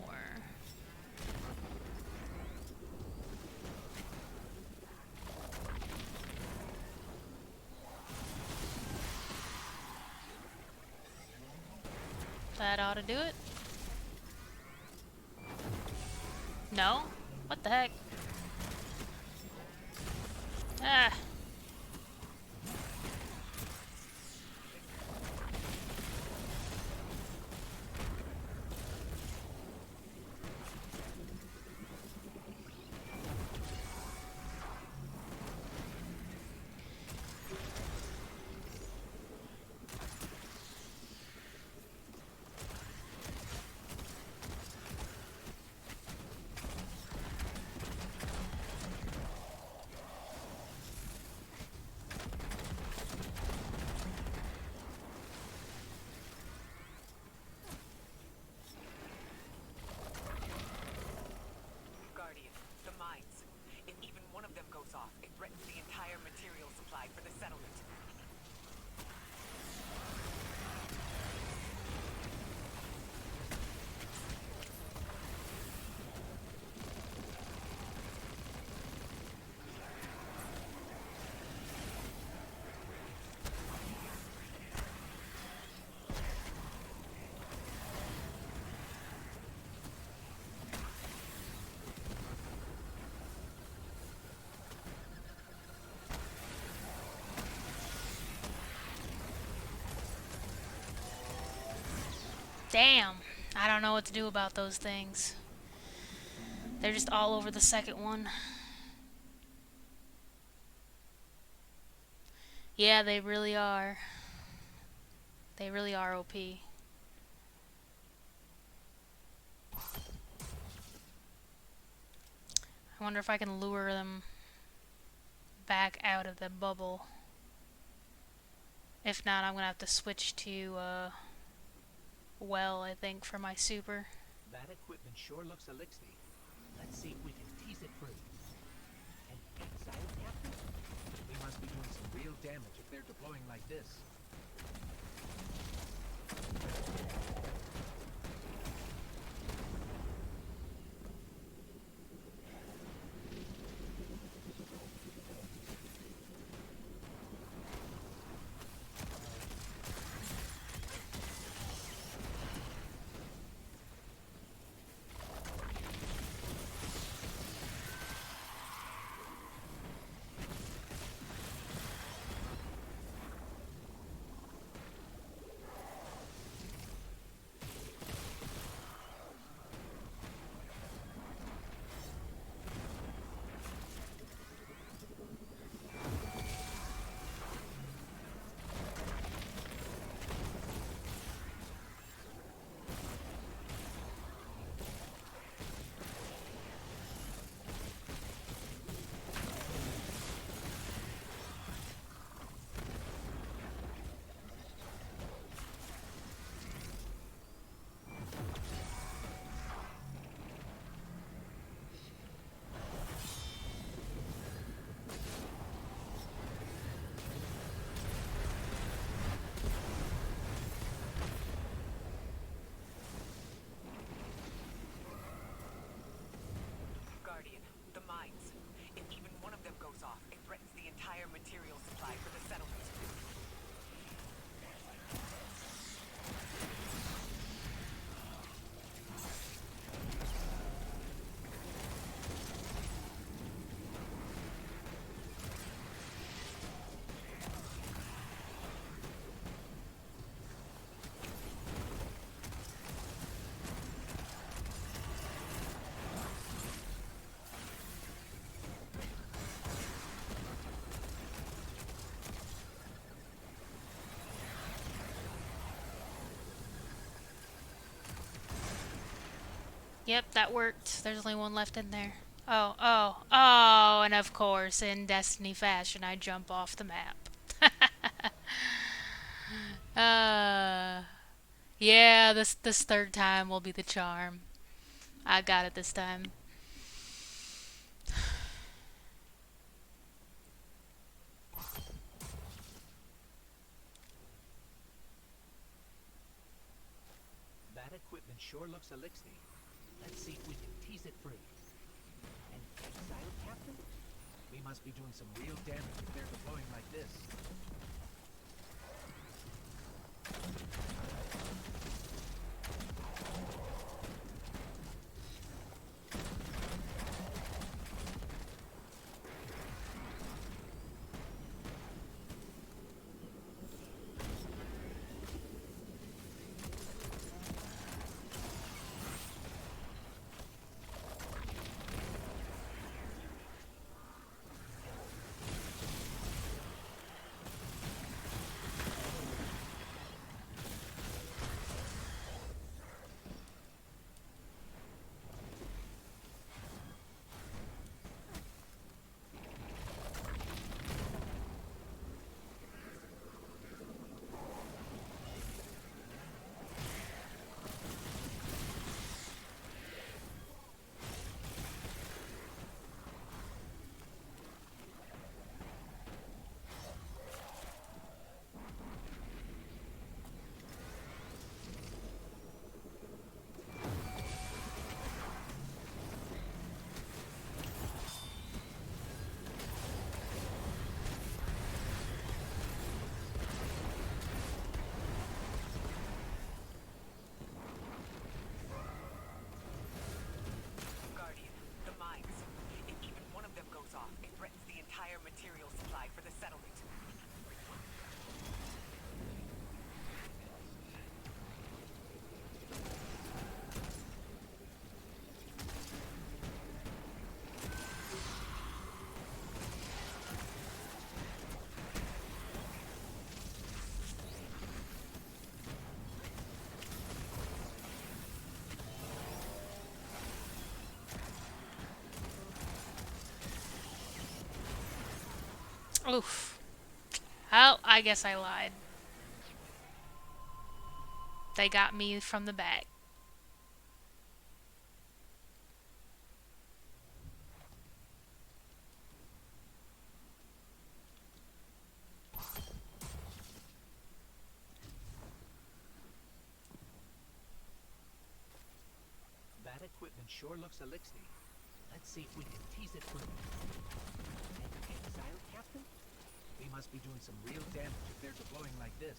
That ought to do it. No? What the heck? Ah. Guardian, the mines. If even one of them goes off, it threatens the entire material supply for the settlement. Damn. I don't know what to do about those things. They're just all over the second one. Yeah, they really are. They really are OP. I wonder if I can lure them back out of the bubble. If not, I'm gonna have to switch to well, I think, for my super. That equipment sure looks elixir. Let's see if we can tease it further. An exile captain? We must be doing some real damage if they're deploying like this. entire material supply for the settlement. Yep, that worked. There's only one left in there. Oh, and of course, in Destiny fashion, I jump off the map. uh, yeah, this third time will be the charm. I got it this time. That equipment sure looks elixir. Let's see if we can tease it free. An exile captain? We must be doing some real damage if they're deploying like this. Guardian, the mines. If even one of them goes off, it threatens the entire material supply for the settlement. Oof. Well, I guess I lied. They got me from the back. That equipment sure looks elixir. Let's see if we can tease it free. An exile captain? We must be doing some real damage if they're deploying like this.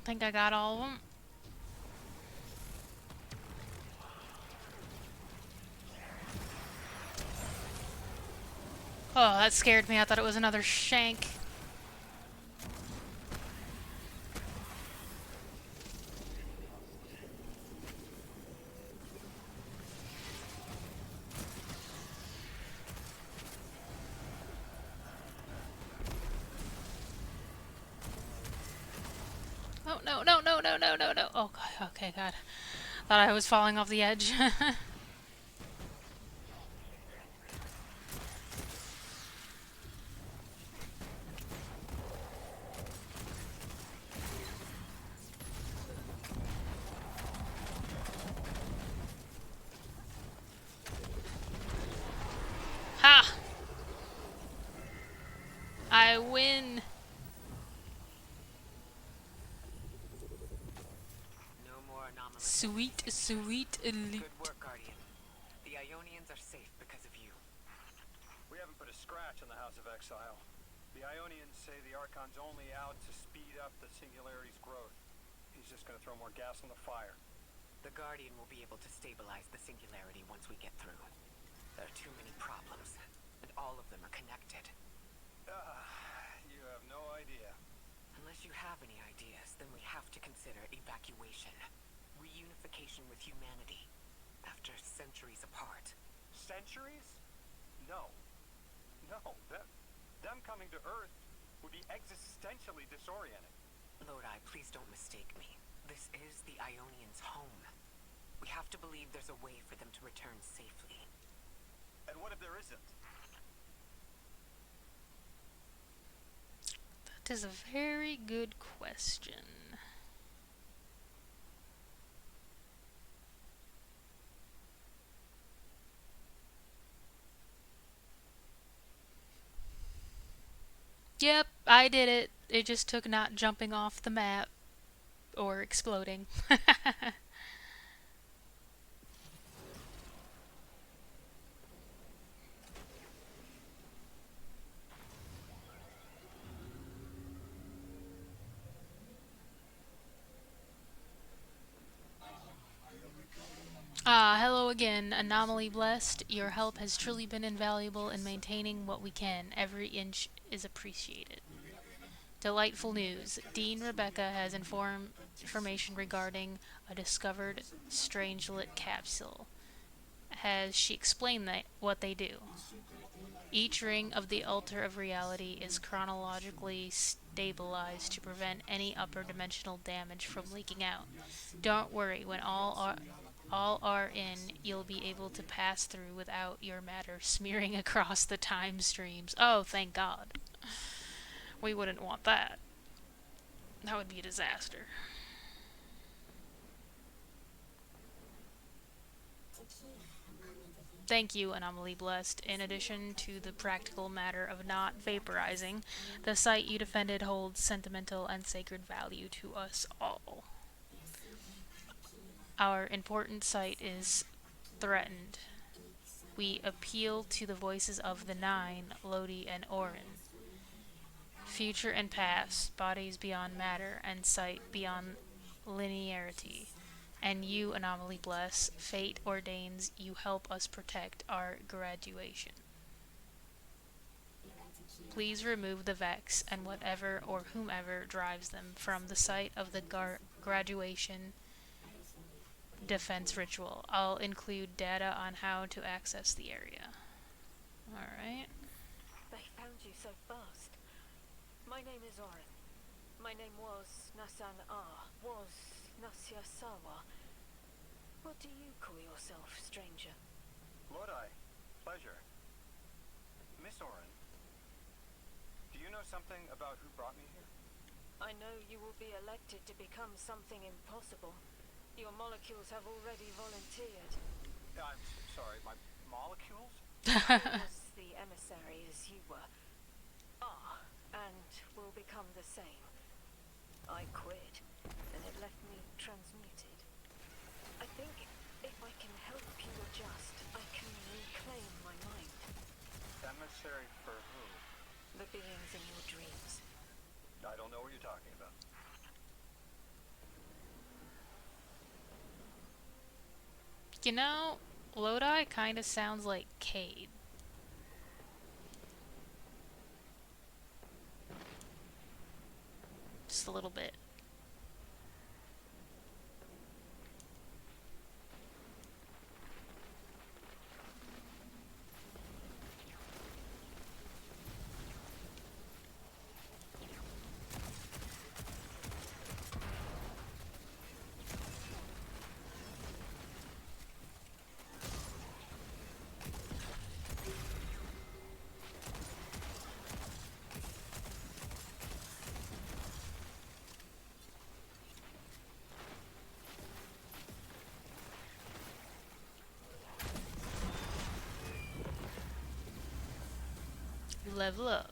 think I got all of them. Oh, that scared me. I thought it was another shank. Oh, no, no, no, no, no, no, no. Oh, God. Okay, God. Thought I was falling off the edge. Ha! I win. No more anomalies. Sweet, sweet elite. Good work, Guardian. The Ionians are safe because of you. We haven't put a scratch on the House of Exile. The Ionians say the Archon's only out to speed up the Singularity's growth. He's just gonna throw more gas on the fire. The Guardian will be able to stabilize the Singularity once we get through. There are too many problems, and all of them are connected. You have no idea. Unless you have any ideas, then we have to consider evacuation. Reunification with humanity. After centuries apart. Centuries? No. No. Them coming to Earth would be existentially disorienting. Lodi, please don't mistake me. This is the Ionians' home. We have to believe there's a way for them to return safely. And what if there isn't? That is a very good question. Yep, I did it. It just took not jumping off the map or exploding. Hello again, Anomaly Blessed. Your help has truly been invaluable in maintaining what we can. Every inch is appreciated. Delightful news. Dean Rebecca has information regarding a discovered Strangelet capsule. Has she explained what they do? Each ring of the Altar of Reality is chronologically stabilized to prevent any upper dimensional damage from leaking out. Don't worry, when all are in, you'll be able to pass through without your matter smearing across the time streams. Oh, thank God. We wouldn't want that. That would be a disaster. Thank you, Anomaly Blessed. In addition to the practical matter of not vaporizing, the site you defended holds sentimental and sacred value to us all. Our important site is threatened. We appeal to the voices of the Nine, Lodi and Orin. Future and past, bodies beyond matter, and sight beyond linearity. And you, Anomaly Bless, fate ordains you help us protect our graduation. Please remove the Vex and whatever or whomever drives them from the site of the graduation defense ritual. I'll include data on how to access the area. Alright. They found you so fast. My name is Orin. My name was Nasan R. Was Nasya Sawa. What do you call yourself, stranger? Lodi, pleasure. Miss Orin, do you know something about who brought me here? I know you will be elected to become something impossible. Your molecules have already volunteered. I'm sorry, my molecules? I was the emissary as you were. And will become the same. I quit, and it left me transmuted. I think if I can help you adjust, I can reclaim my mind. Emissary for who? The beings in your dreams. I don't know what you're talking about. You know, Lodi kind of sounds like Cade. Just a little bit. Level up.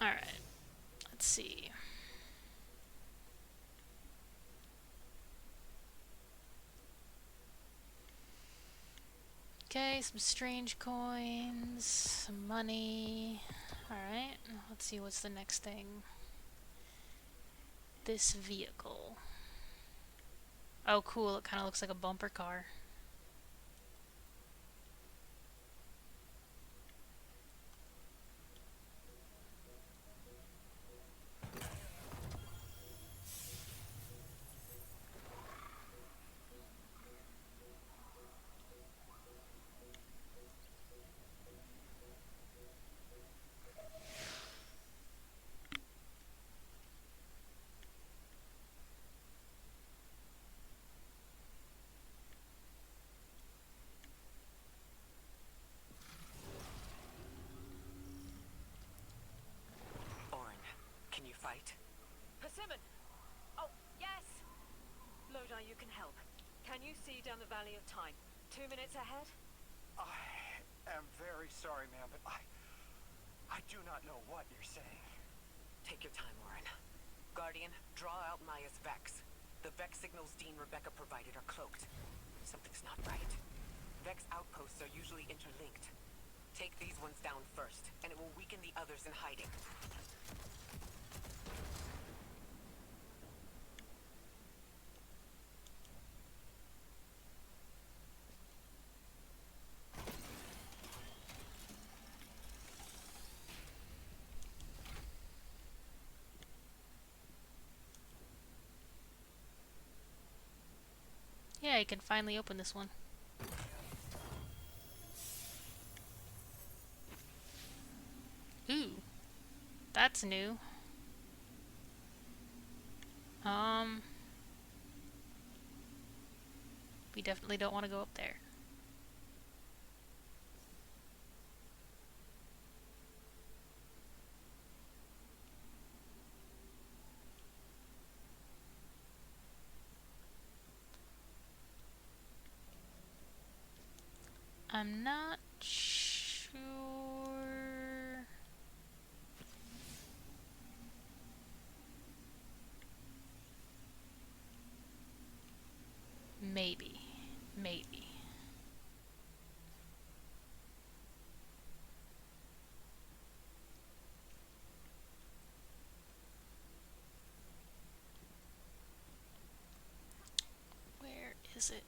Alright. Let's see. Okay, some strange coins, some money. Alright, let's see what's the next thing. This vehicle. Oh, cool, it kind of looks like a bumper car. Orin, can you fight? Persimmon! Oh, yes! Lodi, you can help. Can you see down the Valley of Time? 2 minutes ahead? I am very sorry, ma'am, but I do not know what you're saying. Take your time, Orin. Guardian, draw out Maya's Vex. The Vex signals Dean Rebecca provided are cloaked. Something's not right. Vex outposts are usually interlinked. Take these ones down first, and it will weaken the others in hiding. Yeah, I can finally open this one. Ooh, that's new. We definitely don't want to go up there. I'm not sure. Maybe. Maybe. Where is it?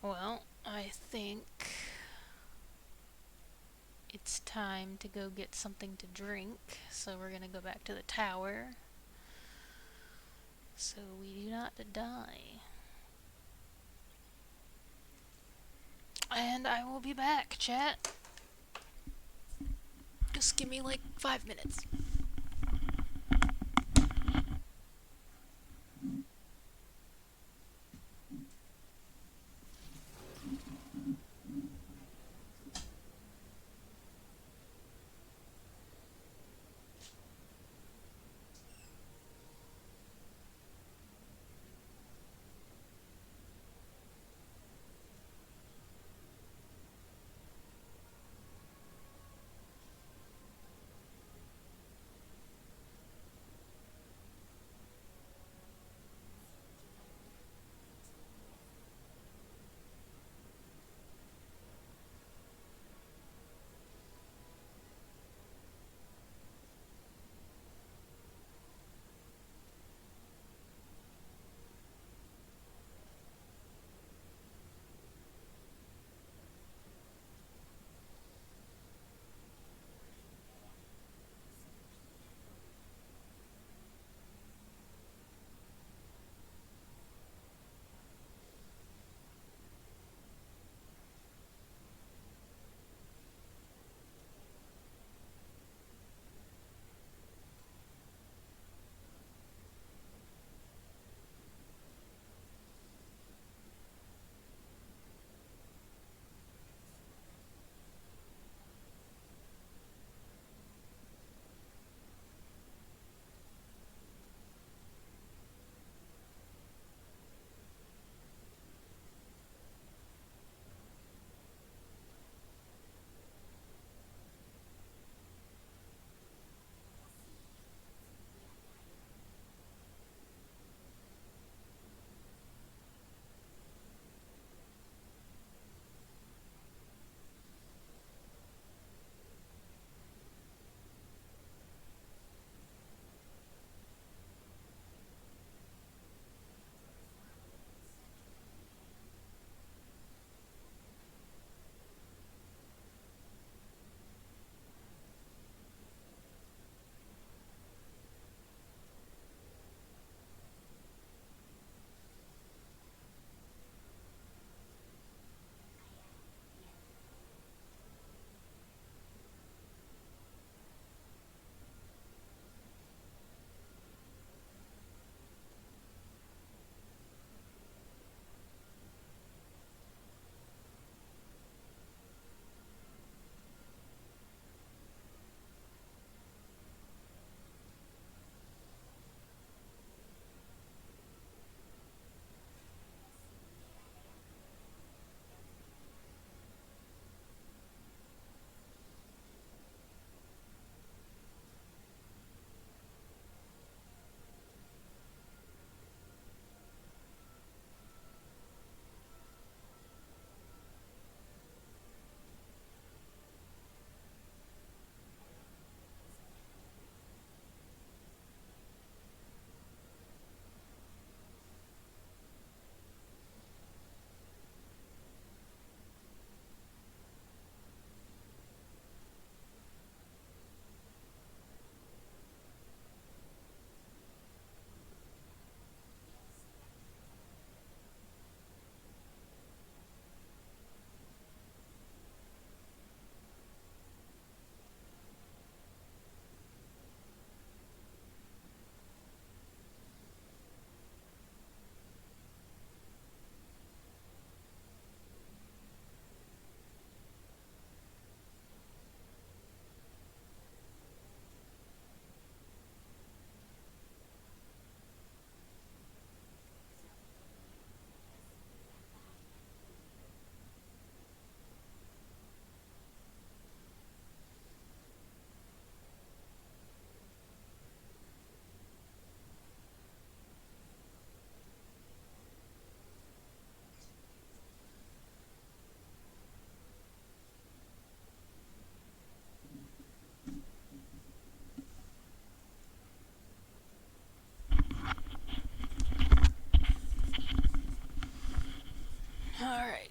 Well, I think it's time to go get something to drink, so we're gonna go back to the tower so we do not die. And I will be back, chat. Just give me like 5 minutes.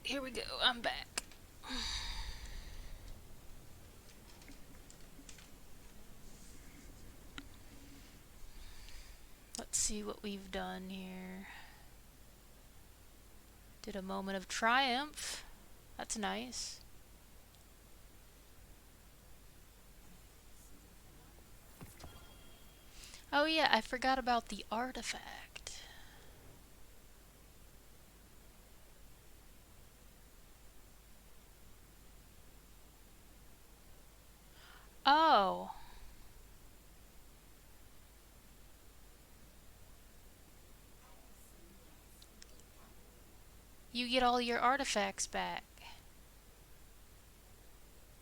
here we go. I'm back. Let's see what we've done here. Did a moment of triumph. That's nice. Oh yeah, I forgot about the artifact. Oh. You get all your artifacts back.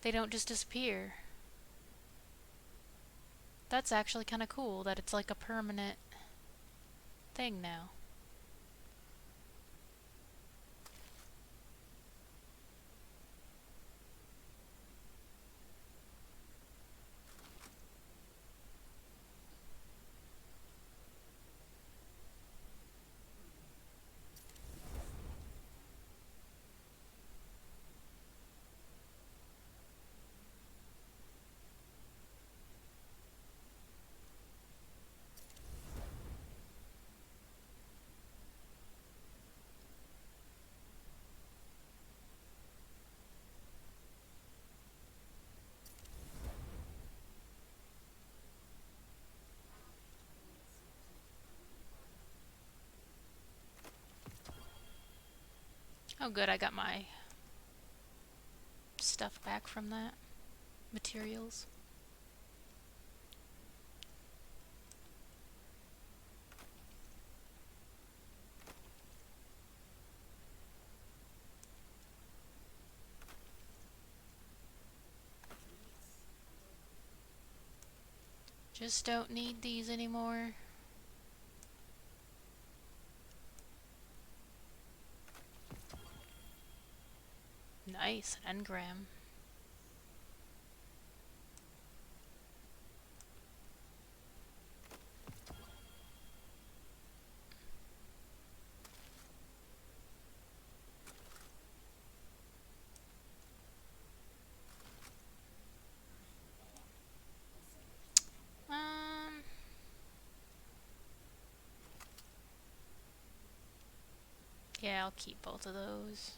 They don't just disappear. That's actually kind of cool that it's like a permanent thing now. Oh good, I got my stuff back from that. Materials. Just don't need these anymore. Nice, an engram. Yeah, I'll keep both of those.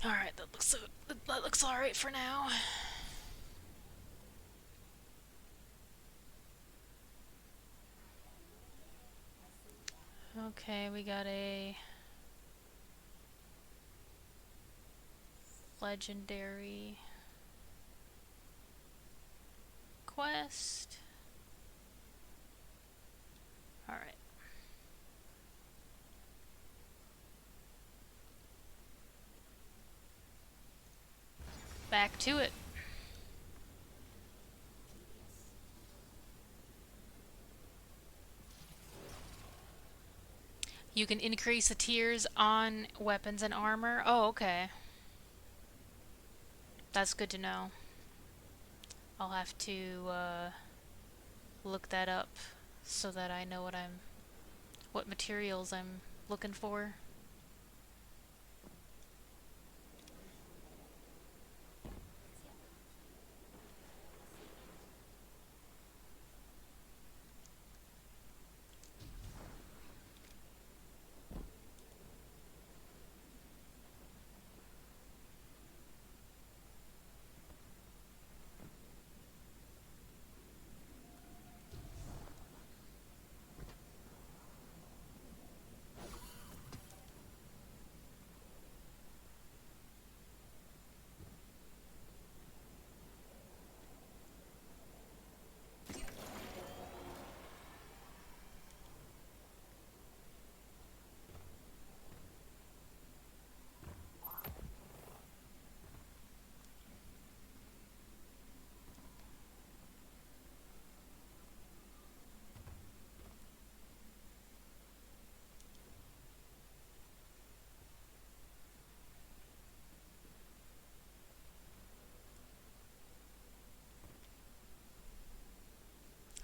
Alright, that looks alright for now. Okay, we got a legendary quest. Alright. Back to it. You can increase the tiers on weapons and armor. Oh, okay. That's good to know. I'll have to look that up so that I know what materials I'm looking for.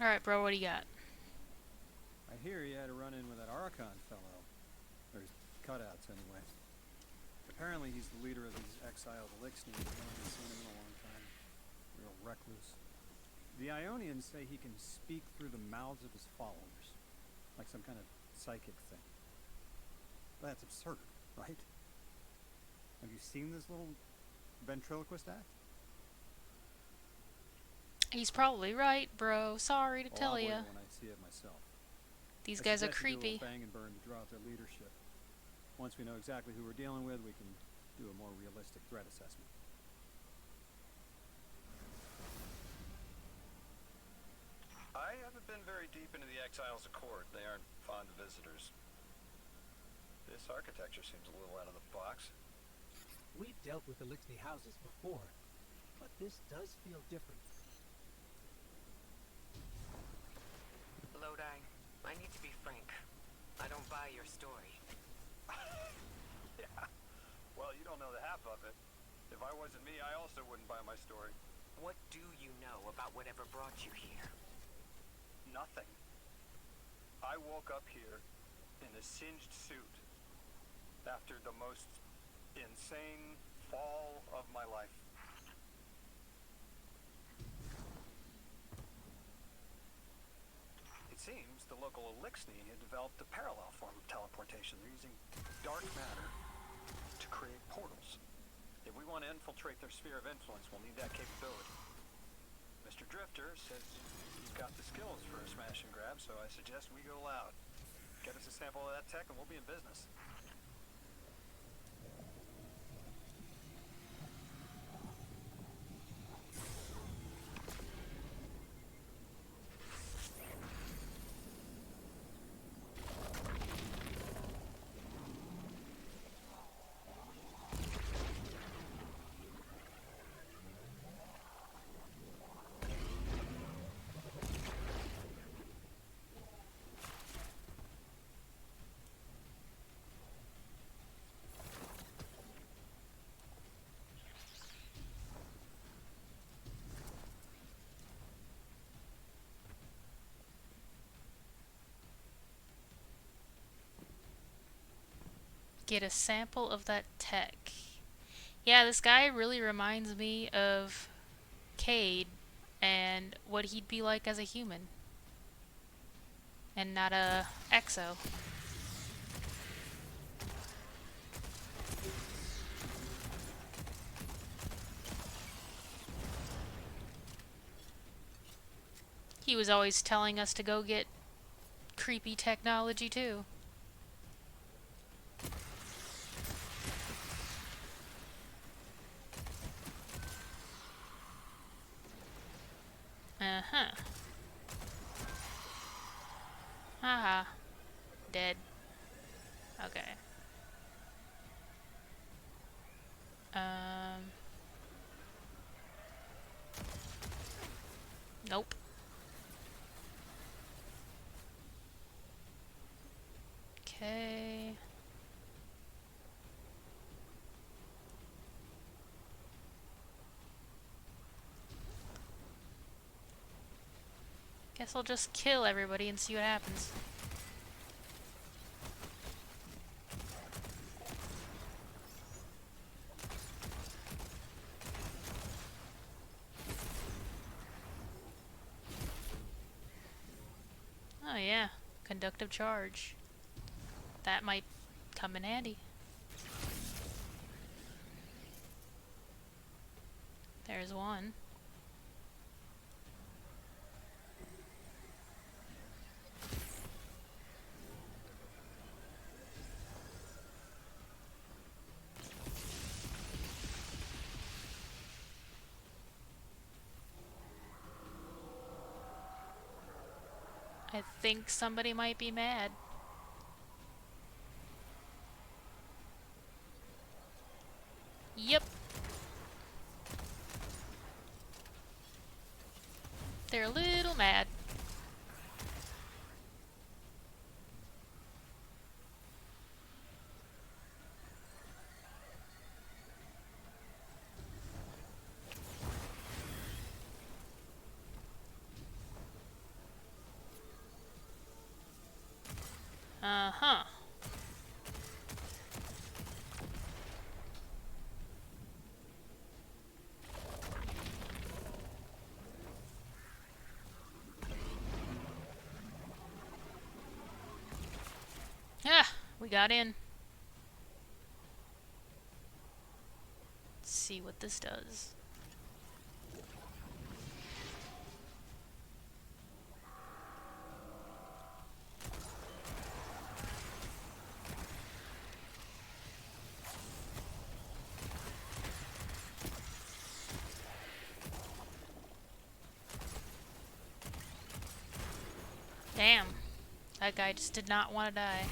Alright, bro, what do you got? I hear you had a run-in with that Archon fellow. Or his cutouts, anyway. Apparently he's the leader of these exiled Elixni. I haven't seen him in a long time. Real recluse. The Ionians say he can speak through the mouths of his followers. Like some kind of psychic thing. That's absurd, right? Have you seen this little ventriloquist act? He's probably right, bro. Sorry to tell I'll ya. when I see it myself. These I guys are suggest you do a creepy. little bang and burn to draw out their leadership. Once we know exactly who we're dealing with, we can do a more realistic threat assessment. I haven't been very deep into the Exiles Accord. They aren't fond of visitors. This architecture seems a little out of the box. We've dealt with Elixni houses before, but this does feel different. Lodi, I need to be frank. I don't buy your story. Yeah. Well, you don't know the half of it. If I wasn't me, I also wouldn't buy my story. What do you know about whatever brought you here? Nothing. I woke up here in a singed suit after the most insane fall of my life. It seems the local Elixni had developed a parallel form of teleportation. They're using dark matter to create portals. If we want to infiltrate their sphere of influence, we'll need that capability. Mr. Drifter says he's got the skills for a smash and grab, so I suggest we go loud. Get us a sample of that tech and we'll be in business. Get a sample of that tech. Yeah, this guy really reminds me of Cade and what he'd be like as a human. And not a exo. He was always telling us to go get creepy technology too. Uh-huh. Haha. Dead. Okay. Nope. Okay. Guess I'll just kill everybody and see what happens. Oh yeah, conductive charge. That might come in handy. There's one. I think somebody might be mad. Yep. They're a little mad. got in. Let's see what this does. Damn. That guy just did not want to die.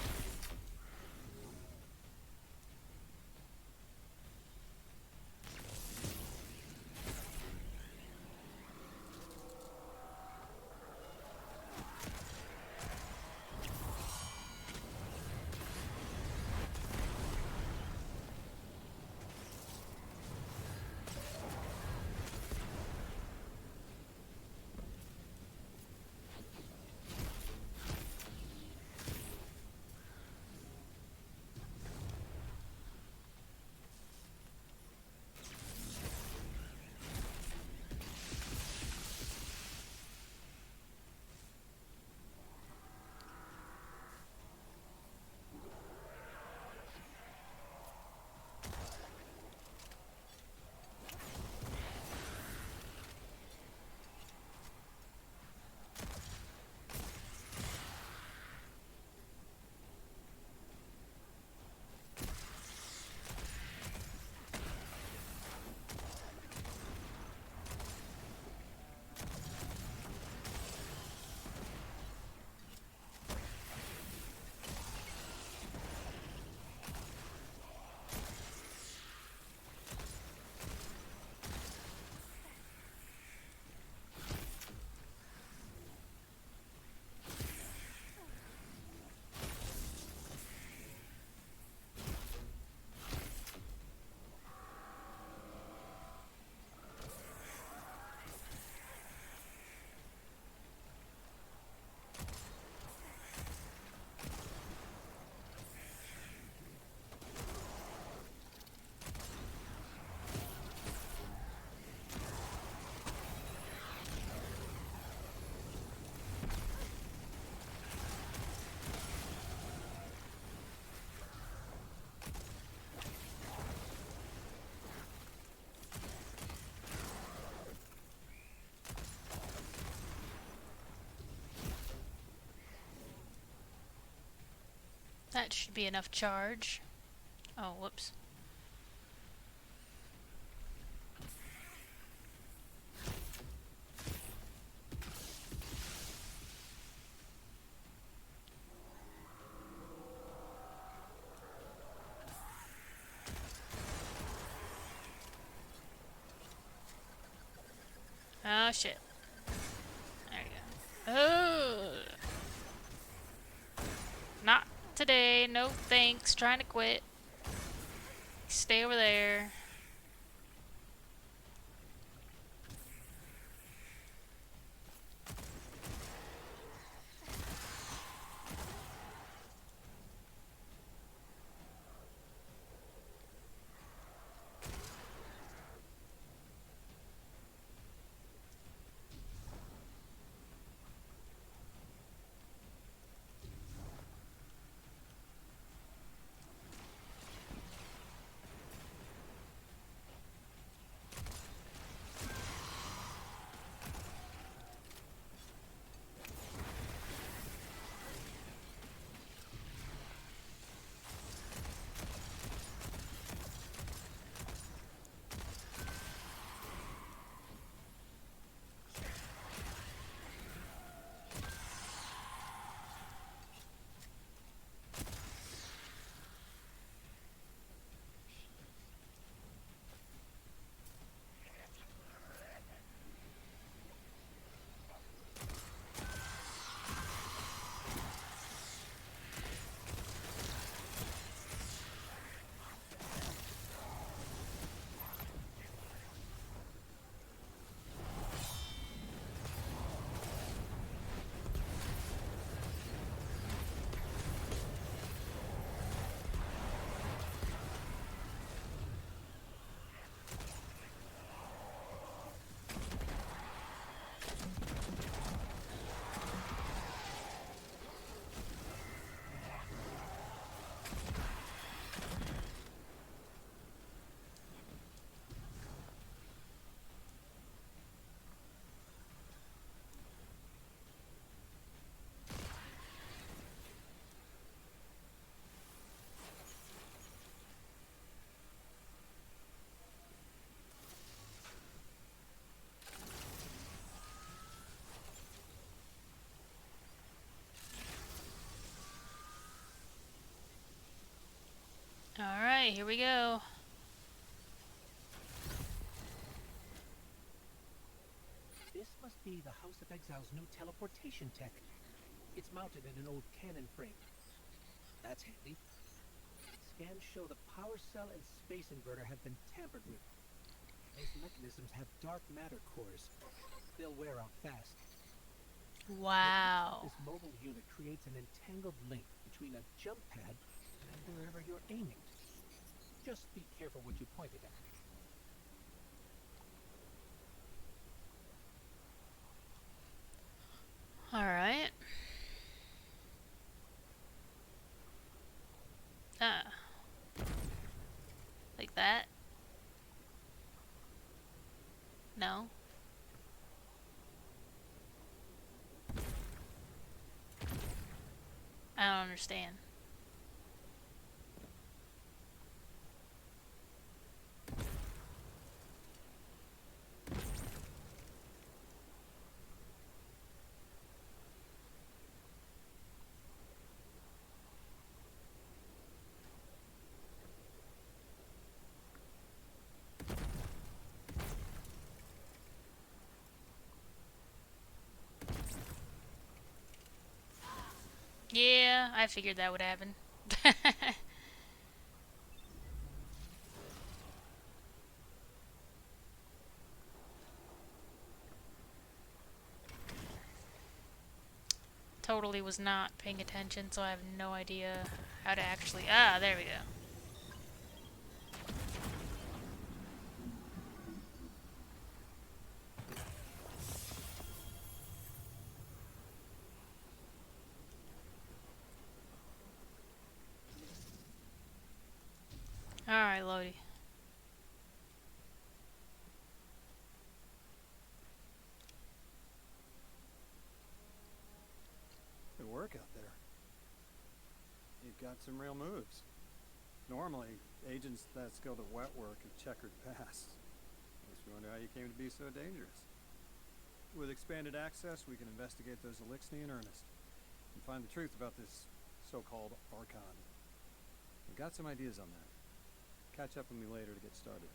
That should be enough charge. Oh, whoops. Oh shit. There you go. Oh. Not today. No thanks. Trying to quit. Stay over there. we go. This must be the House of Exile's new teleportation tech. It's mounted in an old cannon frame. That's handy. Scans show the power cell and space inverter have been tampered with. Those mechanisms have dark matter cores. They'll wear out fast. Wow. This mobile unit creates an entangled link between a jump pad and wherever you're aiming. Just be careful what you point it at. Alright. Ah. Like that? No? I don't understand. Yeah, I figured that would happen. Totally was not paying attention, so I have no idea how to actually... Ah, there we go. Alright, Lodi. Good work out there. You've got some real moves. Normally, agents that skill at wet work have checkered pasts. Makes me wonder how you came to be so dangerous. With expanded access, we can investigate those Elixni in earnest and find the truth about this so-called Archon. I've got some ideas on that. Catch up with me later to get started.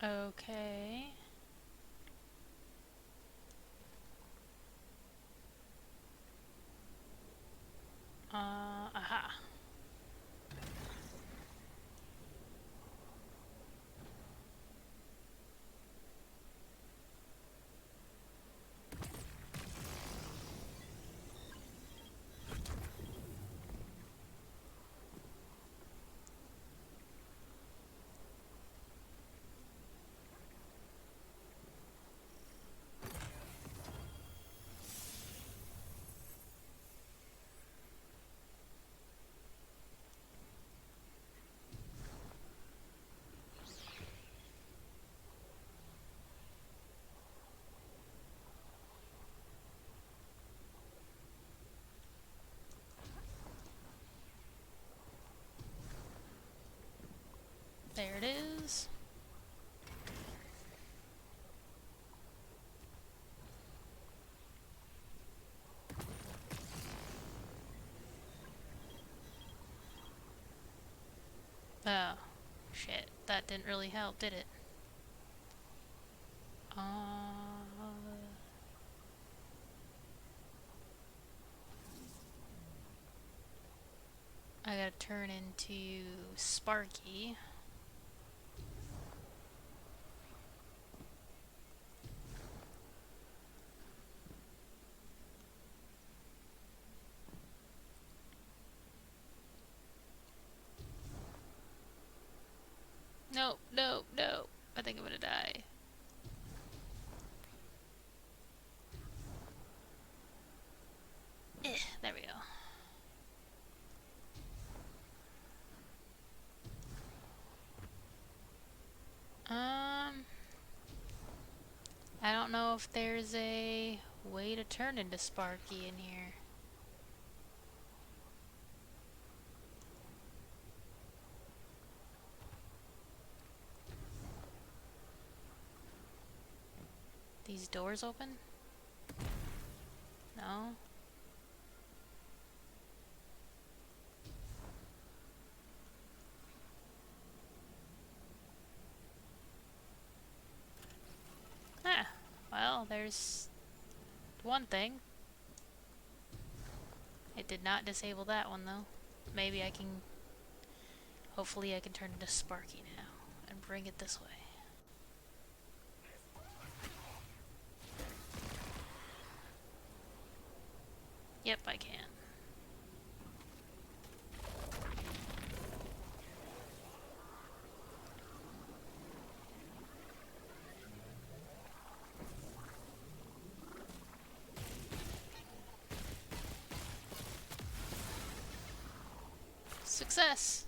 Okay. Aha. There it is. Oh, shit. That didn't really help, did it? I gotta turn into Sparky. No, no, no. I think I'm gonna die. There we go. I don't know if there's a way to turn into Sparky in here. These doors open? No? Ah, well, there's one thing. It did not disable that one though. Maybe I can, hopefully I can turn into Sparky now and bring it this way. Yep, I can. Success!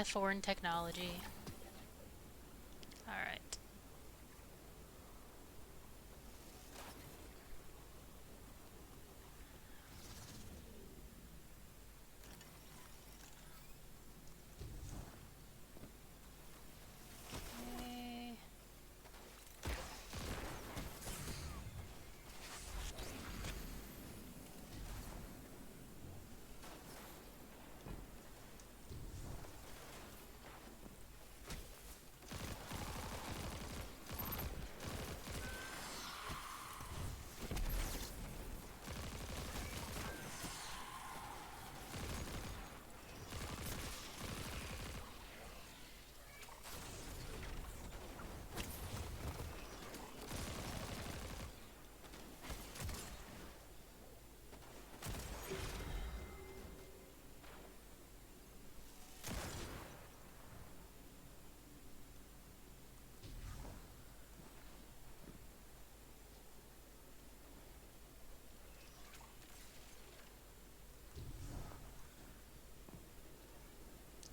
Foreign technology. Alright. Okay.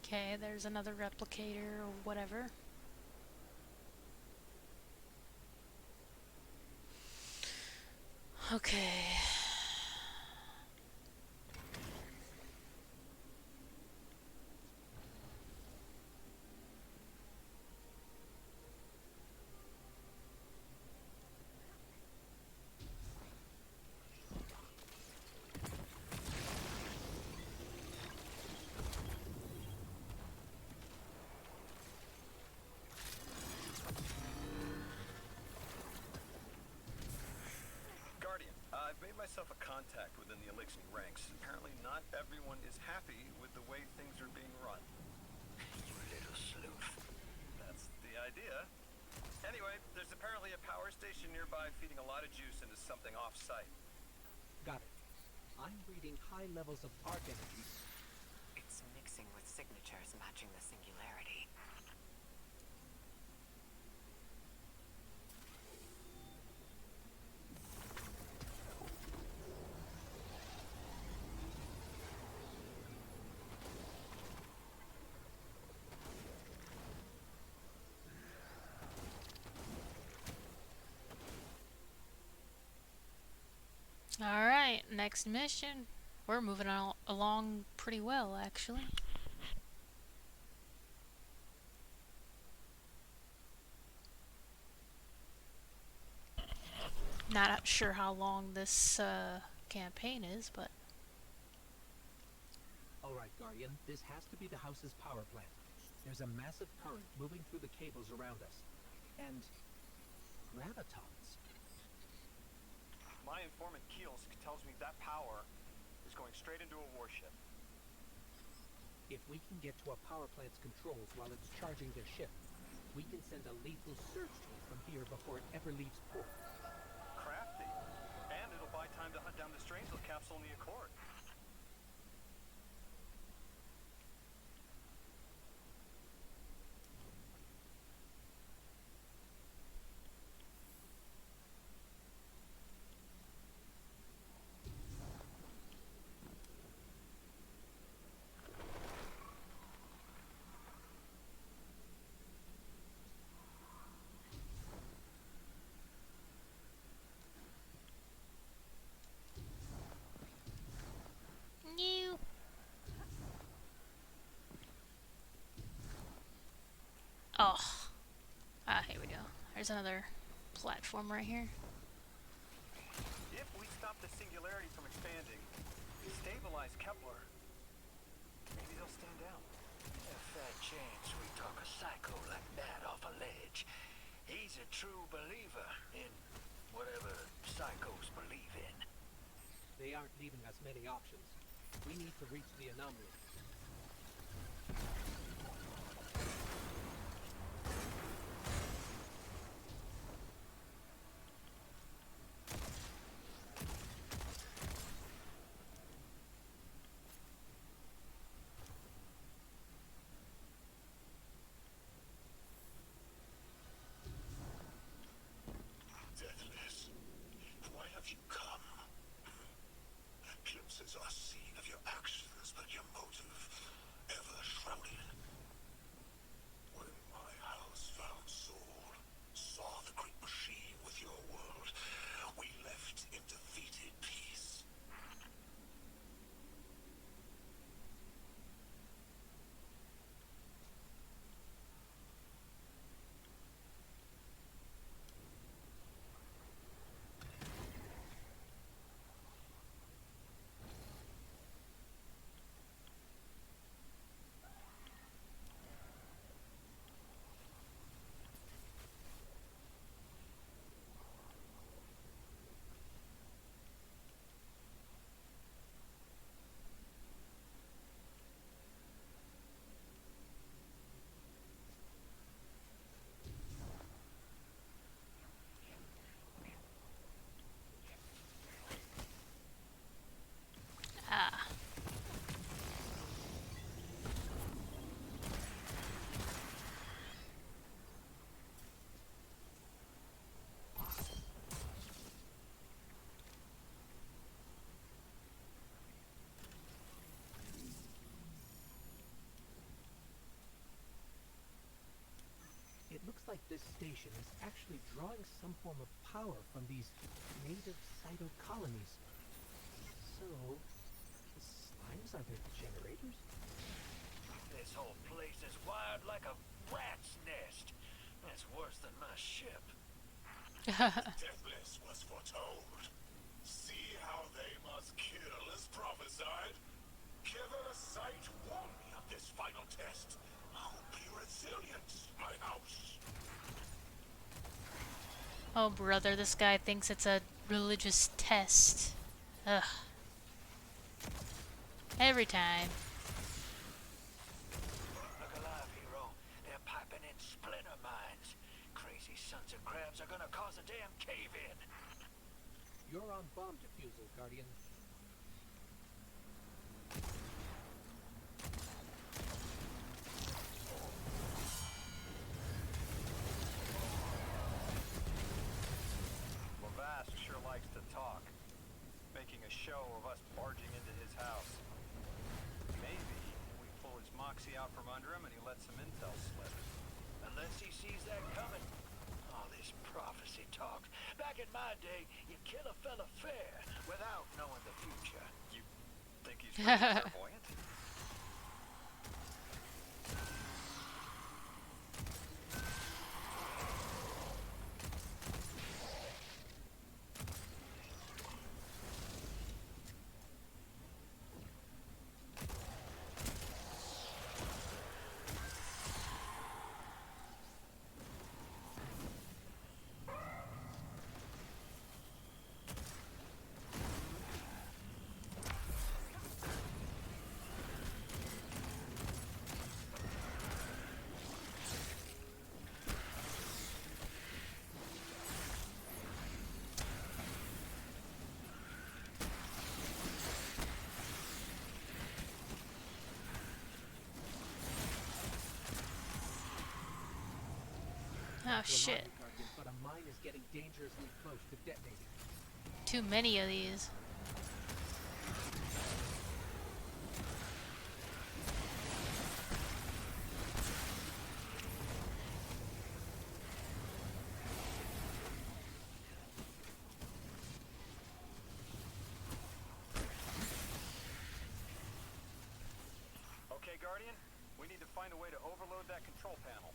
Okay, there's another replicator or whatever. Okay. Guardian, I've made myself a contact within the Elixir ranks. Apparently not everyone is happy with the way things are being run. You little sleuth. That's the idea. Anyway, there's apparently a power station nearby feeding a lot of juice into something off-site. Got it. I'm reading high levels of arc energy. It's mixing with signatures matching the singularity. Alright, next mission. We're moving along pretty well, actually. Not sure how long this campaign is, but Alright, Guardian, this has to be the house's power plant. There's a massive current moving through the cables around us. And gravitons. My informant Keels tells me that power is going straight into a warship. If we can get to a power plant's controls while it's charging their ship, we can send a lethal surge to it from here before it ever leaves port. Crafty. And it'll buy time to hunt down the Strangelove capsule in the Accord. New. Oh. Ah, here we go. There's another platform right here. If we stop the singularity from expanding, stabilize Kepler, maybe they'll stand down. If that chance we talk a psycho like that off a ledge, he's a true believer in whatever psychos believe in. They aren't leaving us many options. We need to reach the anomaly. Deathless, why have you come? Glimpses are seen of your actions, but your motive ever shrouded. When my house found Soul, saw the great machine with your world, we left in defeated peace. Ah. It looks like this station is actually drawing some form of power from these native cyto colonies. So, the slimes are their generators? This whole place is wired like a rat's nest. That's worse than my ship. Deathless was foretold. See how they must kill as prophesied. Kiver Sight warned me of this final test. Be resilient, my house. Oh, brother, this guy thinks it's a religious test. Ugh. Every time. Look alive, hero. They're piping in splinter mines. Crazy sons of crabs are gonna cause a damn cave-in. You're on bomb defusal, Guardian. Lavast sure likes to talk, making a show of us barging into his house. Maybe we pull his moxie out from under him and he lets some intel slip. Unless he sees that coming. All this prophecy talk. Back in my day, you kill a fella fair without knowing the future. You think he's pretty clairvoyant? Oh to alarm shit. you, Guardian, but a mine is getting dangerously close to detonating. Too many of these. Okay, Guardian, we need to find a way to overload that control panel.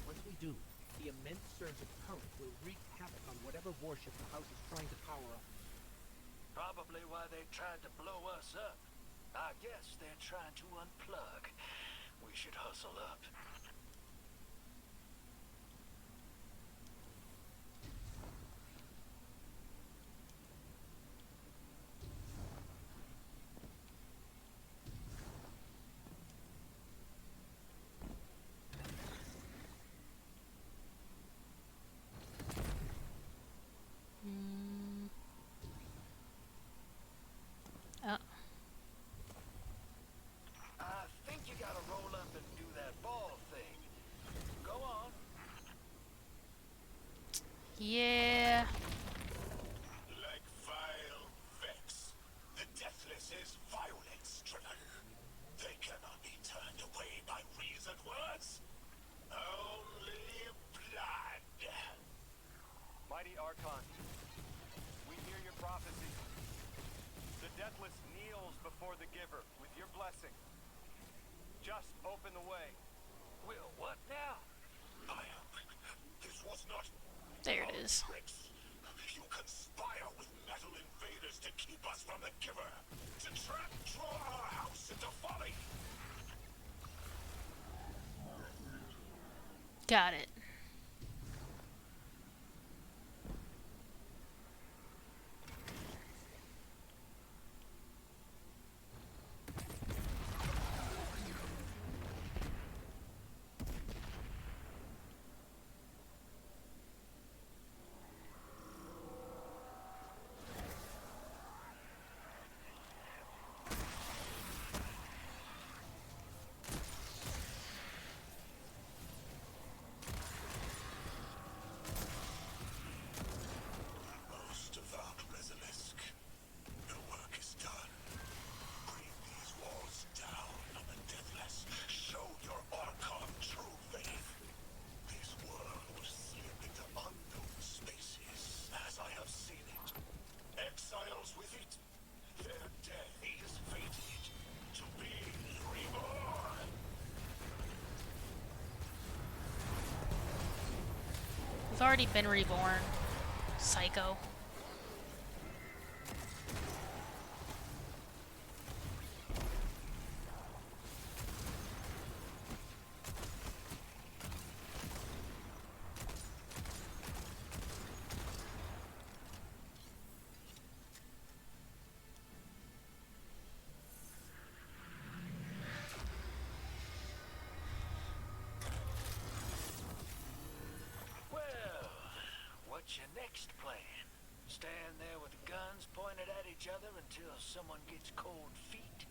Once we do, the immense surge of current will wreak havoc on whatever warship the house is trying to power up. Probably why they tried to blow us up. I guess they're trying to unplug. We should hustle up. Mm. Oh. I think you gotta roll up and do that ball thing. Go on. Yeah. Like vile Vex, the Deathless is violence driven. They cannot be turned away by reasoned words. Only blood. Mighty Archon, we hear your prophecy. The Deathless kneels before the Giver with your blessing. Just open the way. Will, what now? This was not... There it is. Tricks. You conspire with metal invaders to keep us from the Giver. To draw our house into folly. Got it. Most devout Basilisk, the work is done. Bring these walls down on the Deathless. Show your Archon true faith. This world will slip into unknown spaces, as I have seen it. Exiles with it. Their death is fated to be reborn. We've already been reborn. Psycho. Well, what's your next plan? Stand there with guns pointed at each other until someone gets cold feet?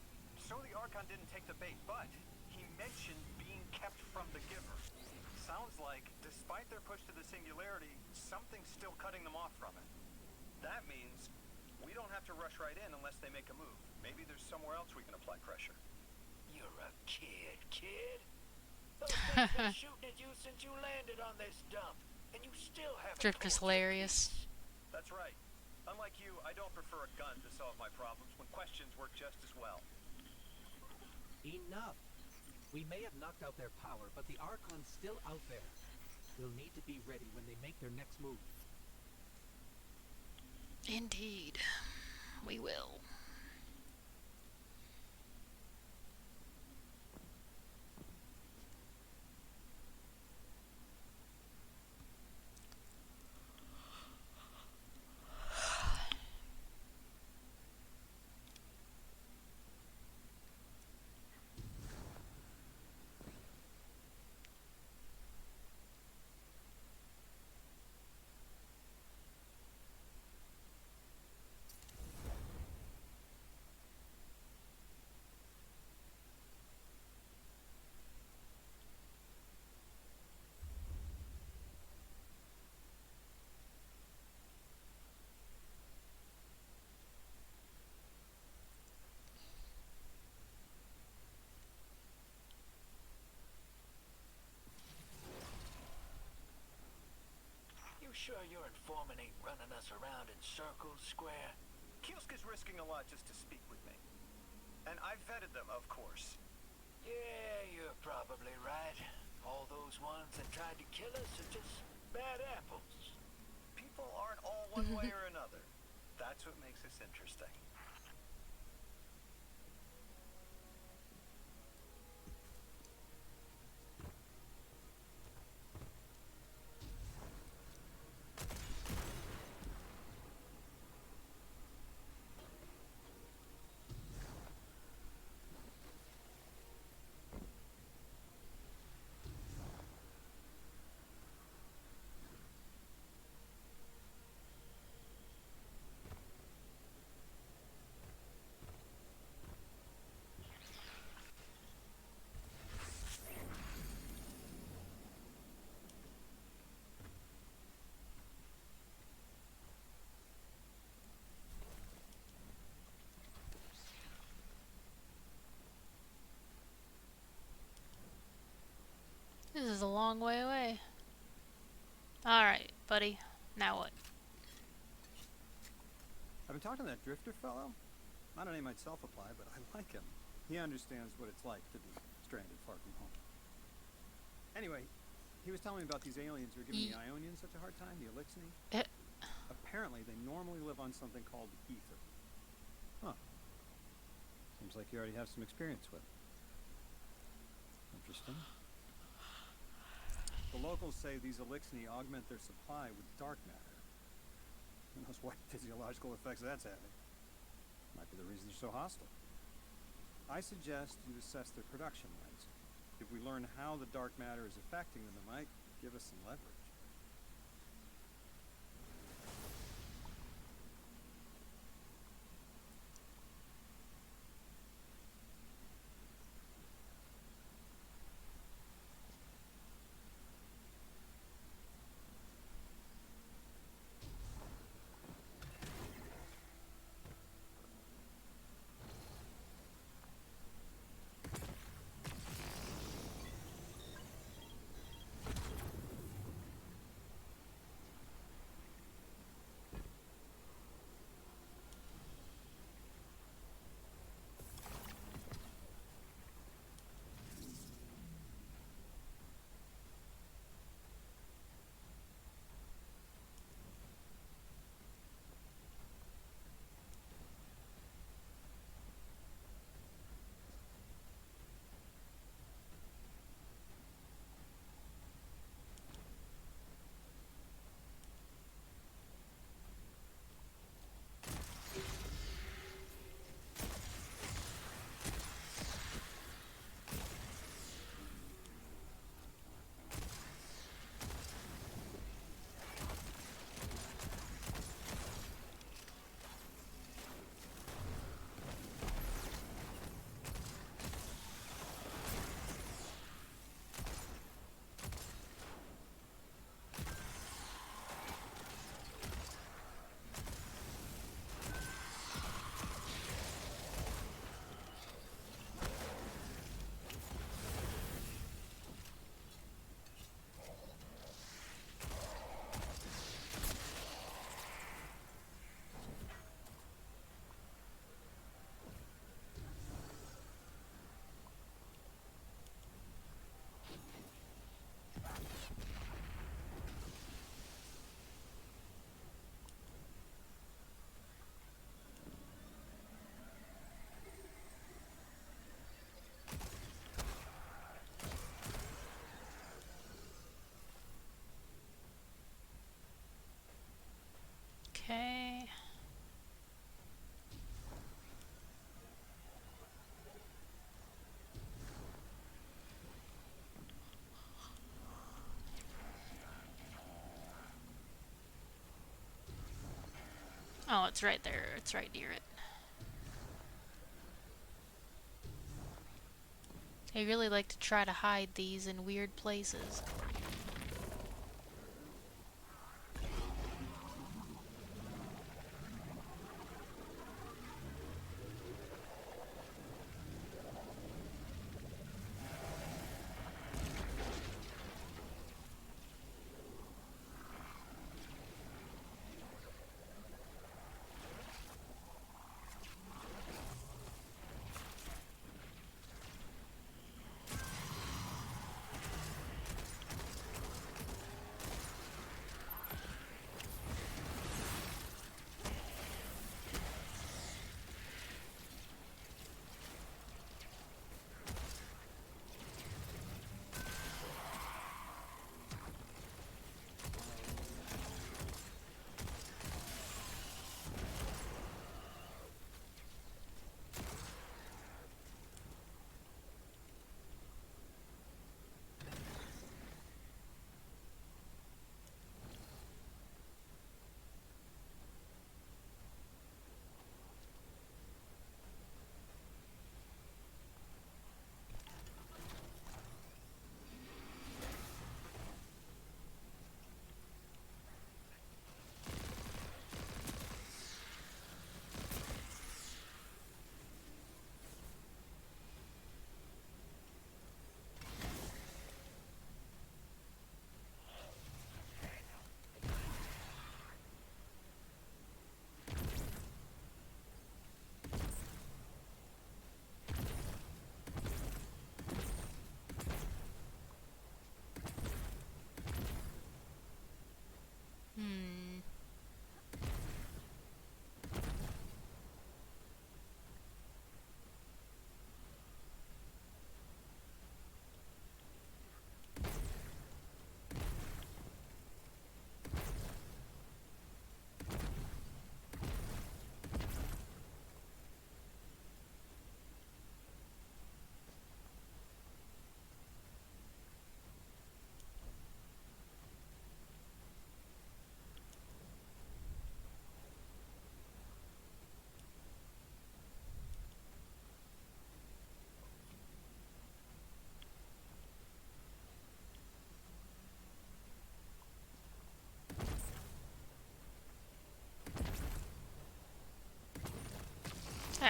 So the Archon didn't take the bait, but he mentioned being kept from the Giver. Sounds like, despite their push to the Singularity, something's still cutting them off from it. That means we don't have to rush right in unless they make a move. Maybe there's somewhere else we can apply pressure. You're a kid. Those things been shooting at you since you landed on this dump, and you still haven't Drift is told your hilarious. piece. That's right. Unlike you, I don't prefer a gun to solve my problems when questions work just as well. Enough! We may have knocked out their power, but the Archon's still out there. We'll need to be ready when they make their next move. Indeed. We will. sure your informant ain't running us around in circles, Square? Kiosk is risking a lot just to speak with me. And I've vetted them, of course. Yeah, you're probably right. All those ones that tried to kill us are just bad apples. People aren't all one way or another. That's what makes this interesting. This is a long way away. Alright, buddy. Now what? I've been talking to that drifter fellow. Not a name I'd self-apply, but I like him. He understands what it's like to be stranded far from home. Anyway, he was telling me about these aliens who are giving the Ionians such a hard time, the Elixni. Apparently, they normally live on something called ether. Huh. Seems like you already have some experience with it. Interesting. The locals say these Elixni augment their supply with dark matter. Who knows what physiological effects that's having. Might be the reason they're so hostile. I suggest you assess their production rates. If we learn how the dark matter is affecting them, it might give us some leverage. Okay. Oh, it's right there. It's right near it. I really like to try to hide these in weird places.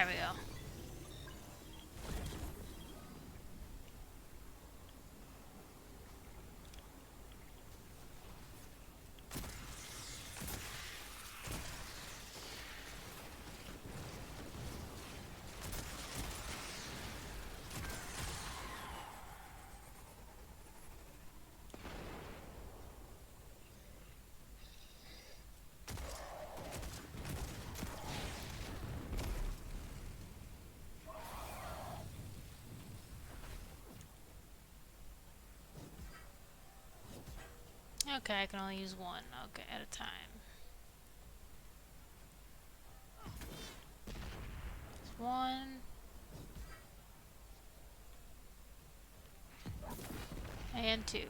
There we go. Okay, I can only use one. Okay, at a time. One. And two.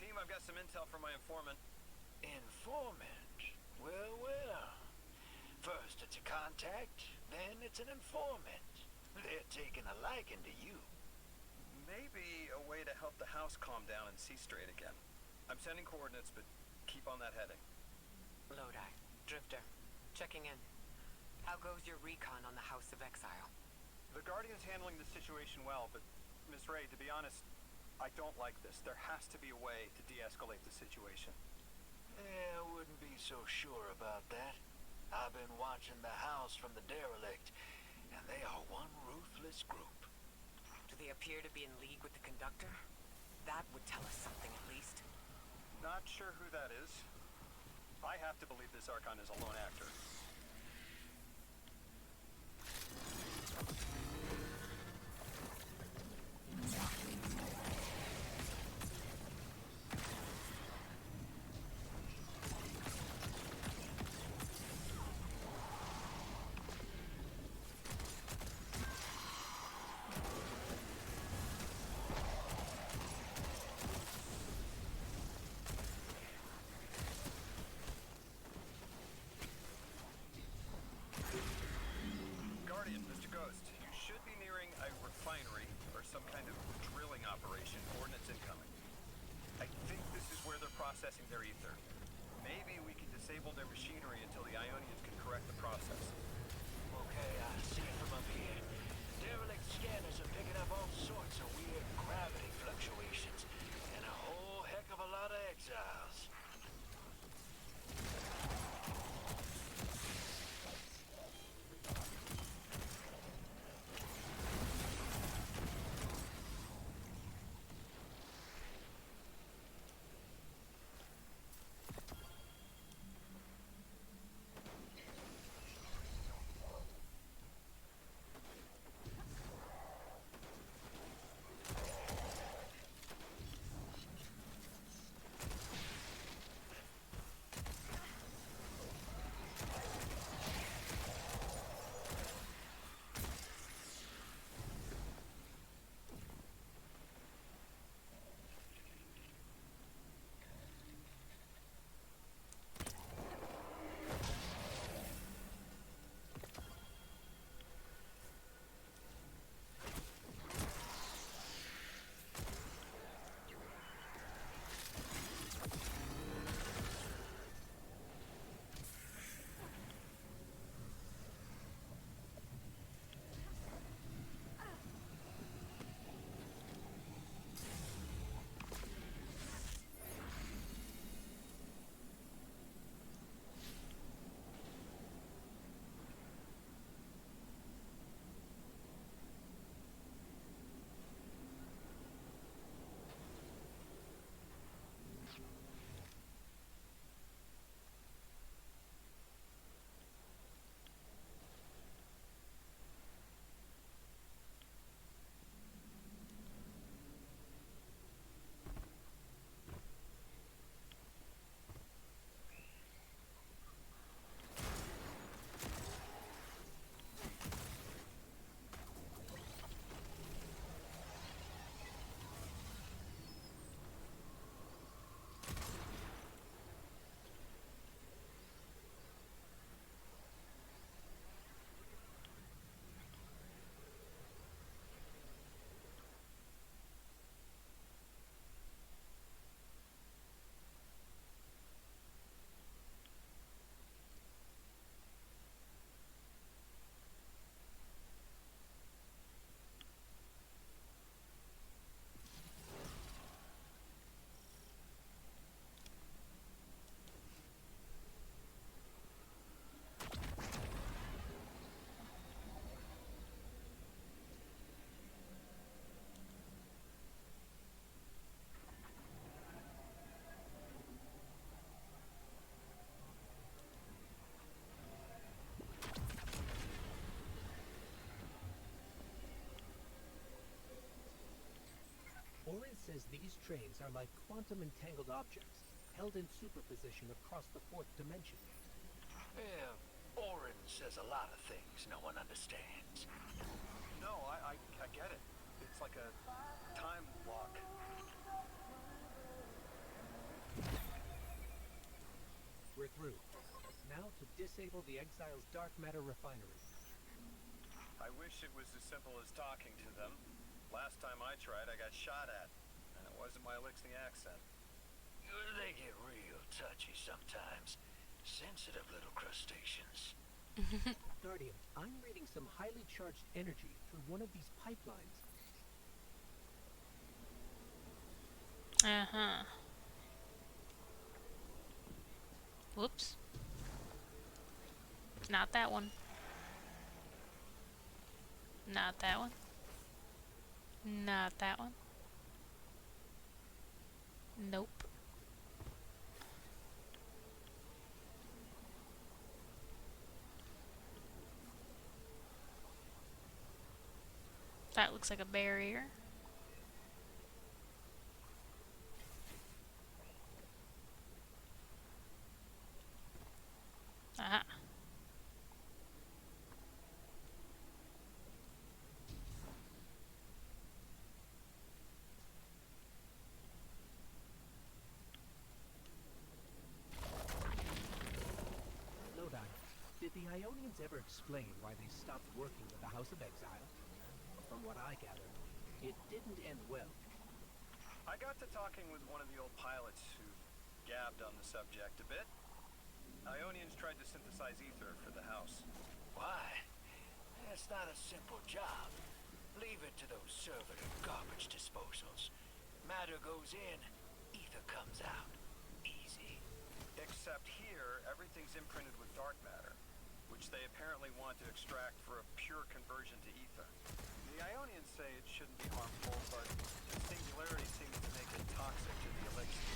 Team, I've got some intel from my informant. Informant? Well, well. First it's a contact, then it's an informant. They're taking a liking to you. Maybe a way to help the house calm down and see straight again. I'm sending coordinates, but keep on that heading. Lodi, Drifter, checking in. How goes your recon on the House of Exile? The Guardian's handling the situation well, but Miss Ray, to be honest, I don't like this. There has to be a way to de-escalate the situation. I wouldn't be so sure about that. I've been watching the house from the derelict, and they are one ruthless group. Do they appear to be in league with the Conductor? That would tell us something at least. Not sure who that is. I have to believe this Archon is a lone actor. Guardian, Mr. Ghost, you should be nearing a refinery or some kind of drilling operation. Coordinates incoming. I think this is where they're processing their ether. Maybe we can disable their machinery until the Ionians can correct the process. Okay, I see it from up here. Derelict scanners are picking up all sorts of weird gravity fluctuations, and a whole heck of a lot of exiles. says these trains are like quantum entangled objects, held in superposition across the fourth dimension. Yeah, Orin says a lot of things no one understands. No, I get it. It's like a time lock. We're through. Now to disable the Exile's dark matter refinery. I wish it was as simple as talking to them. Last time I tried, I got shot at. And it wasn't my Elixni accent. They get real touchy sometimes. Sensitive little crustaceans. Guardian, I'm reading some highly charged energy through one of these pipelines. Uh-huh. Whoops. Not that one. Not that one. Not that one. Nope. That looks like a barrier. Aha. Lodi, did the Ionians ever explain why they stopped working with the House of Exile? From what I gathered, it didn't end well. I got to talking with one of the old pilots who gabbed on the subject a bit. Ionians tried to synthesize ether for the house. Why? That's not a simple job. Leave it to those servitor garbage disposals. Matter goes in, ether comes out. Easy. Except here, everything's imprinted with dark matter, which they apparently want to extract for a pure conversion to ether. The Ionians say it shouldn't be harmful, but the singularity seems to make it toxic to the elixir.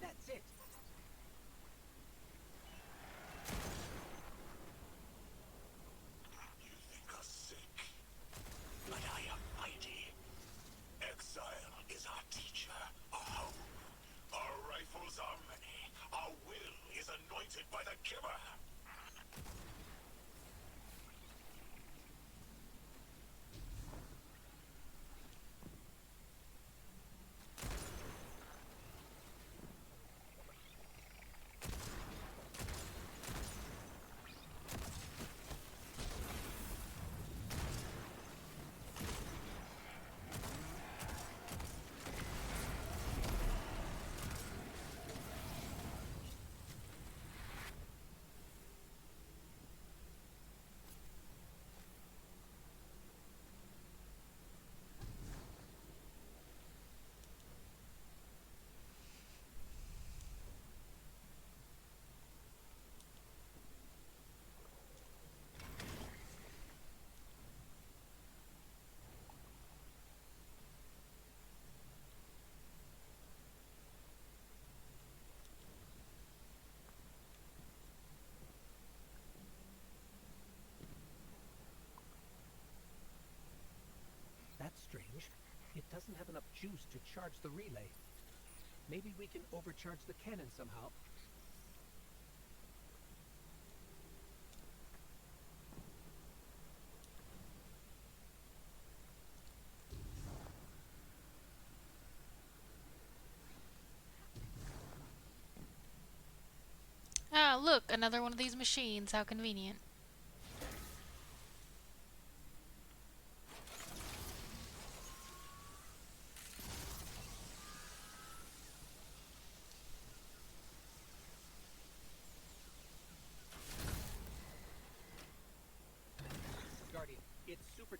That's it! You think us sick? But I am mighty. Exile is our teacher, our home. Our rifles are many. Our will is anointed by the Giver. That's strange. It doesn't have enough juice to charge the relay. Maybe we can overcharge the cannon somehow. Ah, look, another one of these machines. How convenient.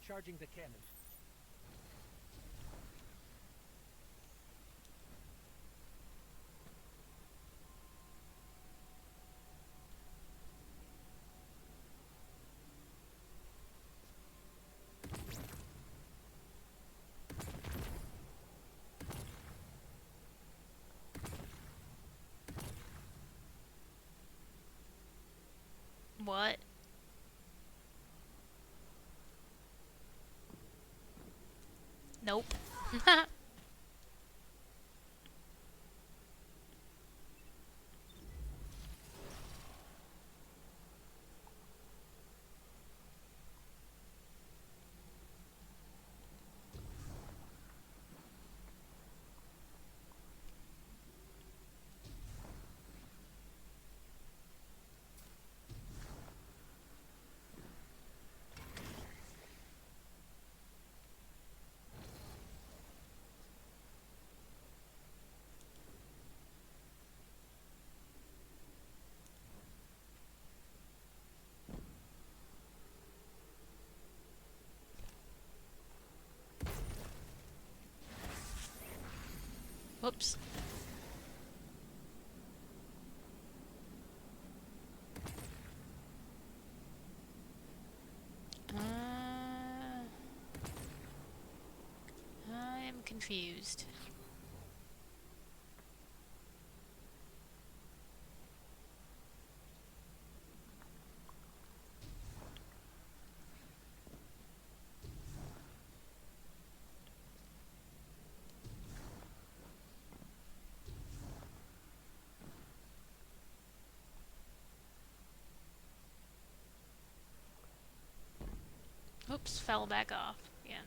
Charging the cannon. What? Nope. Whoops. I'm confused. Oops, fell back off again.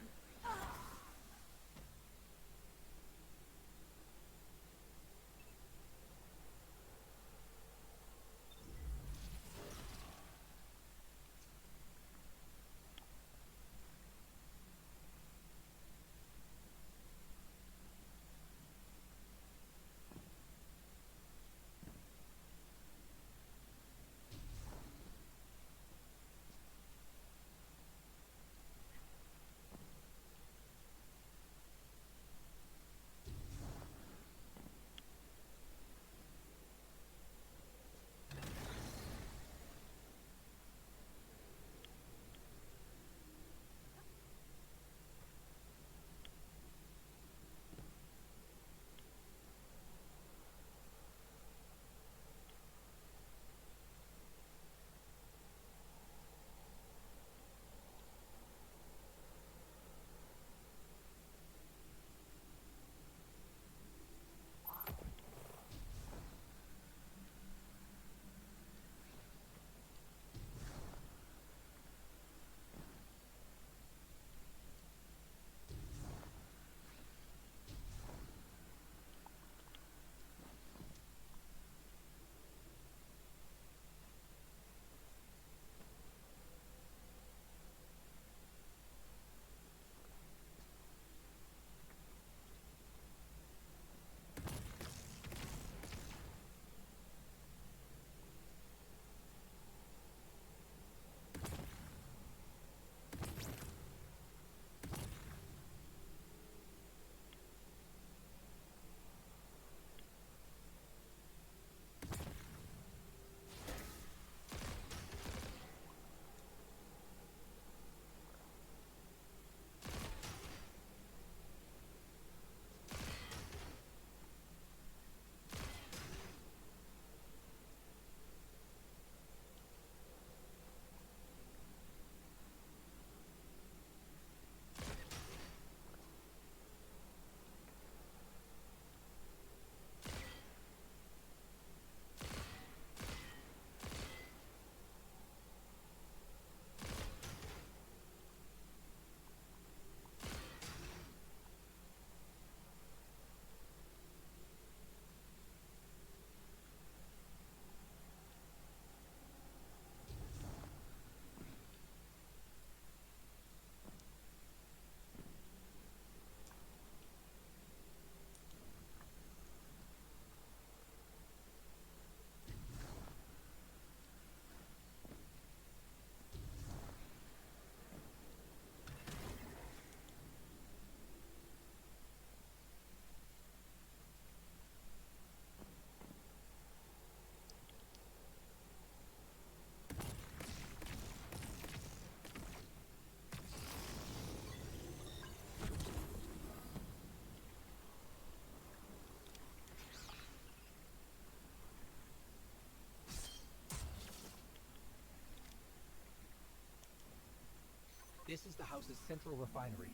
is the house's central refinery.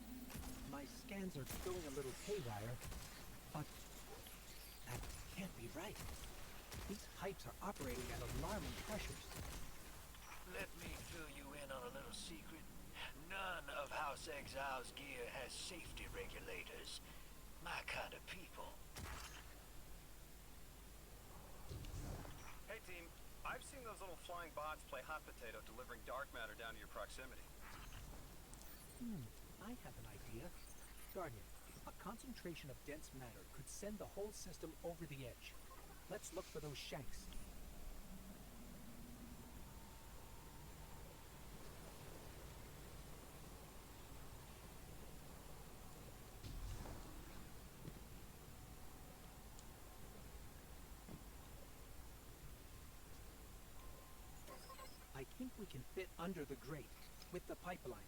My scans are going a little haywire, but that can't be right. These pipes are operating at alarming pressures. Let me fill you in on a little secret. None of House Exile's gear has safety regulators. My kind of people. Hey team, I've seen those little flying bots play hot potato delivering dark matter down to your proximity. I have an idea. Guardian, a concentration of dense matter could send the whole system over the edge. Let's look for those shanks. I think we can fit under the grate with the pipeline.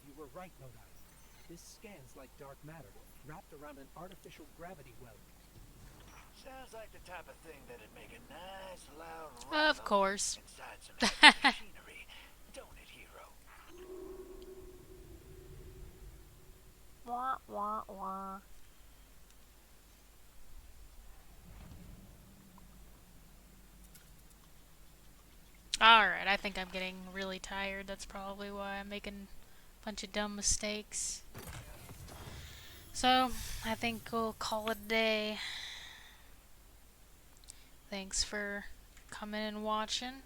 You were right, Nodai. This scans like dark matter, wrapped around an artificial gravity well. Sounds like the type of thing that'd make a nice loud Of rattle course. inside some heavy machinery, don't it, hero? Wah, wah, wah. Alright, I think I'm getting really tired. That's probably why I'm making a bunch of dumb mistakes. So, I think we'll call it a day. Thanks for coming and watching.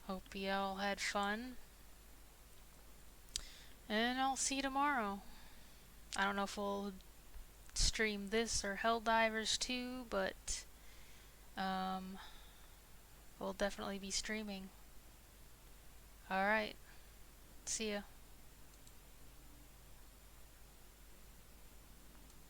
Hope you all had fun. And I'll see you tomorrow. I don't know if we'll stream this or Helldivers 2, but we'll definitely be streaming. Alright. See ya.